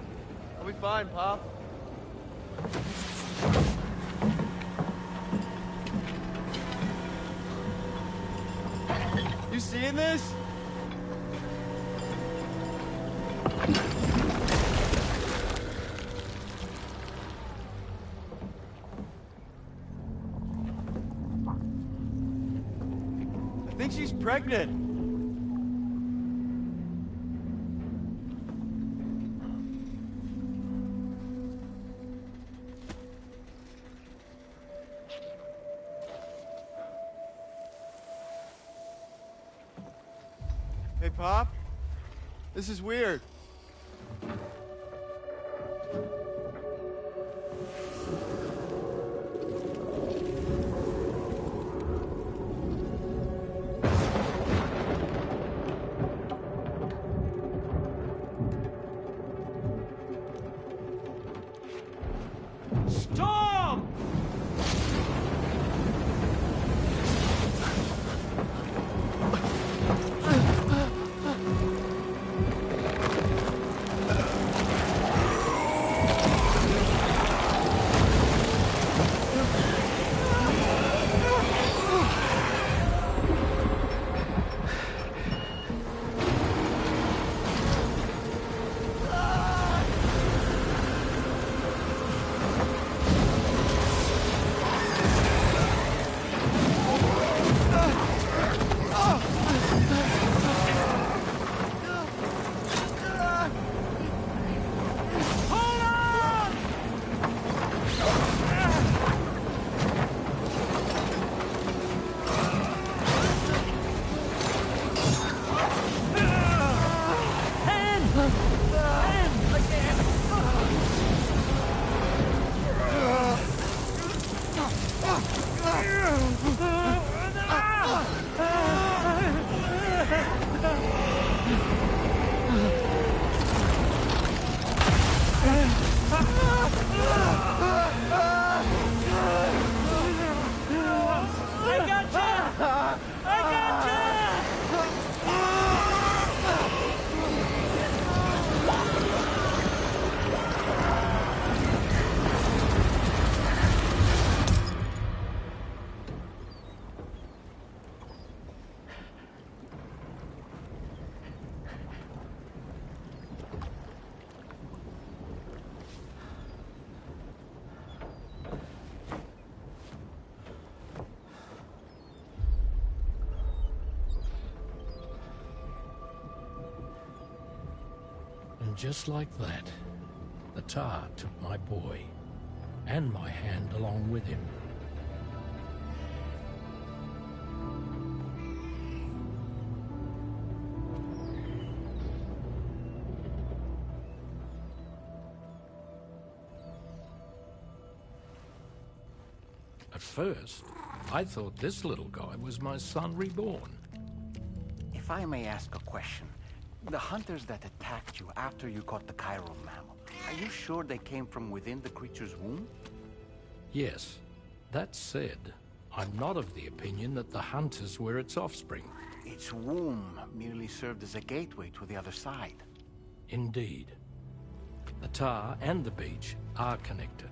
V: I'll be fine, Pop. You seeing this? I think she's pregnant. Hey, Pop. This is weird.
N: Storm!
C: And just like that, the tar took my boy, and my hand along with him. At first, I thought this little guy was my son reborn.
R: If I may ask a question, the hunters that attacked you after you caught the chiral mammal, are you sure they came from within the creature's womb?
C: Yes. That said, I'm not of the opinion that the hunters were its offspring.
R: Its womb merely served as a gateway to the other side.
C: Indeed. The tar and the beach are connected.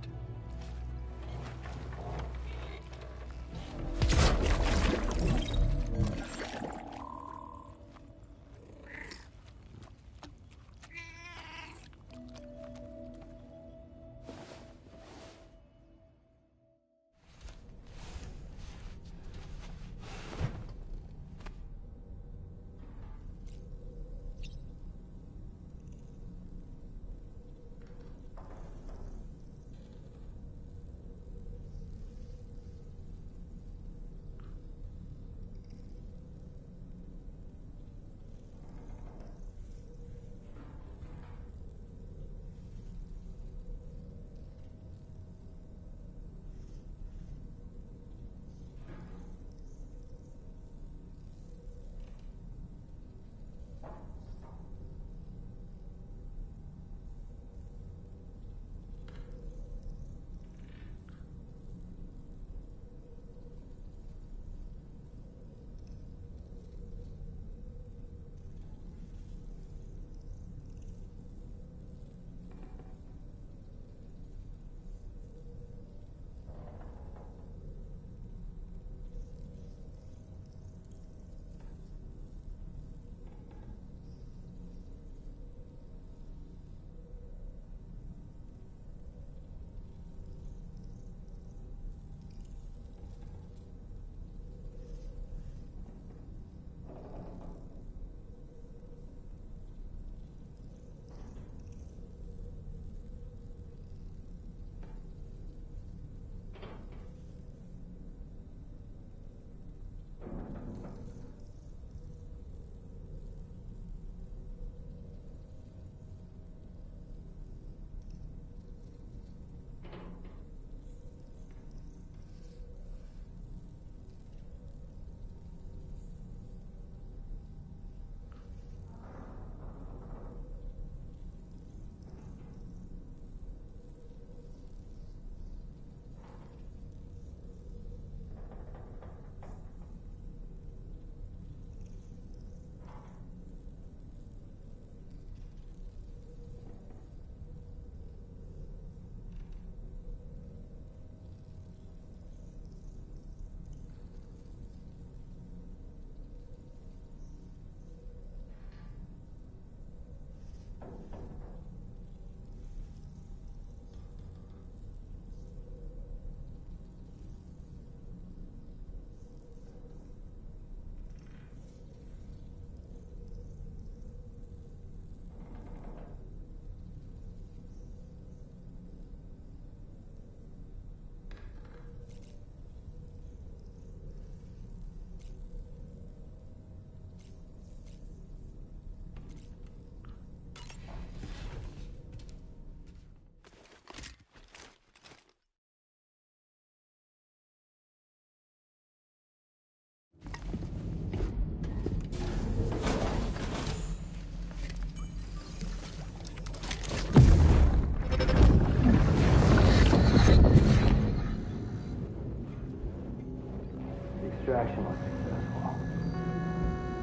I: Extraction was successful.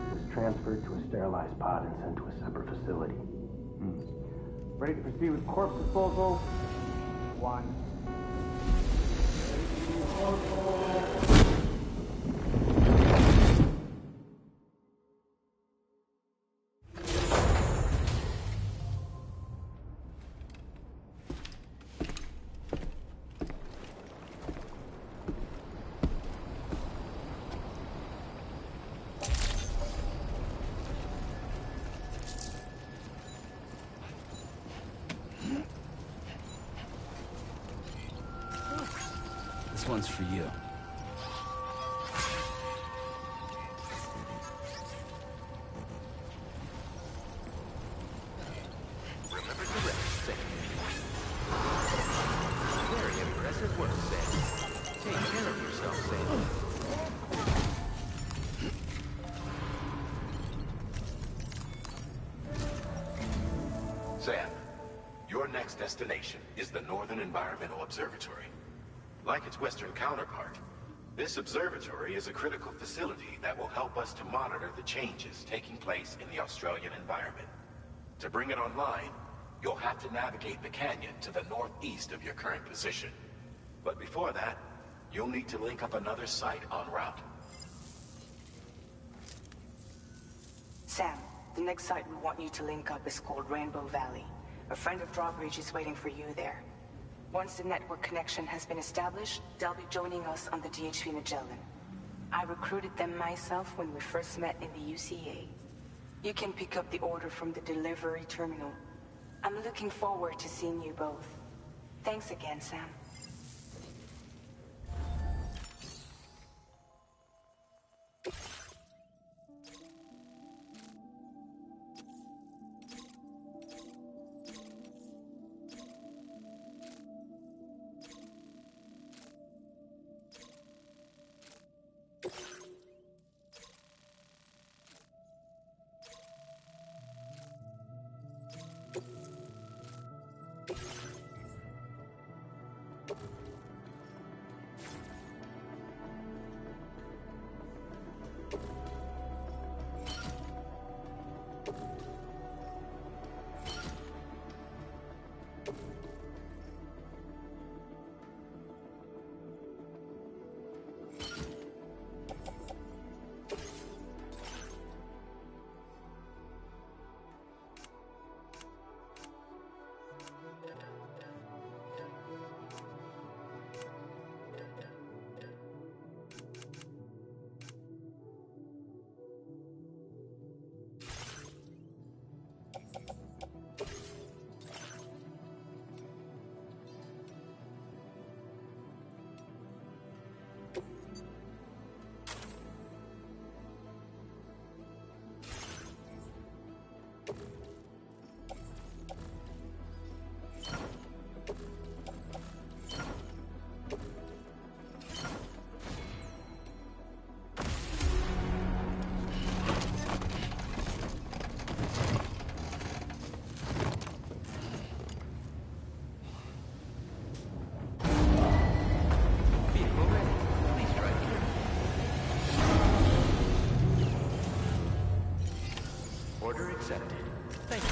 I: It was transferred to a sterilized pod and sent to a separate facility. Ready to proceed with corpse disposal? 1.
B: This one's for you.
P: Remember to rest, Sam. Very impressive work, Sam. Take care of yourself, Sam.
M: Sam, your next destination is the Northern Environmental Observatory. Like its Western counterpart, this observatory is a critical facility that will help us to monitor the changes taking place in the Australian environment. To bring it online, you'll have to navigate the canyon to the northeast of your current position. But before that, you'll need to link up another site en route.
A: Sam, the next site we want you to link up is called Rainbow Valley. A friend of Drawbridge is waiting for you there. Once the network connection has been established, they'll be joining us on the DHV Magellan. I recruited them myself when we first met in the UCA. You can pick up the order from the delivery terminal. I'm looking forward to seeing you both. Thanks again, Sam.
P: Order accepted. Thank you.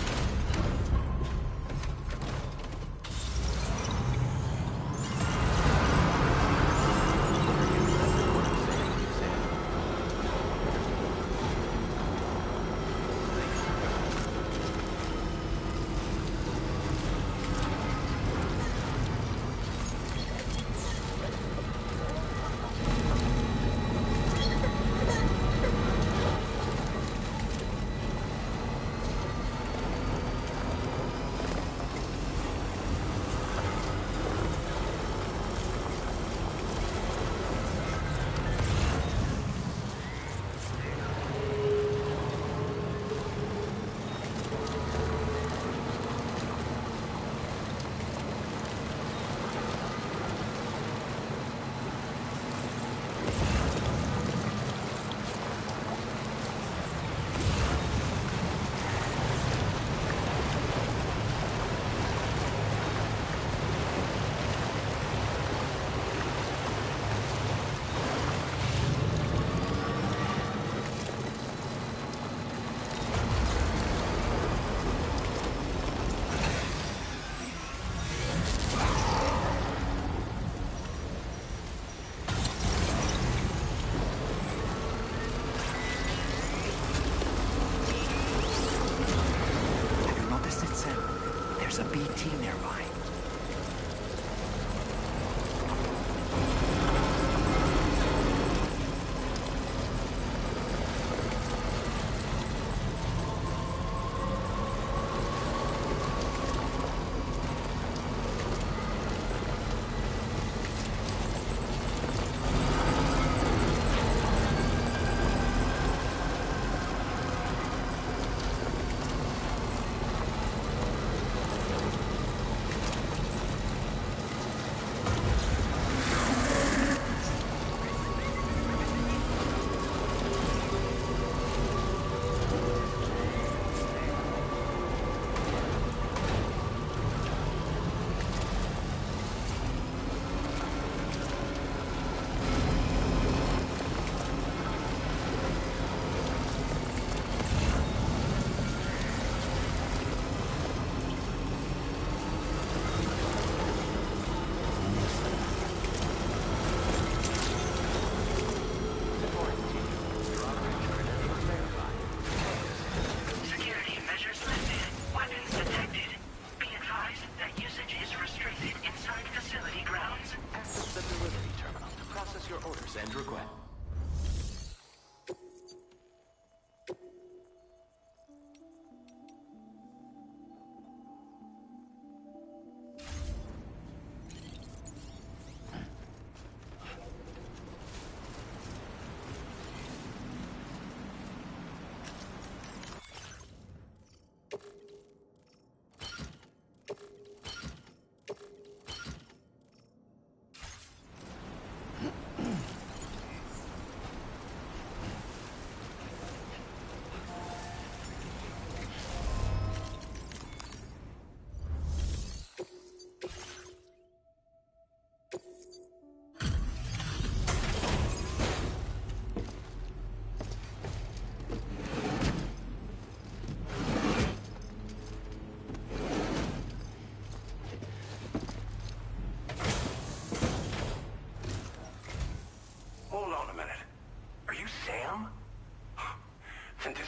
P: Send request.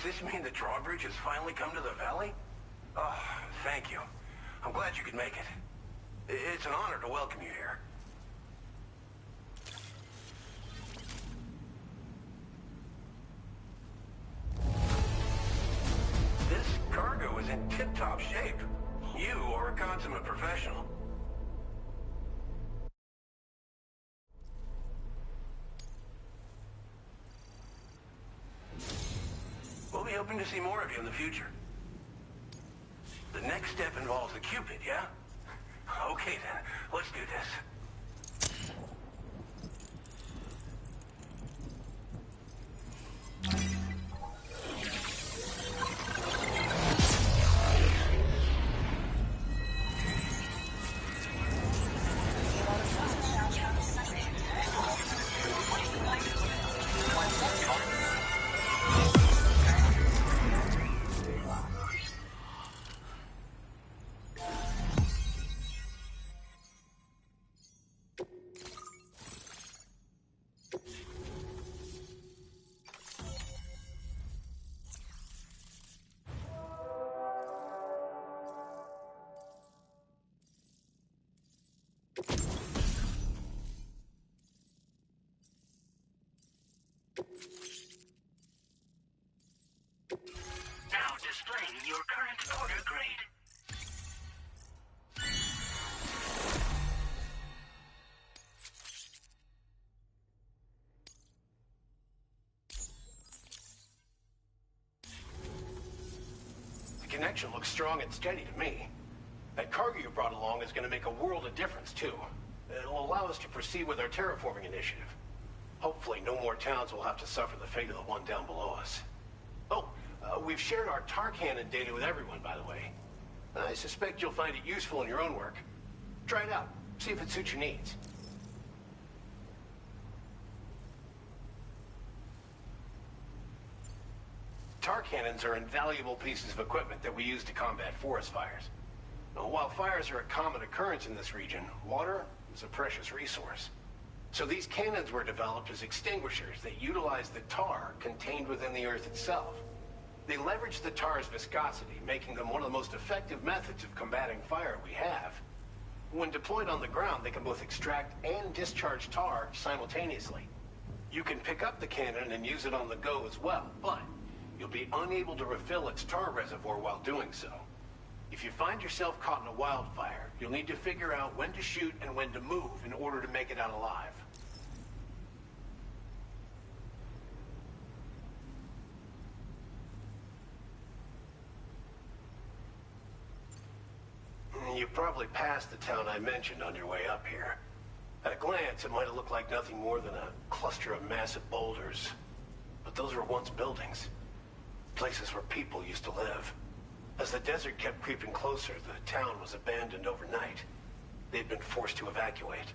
S: Does this mean the drawbridge has finally come to the valley? Oh, thank you. I'm glad you could make it. It's an honor to welcome you here. This cargo is in tip-top shape. You are a consummate professional. We'll be hoping to see more of you in the future. The next step involves the Cupid, yeah? Okay then, let's do this.
N: Now displaying your current order grade.
M: The connection looks strong and steady to me. That cargo you brought along is going to make a world of difference, too. It'll allow us to proceed with our terraforming initiative. Hopefully, no more towns will have to suffer the fate of the one down below us. Oh, we've shared our tar cannon data with everyone, by the way. I suspect you'll find it useful in your own work. Try it out. See if it suits your needs. Tar cannons are invaluable pieces of equipment that we use to combat forest fires. Now, while fires are a common occurrence in this region, water is a precious resource. So these cannons were developed as extinguishers that utilize the tar contained within the earth itself. They leverage the tar's viscosity, making them one of the most effective methods of combating fire we have. When deployed on the ground, they can both extract and discharge tar simultaneously. You can pick up the cannon and use it on the go as well, but you'll be unable to refill its tar reservoir while doing so. If you find yourself caught in a wildfire, you'll need to figure out when to shoot and when to move in order to make it out alive. You've probably passed the town I mentioned on your way up here. At a glance, it might have looked like nothing more than a cluster of massive boulders. But those were once buildings. Places where people used to live. As the desert kept creeping closer, the town was abandoned overnight. They'd been forced to evacuate.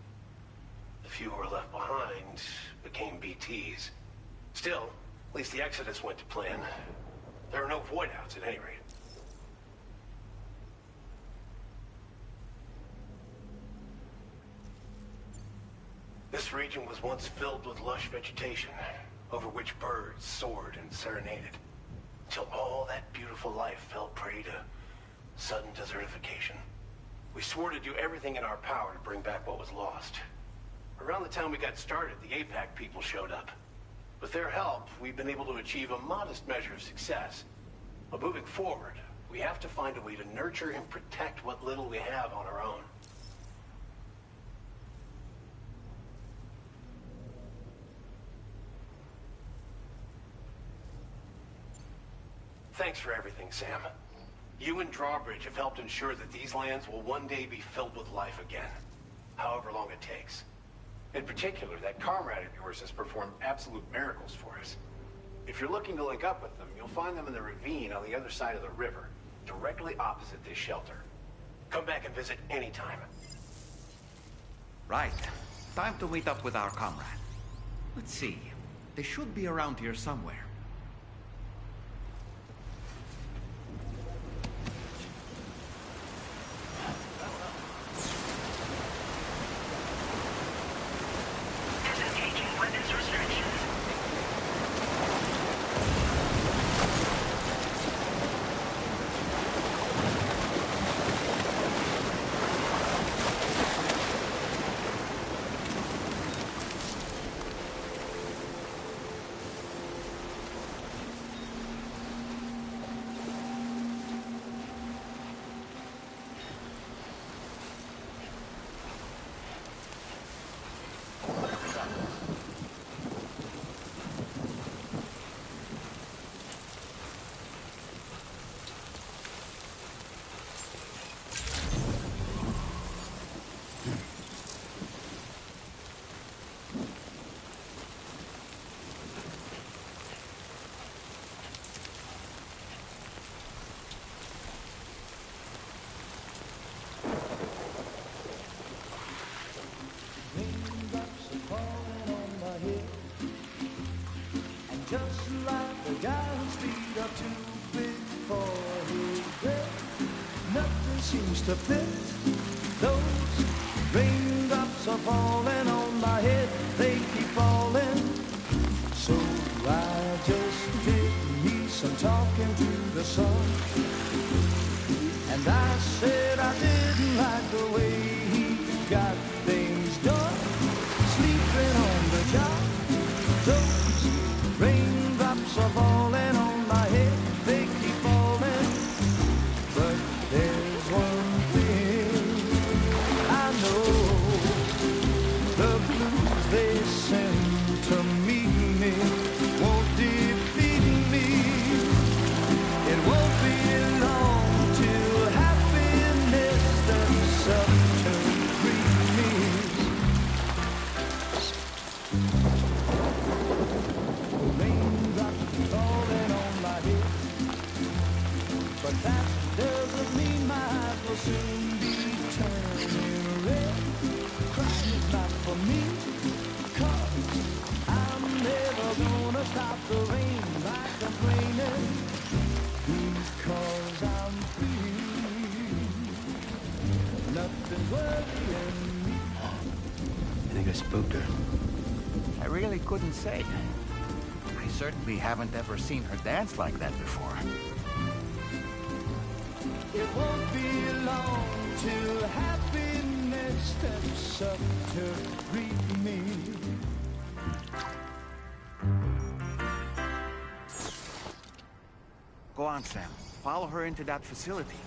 M: The few who were left behind became BTs. Still, at least the exodus went to plan. There are no void-outs at any rate. This region was once filled with lush vegetation, over which birds soared and serenaded, until all that beautiful life fell prey to sudden desertification. We swore to do everything in our power to bring back what was lost. Around the the time we got started, the APAC people showed up. With their help, we've been able to achieve a modest measure of success. But moving forward, we have to find a way to nurture and protect what little we have on our own. Thanks for everything, Sam. You and Drawbridge have helped ensure that these lands will one day be filled with life again, however long it takes. In particular, that comrade of yours has performed absolute miracles for us. If you're looking to link up with them, you'll find them in the ravine on the other side of the river, directly opposite this shelter. Come back and visit anytime.
R: Right. Time to meet up with our comrade. Let's see. They should be around here somewhere.
H: Just like the guy whose feet are too big for his bed, nothing seems to fit. Those raindrops are falling on my head, they keep falling. So I just did me some talking to the sun, and I said I didn't like the way he got things done, sleeping on the job. Those raindrops are falling on my head, they keep falling. But there's one thing I know, the blues they send to meet me won't defeat me. It won't be long till happiness steps up to greet me. But that doesn't mean my eyes will soon be turning red. Crying is not for me, 'cause I'm never gonna stop the rain by complaining, because I'm free. Nothing's worrying me.
B: I think I spooked her.
R: I really couldn't say. I certainly haven't ever seen her dance like that before.
H: It won't be long till happiness steps up to greet me.
R: Go on, Sam. Follow her into that facility.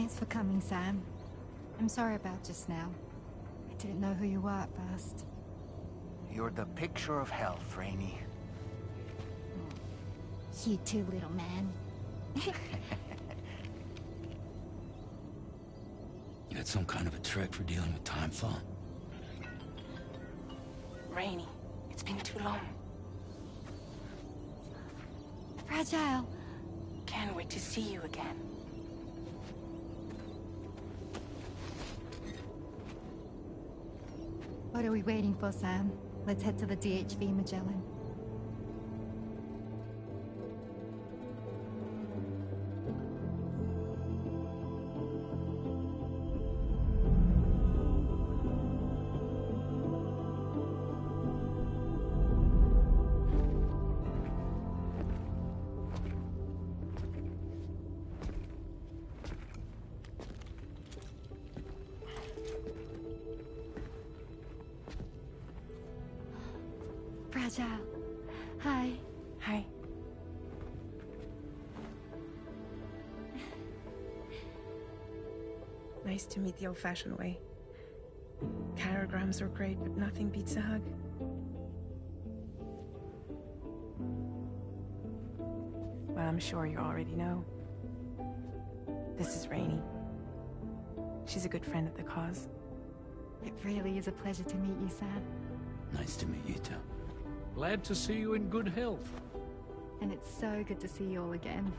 J: Thanks for coming, Sam. I'm sorry about just now. I didn't know who you were at first.
R: You're the picture of health, Rainey.
J: You too, little man.
B: You had some kind of a trick for dealing with timefall?
A: Rainey, it's been too long.
J: Fragile.
A: Can't wait to see you again.
J: What are we waiting for, Sam? Let's head to the DHV Magellan. Fragile. Hi.
A: Hi. Nice to meet the old-fashioned way. Carograms are great, but nothing beats a hug. Well, I'm sure you already know. This is Rainey. She's a good friend of the cause.
J: It really is a pleasure to meet you, Sam.
B: Nice to meet you too.
C: Glad to see you in good health.
J: And it's so good to see you all again.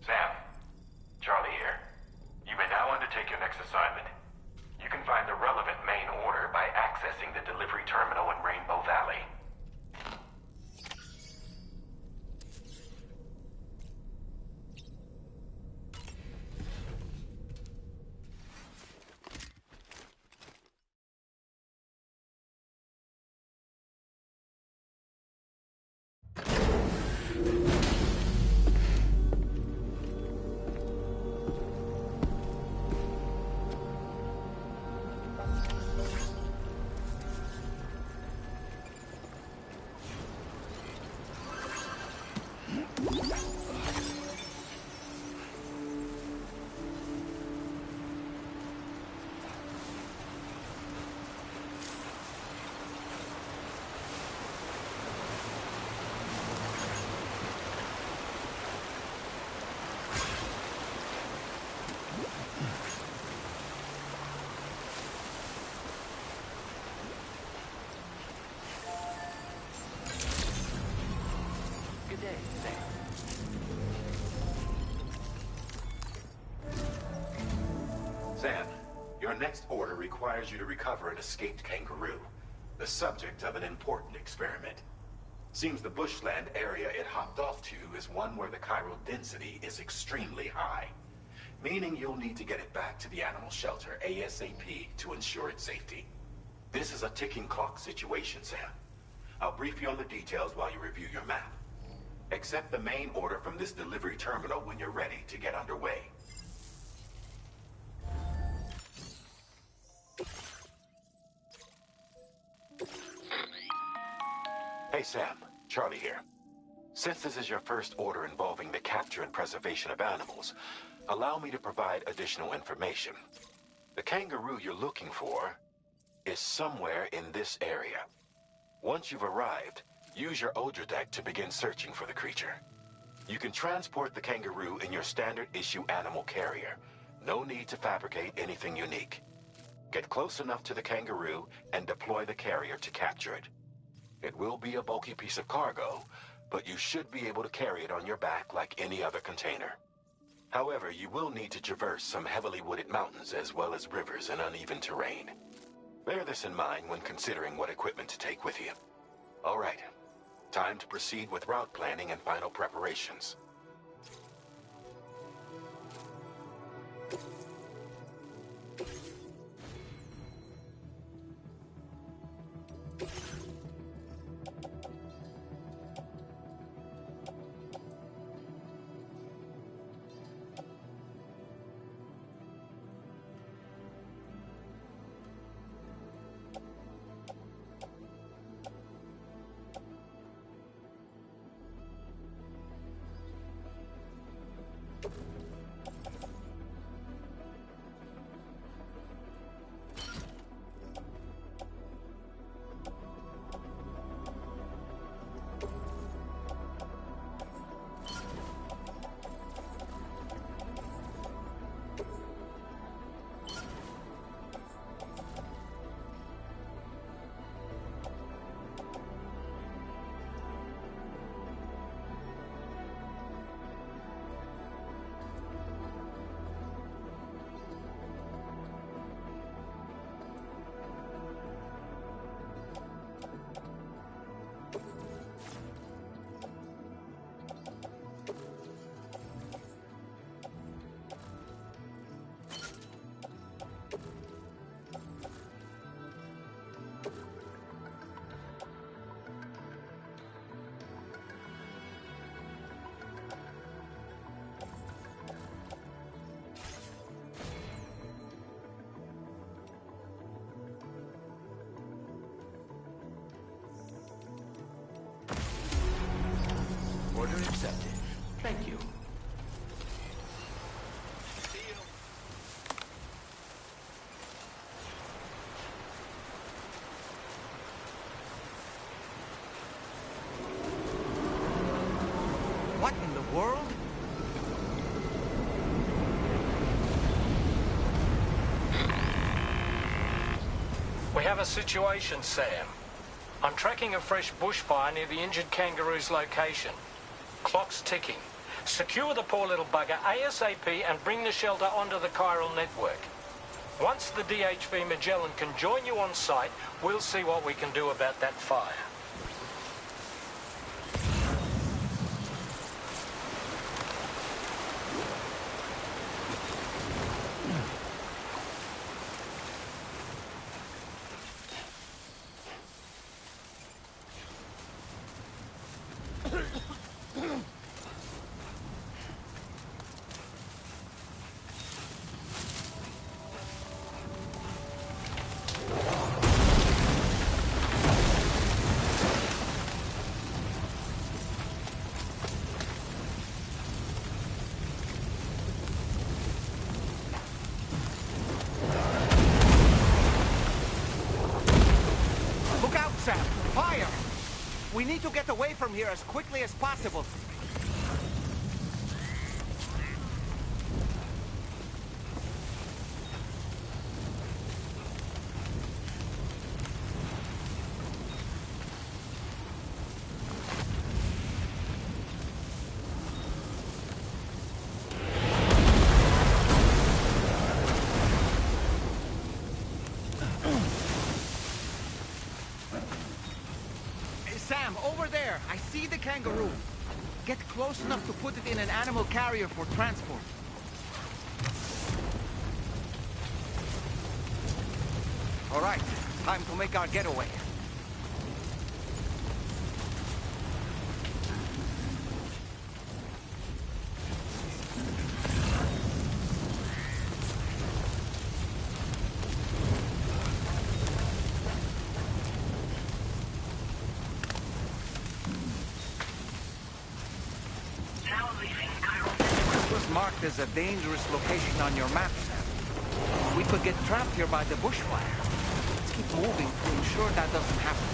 M: Sam, Charlie here. You may now undertake your next assignment. You can find the relevant main order by accessing the delivery terminal in Rainbow Valley.
P: Good day, Sam.
M: Sam, your next order requires you to recover an escaped kangaroo, the subject of an important experiment. Seems the bushland area it hopped off to is one where the chiral density is extremely high, meaning you'll need to get it back to the animal shelter ASAP to ensure its safety. This is a ticking clock situation, Sam. I'll brief you on the details while you review your map. Accept the main order from this delivery terminal when you're ready to get underway. Hey Sam, Charlie here. Since this is your first order involving the capture and preservation of animals, allow me to provide additional information. The kangaroo you're looking for is somewhere in this area. Once you've arrived, use your Odra deck to begin searching for the creature. You can transport the kangaroo in your standard issue animal carrier. No need to fabricate anything unique. Get close enough to the kangaroo and deploy the carrier to capture it. It will be a bulky piece of cargo, but you should be able to carry it on your back like any other container. However, you will need to traverse some heavily wooded mountains as well as rivers and uneven terrain. Bear this in mind when considering what equipment to take with you. All right. Time to proceed with route planning and final preparations.
N: Order accepted. Thank you.
R: What in the world?
C: We have a situation, Sam. I'm tracking a fresh bushfire near the injured kangaroo's location. Clock's ticking. Secure the poor little bugger ASAP and bring the shelter onto the chiral network. Once the DHV Magellan can join you on site, we'll see what we can do about that fire.
R: Sam, fire! We need to get away from here as quickly as possible. Sam, over there! I see the kangaroo! Get close enough to put it in an animal carrier for transport. All right, time to make our getaway. Marked as a dangerous location on your map, Sam. We could get trapped here by the bushfire. Let's keep moving to ensure that doesn't happen.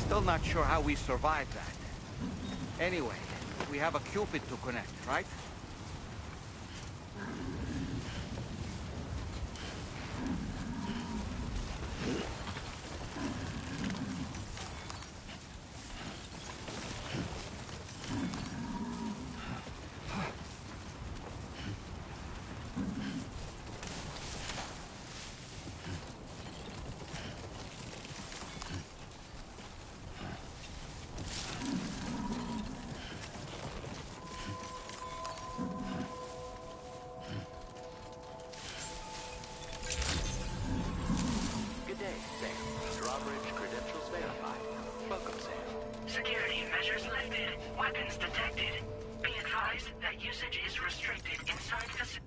R: Still not sure how we survived that. Anyway, we have a Cupid to connect, right?
P: Good day, Sam. Drawbridge credentials verified. Welcome, Sam.
L: Security measures lifted. Weapons detected. Be advised that usage is restricted inside facility.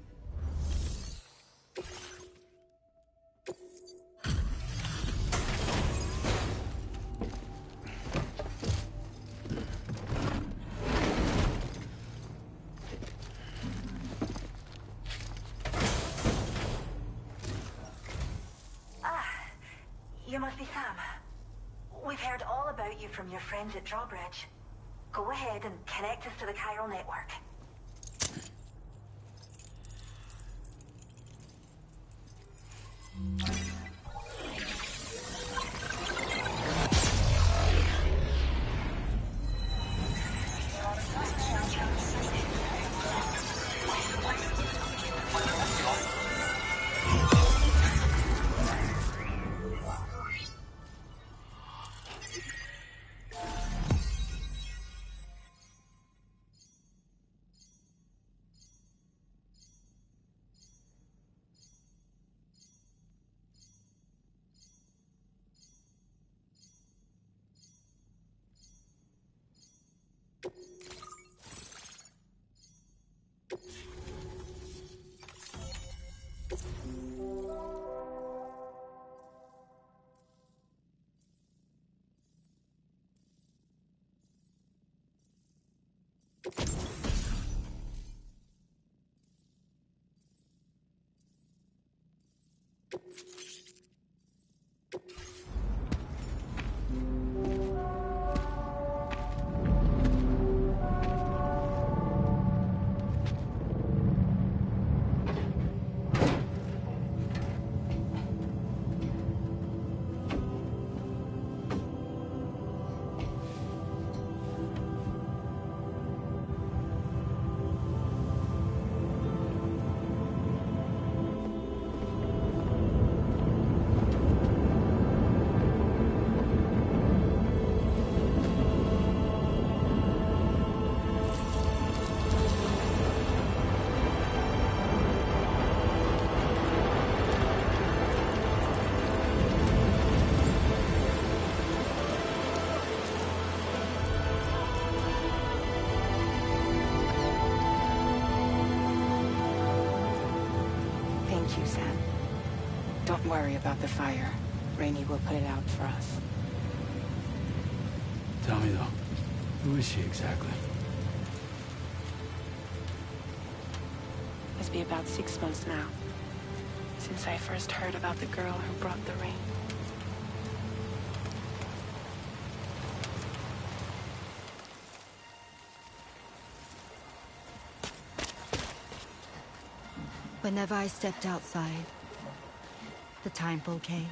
K: You must be Sam. We've heard all about you from your friends at Drawbridge. Go ahead and connect us to the chiral network.
A: Thank you, Sam. Don't worry about the fire. Rainey will put it out for us.
B: Tell me, though, who is she exactly?
A: Must be about 6 months now, since I first heard about the girl who brought the rain.
J: Whenever I stepped outside, the time fall came.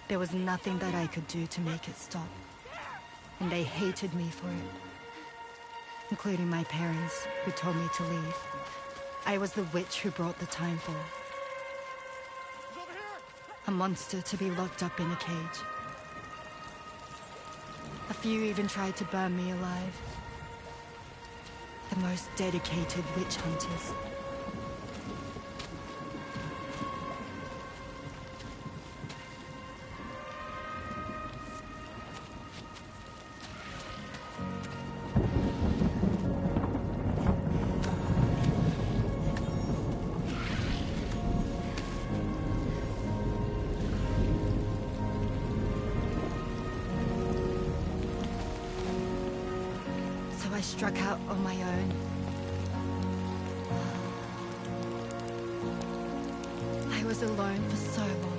J: There was nothing that I could do to make it stop. And they hated me for it. Including my parents, who told me to leave. I was the witch who brought the time fall. A monster to be locked up in a cage. A few even tried to burn me alive. The most dedicated witch hunters. I struck out on my own. I was alone for so long.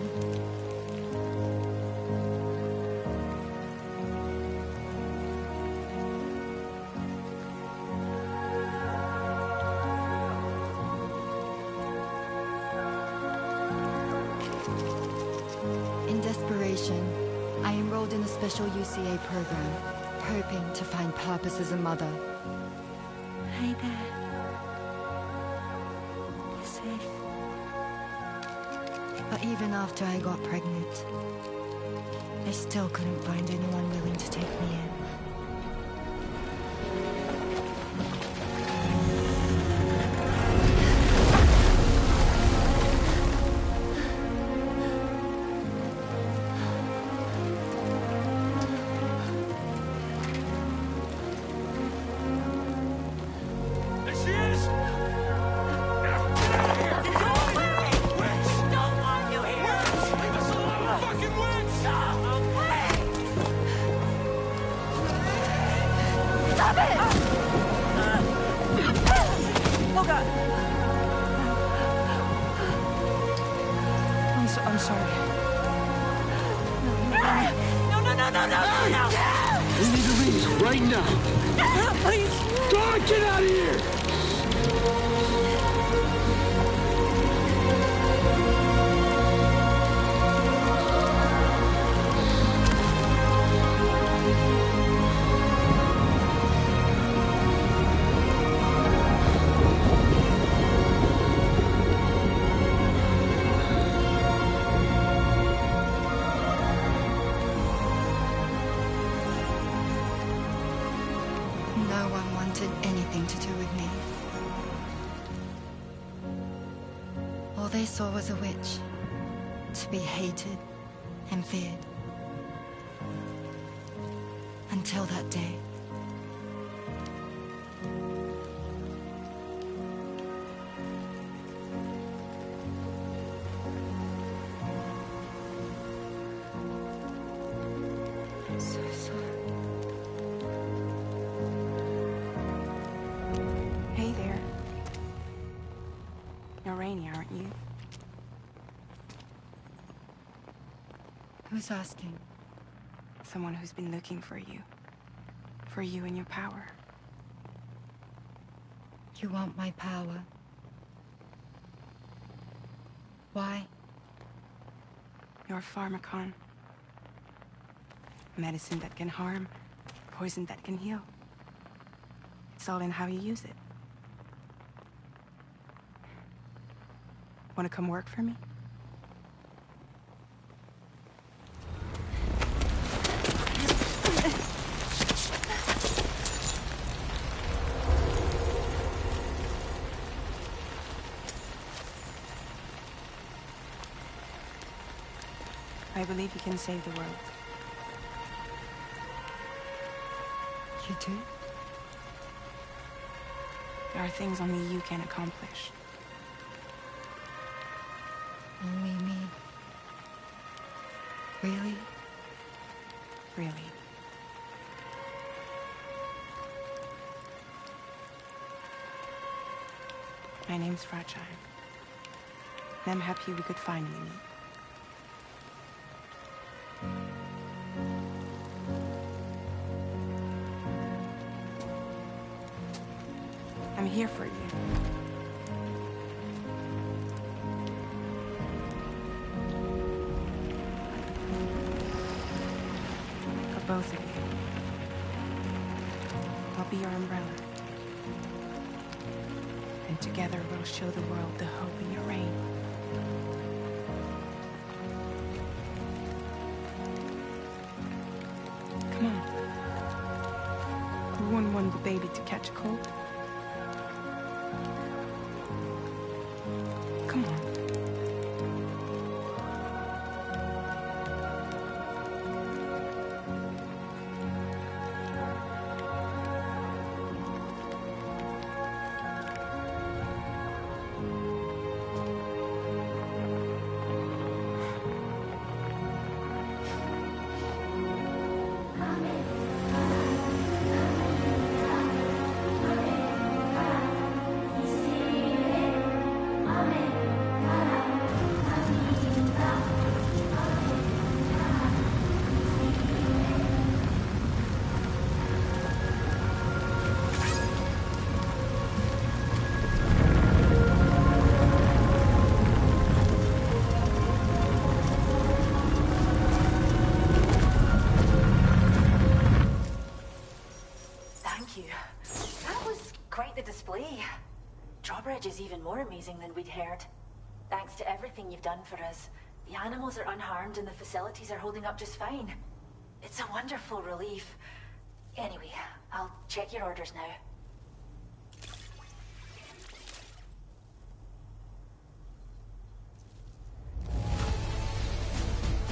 J: enrolled in a special UCA program, hoping to find purpose as a mother.
A: Hey there. You're safe.
J: But even after I got pregnant, I still couldn't find anyone willing to take me in.
A: I'm sorry.
E: No! We need to leave right now.
A: Please.
E: God, get out of here!
J: No one wanted anything to do with me. All they saw was a witch, to be hated and feared. Until that day. I'm so sorry.
A: Hey there. You're Rainey, aren't you?
J: Who's asking?
A: Someone who's been looking for you. For you and your power.
J: You want my power? Why?
A: You're a pharmacon. Medicine that can harm, poison that can heal. It's all in how you use it. Want to come work for me? I believe you can save the world.
J: You do?
A: There are things only you can accomplish.
J: Only me. Really?
A: Really. My name's Fragile. And I'm happy we could finally meet. I'm here for you. For both of you. I'll be your umbrella. And together we'll show the world the hope in your reign. Come on. Who wouldn't want the baby to catch a cold? Come on.
K: Drawbridge is even more amazing than we'd heard. Thanks to everything you've done for us, the animals are unharmed and the facilities are holding up just fine. It's a wonderful relief. Anyway, I'll check your orders now.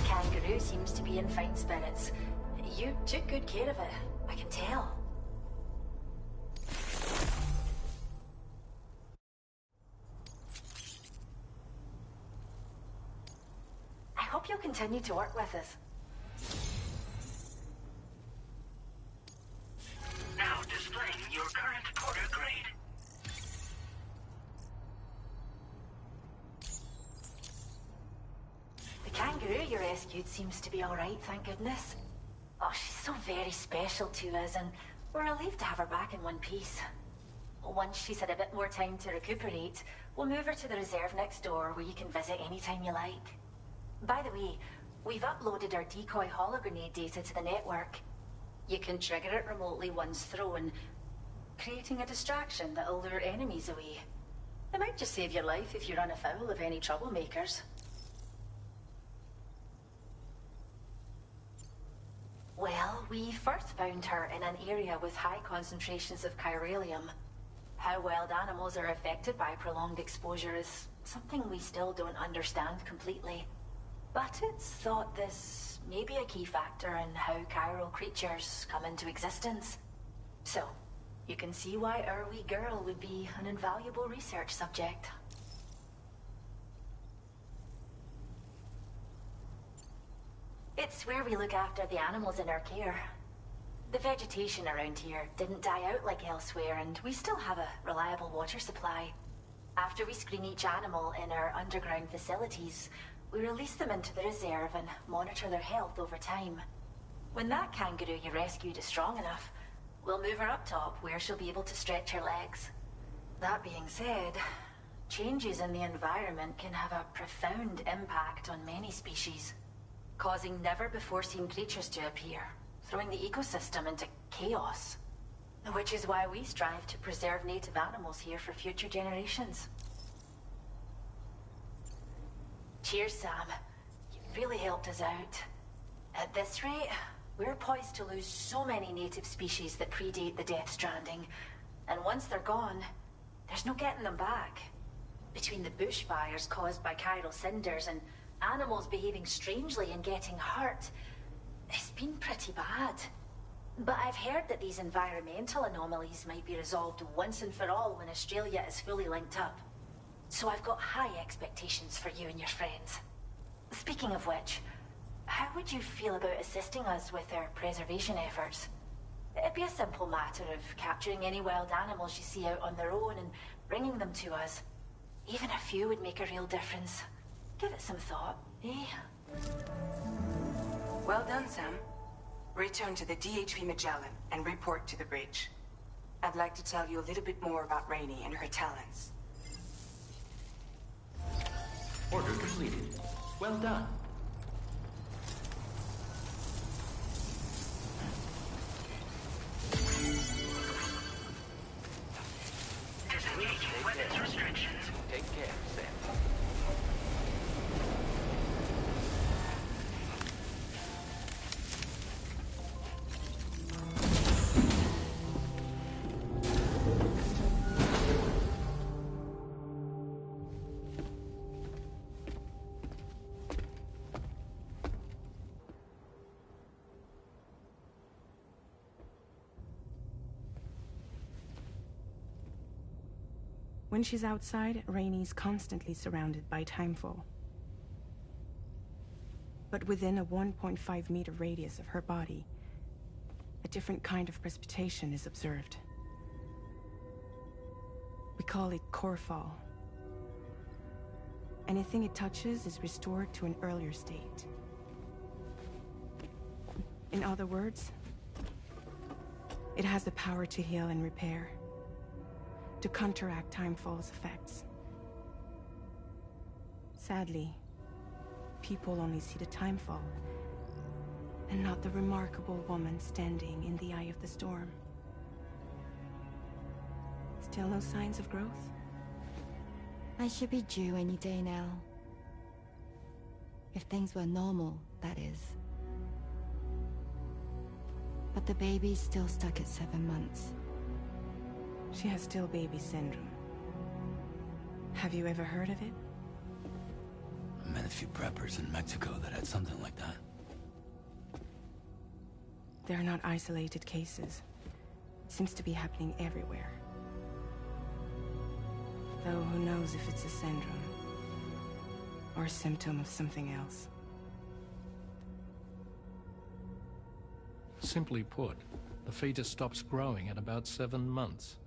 K: Kangaroo seems to be in fine spirits. You took good care of it, I can tell. I hope you'll continue to work with us.
G: Now displaying your current porter grade.
K: The kangaroo you rescued seems to be alright, thank goodness. Oh, she's so very special to us, and we're relieved to have her back in one piece. Once she's had a bit more time to recuperate, we'll move her to the reserve next door where you can visit anytime you like. By the way, we've uploaded our decoy hologrenade data to the network. You can trigger it remotely once thrown, creating a distraction that'll lure enemies away. It might just save your life if you run afoul of any troublemakers. Well, we first found her in an area with high concentrations of chiralium. How wild animals are affected by prolonged exposure is something we still don't understand completely. But it's thought this may be a key factor in how chiral creatures come into existence. So, you can see why our wee girl would be an invaluable research subject. It's where we look after the animals in our care. The vegetation around here didn't die out like elsewhere, and we still have a reliable water supply. After we screen each animal in our underground facilities, we release them into the reserve and monitor their health over time. When that kangaroo you rescued is strong enough, we'll move her up top where she'll be able to stretch her legs. That being said, changes in the environment can have a profound impact on many species, causing never-before-seen creatures to appear, throwing the ecosystem into chaos. Which is why we strive to preserve native animals here for future generations. Cheers, Sam. You really helped us out. At this rate, we're poised to lose so many native species that predate the Death Stranding. And once they're gone, there's no getting them back. Between the bushfires caused by chiral cinders and animals behaving strangely and getting hurt, it's been pretty bad. But I've heard that these environmental anomalies might be resolved once and for all when Australia is fully linked up. So I've got high expectations for you and your friends. Speaking of which, how would you feel about assisting us with our preservation efforts? It'd be a simple matter of capturing any wild animals you see out on their own and bringing them to us. Even a few would make a real difference. Give it some thought, eh?
F: Well done, Sam. Return to the DHV Magellan and report to the bridge. I'd like to tell you a little bit more about Rainey and her talents.
E: Order completed. Well done.
G: Disengaging weapons restrictions.
P: Take care, Sam.
A: When she's outside, Rainey's constantly surrounded by timefall. But within a 1.5-meter radius of her body, a different kind of precipitation is observed. We call it core fall. Anything it touches is restored to an earlier state. In other words, it has the power to heal and repair, to counteract timefall's effects. Sadly, people only see the timefall, and not the remarkable woman standing in the eye of the storm. Still no signs of growth?
J: I should be due any day now. If things were normal, that is. But the baby's still stuck at 7 months.
A: She has still baby syndrome. Have you ever heard of it?
B: I met a few preppers in Mexico that had something like that.
A: They're not isolated cases. It seems to be happening everywhere. Though who knows if it's a syndrome or a symptom of something else.
C: Simply put, the fetus stops growing at about 7 months.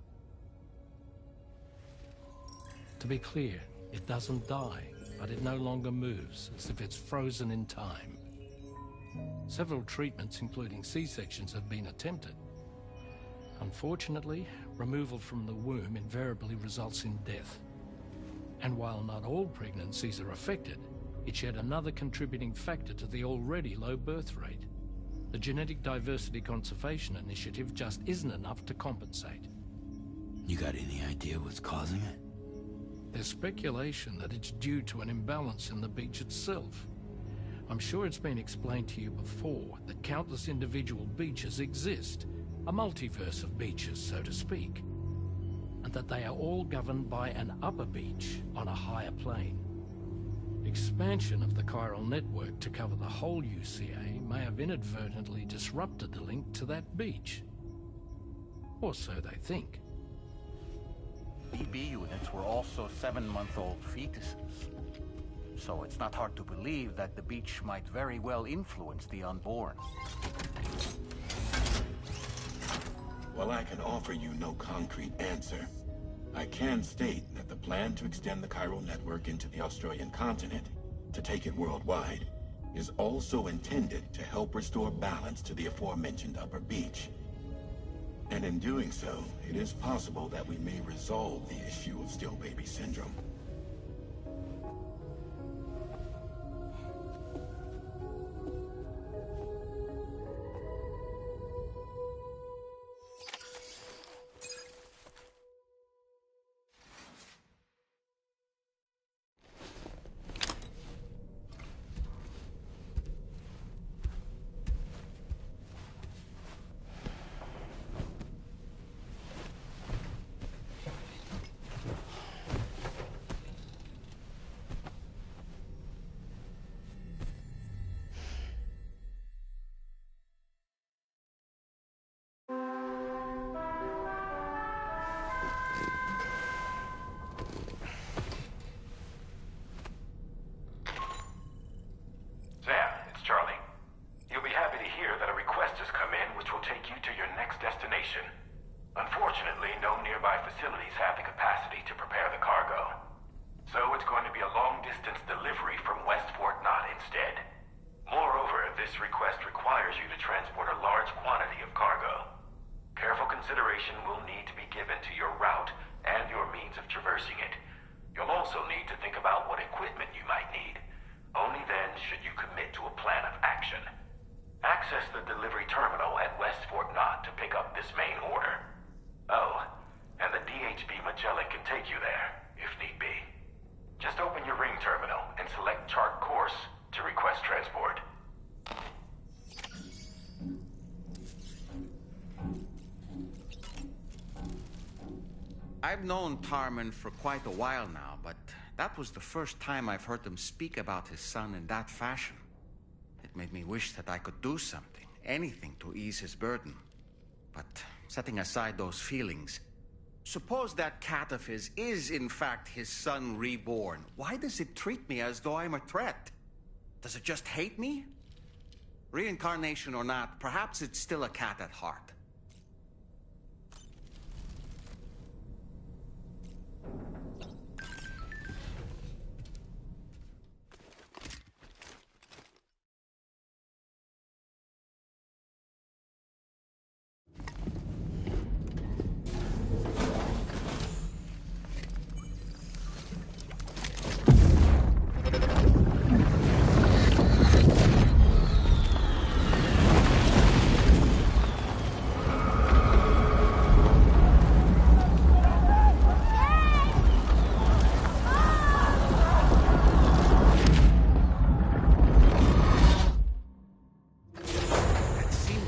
C: To be clear, it doesn't die, but it no longer moves, as if it's frozen in time. Several treatments, including C-sections, have been attempted. Unfortunately, removal from the womb invariably results in death. And while not all pregnancies are affected, it's yet another contributing factor to the already low birth rate. The Genetic Diversity Conservation Initiative just isn't enough to compensate.
B: You got any idea what's causing it?
C: There's speculation that it's due to an imbalance in the beach itself. I'm sure it's been explained to you before that countless individual beaches exist, a multiverse of beaches, so to speak, and that they are all governed by an upper beach on a higher plane. Expansion of the chiral network to cover the whole UCA may have inadvertently disrupted the link to that beach. Or so they think.
R: BB units were also 7-month-old fetuses. So it's not hard to believe that the beach might very well influence the unborn.
O: While I can offer you no concrete answer, I can state that the plan to extend the chiral network into the Australian continent, to take it worldwide, is also intended to help restore balance to the aforementioned upper beach. And in doing so, it is possible that we may resolve the issue of still baby syndrome.
M: Unfortunately, no nearby facilities have the capacity to prepare the cargo. So it's going to be a long-distance delivery from West Fort Knott instead. Moreover, this request requires you to transport a large quantity of cargo. Careful consideration will need to be given to your route and your means of traversing it. You'll also need to think about what equipment you might need. Only then should you commit to a plan of action. Access the delivery terminal at West Fort Knott to pick up this main order. Oh, and the DHB Magellan can take you there, if need be. Just open your ring terminal and select chart course to request transport.
R: I've known Tarman for quite a while now, but that was the first time I've heard him speak about his son in that fashion. It made me wish that I could do something, anything to ease his burden. But setting aside those feelings, suppose that cat of his is in fact his son reborn. Why does it treat me as though I'm a threat? Does it just hate me? Reincarnation or not, perhaps it's still a cat at heart.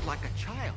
R: like a child.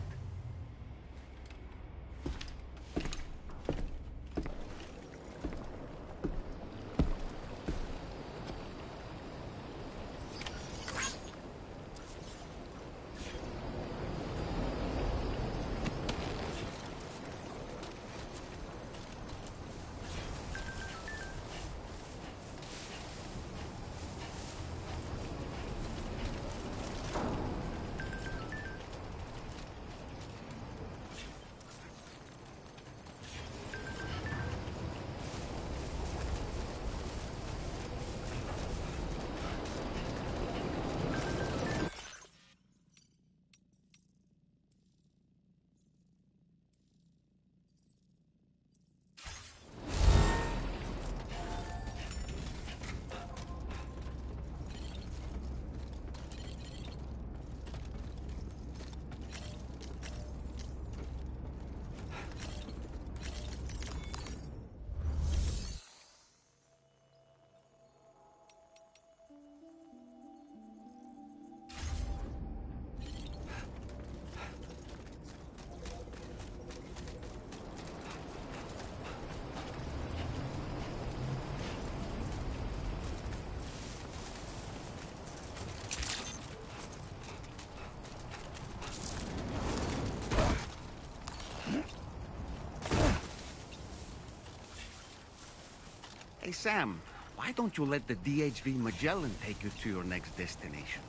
R: Hey, Sam, why don't you let the DHV Magellan take you to your next destination?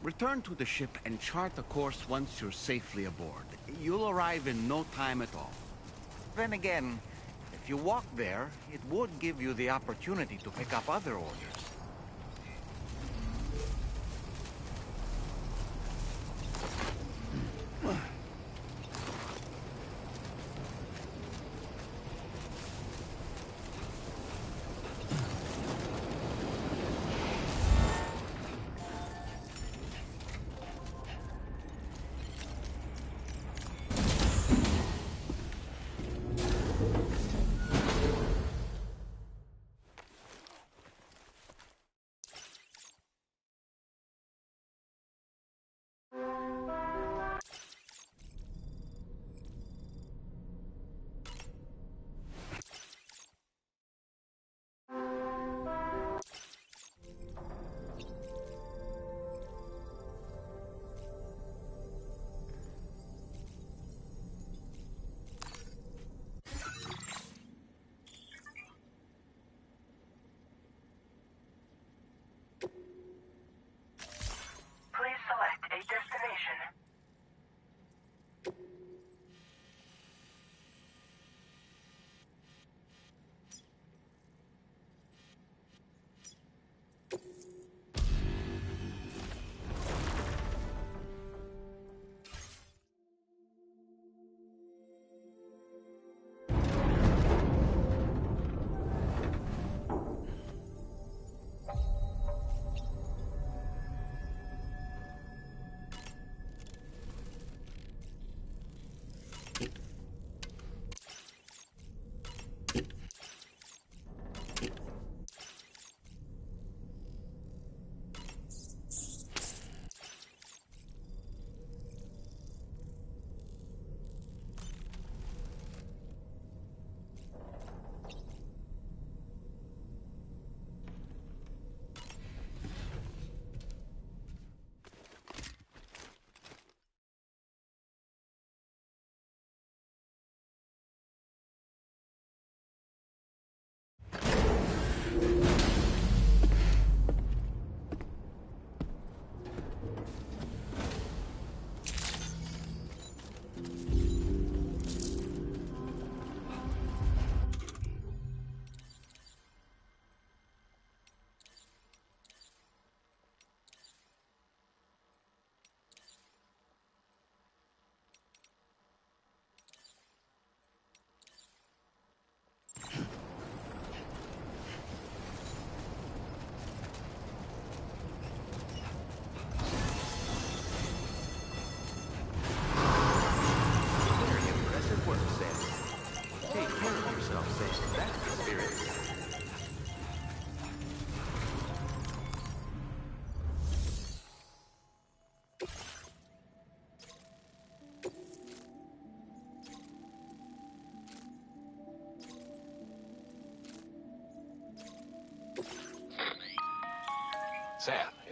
R: Return to the ship and chart a course once you're safely aboard. You'll arrive in no time at all. Then again, if you walk there, it would give you the opportunity to pick up other orders.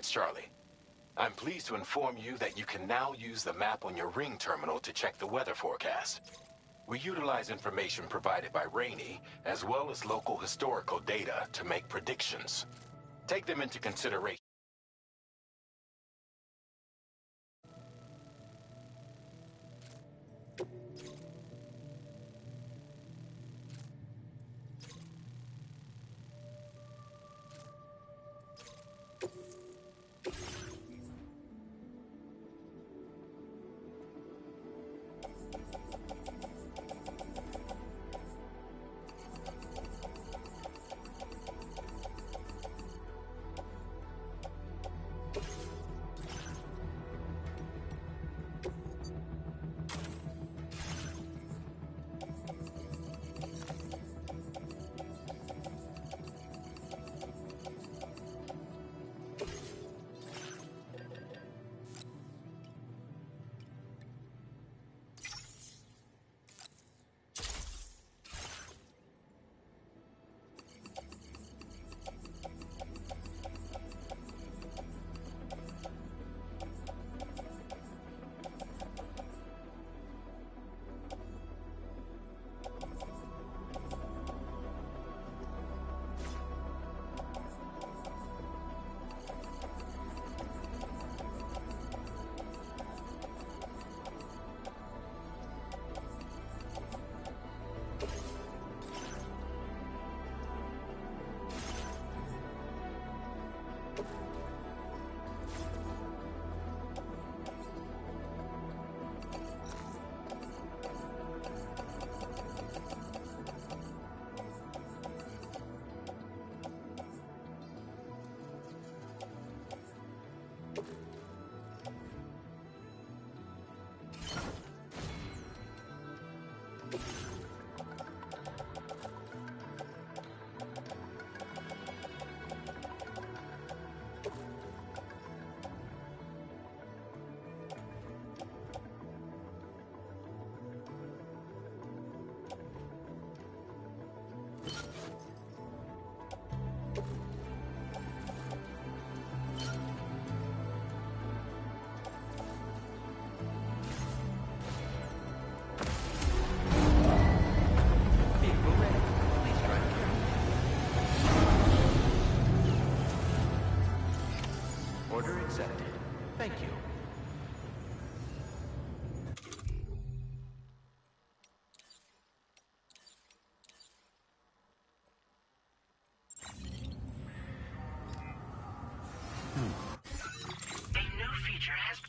M: it's Charlie. I'm pleased to inform you that you can now use the map on your ring terminal to check the weather forecast. We utilize information provided by Rainey, as well as local historical data, to make predictions. Take them into consideration.
P: Order accepted. Thank you.
G: A new feature has